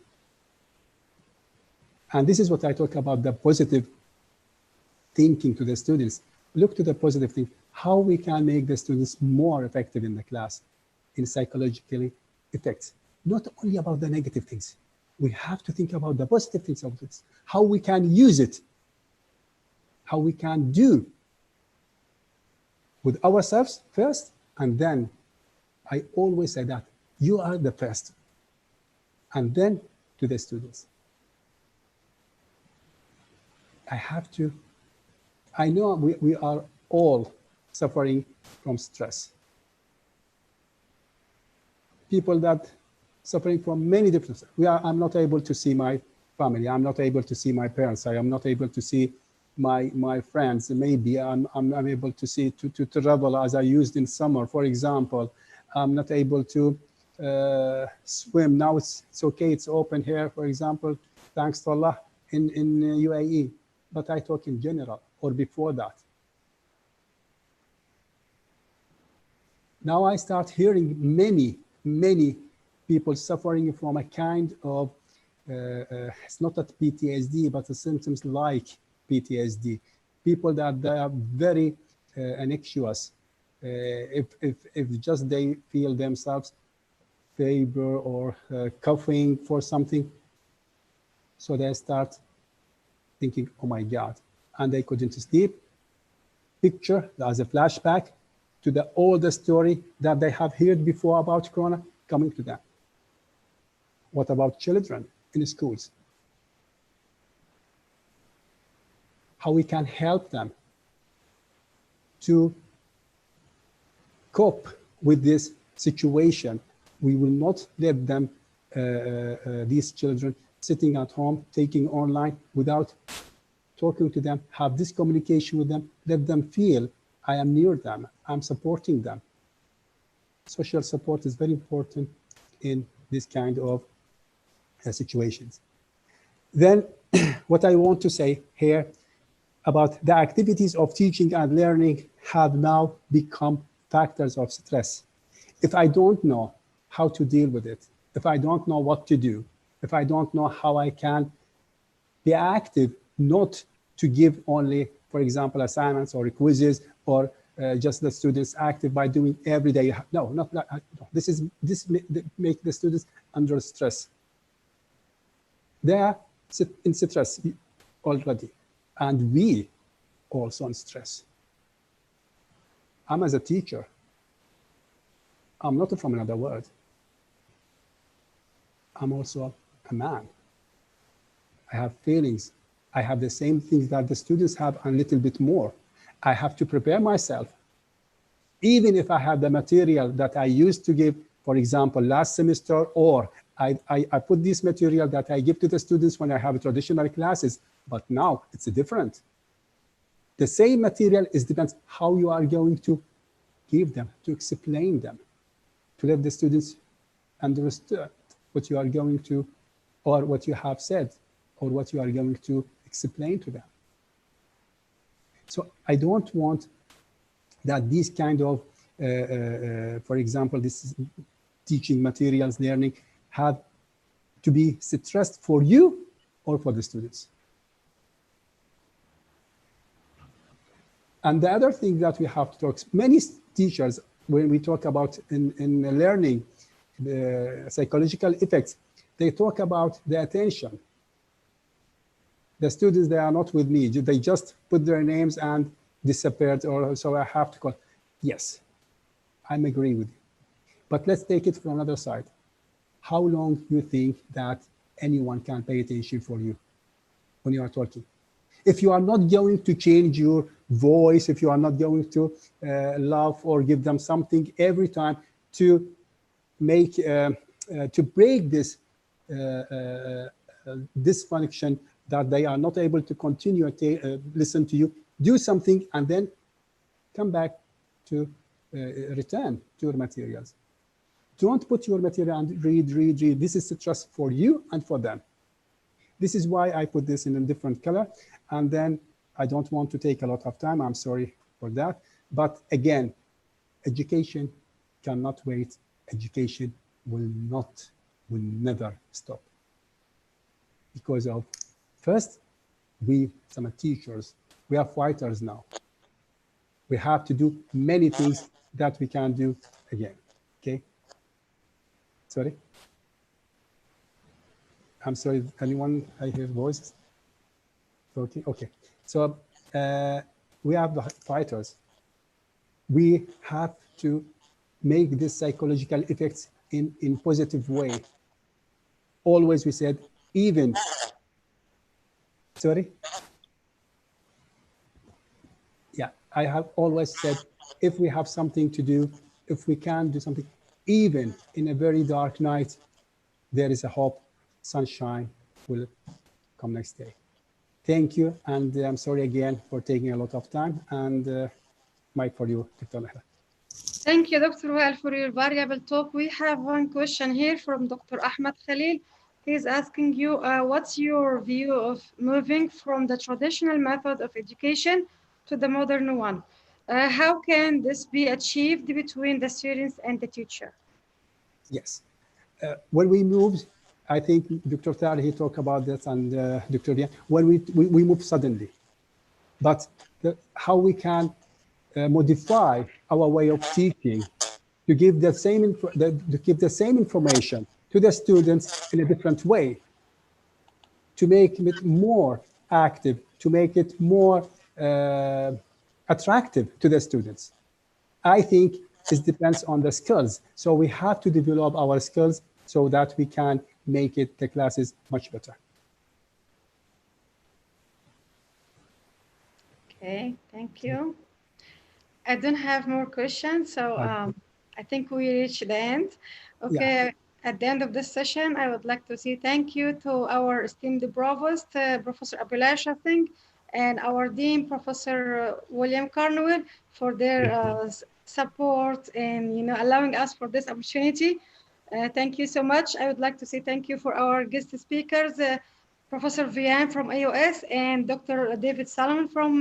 And this is what I talk about, the positive thinking to the students. Look to the positive thing, how we can make the students more effective in the class, in psychologically effects. Not only about the negative things. We have to think about the positive things of this, how we can use it, how we can do with ourselves first, and then I always say that you are the first, and then to the students. I know we are all suffering from stress. People that suffering from many different things. I'm not able to see my family. I'm not able to see my parents. I am not able to see my friends. Maybe I'm able to see to travel as I used in summer, for example. I'm not able to swim. Now it's okay, it's open here, for example, thanks to Allah in UAE. But I talk in general, or before that. Now I start hearing many people suffering from a kind of, it's not that PTSD, but the symptoms like PTSD. People that they are very anxious. If just they feel themselves fever or coughing for something, so they start thinking, oh my God, and they couldn't sleep. Picture as a flashback to the older story that they have heard before about Corona coming to them. What about children in the schools? How we can help them to cope with this situation. We will not let them, these children, sitting at home, taking online without talking to them, have this communication with them, let them feel I am near them, I'm supporting them. Social support is very important in this kind of situations. Then what I want to say here about the activities of teaching and learning have now become factors of stress. If I don't know how to deal with it, if I don't know what to do, if I don't know how I can be active, not to give only, for example, assignments or quizzes, or just the students active by doing every day. No, not that. No. This make the students under stress. They are in stress already, and we also in stress. I'm as a teacher, I'm not from another world. I'm also a man. I have feelings. I have the same things that the students have and a little bit more. I have to prepare myself. Even if I have the material that I used to give, for example, last semester, or I put this material that I give to the students when I have traditional classes, but now it's different. The same material is depends how you are going to give them, to explain them, to let the students understand what you are going to, or what you have said, or what you are going to explain to them. So I don't want that these kind of, for example, this teaching materials, learning, have to be stressed for you or for the students. And the other thing that we have to talk, many teachers, when we talk about in learning, the psychological effects, they talk about the attention. The students, they are not with me. They just put their names and disappeared, or so I have to call. Yes, I'm agreeing with you. But let's take it from another side. How long do you think that anyone can pay attention for you? when you are talking. If you are not going to change your voice, if you are not going to laugh or give them something every time to make to break this dysfunction that they are not able to continue to listen to you, do something and then come back to return to your materials. Don't put your material and read. This is just for you and for them. This is why I put this in a different color. And then I don't want to take a lot of time. I'm sorry for that. But again, education cannot wait. Education will never stop. Because of, first, we, some teachers, we are fighters now. We have to do many things that we can do again, okay? Sorry? I'm sorry, anyone, I hear voices? Okay. So we have the fighters. We have to make this psychological effects in positive way. Always we said, even, sorry? Yeah, I have always said, if we have something to do, if we can do something, even in a very dark night, there is a hope, sunshine will come next day. Thank you, and I'm sorry again for taking a lot of time, and mic for you, Dr. Nahla. Thank you, Dr. Wael, for your variable talk. We have one question here from Dr. Ahmed Khalil. He's asking you, what's your view of moving from the traditional method of education to the modern one? How can this be achieved between the students and the teacher? Yes. When we moved, I think Dr. Tal, he talked about this, and Dr. Dian, when we moved suddenly. But how we can modify our way of teaching to give the same information to the students in a different way, to make it more active, to make it more attractive to the students. I think it depends on the skills. So we have to develop our skills so that we can make the classes much better. Okay, thank you. I don't have more questions, so I think we reached the end. Okay, yeah. At the end of this session, I would like to say thank you to our esteemed provost, Professor Abulash, I think, and our dean, Professor William Cornwall, for their support and allowing us for this opportunity. Thank you so much. I would like to say thank you for our guest speakers, Professor Vian from AOS and Dr. David Solomon from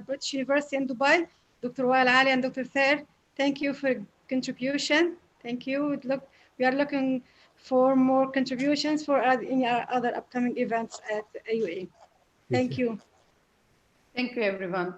British University in Dubai. Dr. Wael Ali and Dr. Thair, thank you for your contribution. Thank you. We are looking for more contributions for any other upcoming events at AUA. Thank you. Thank you, everyone.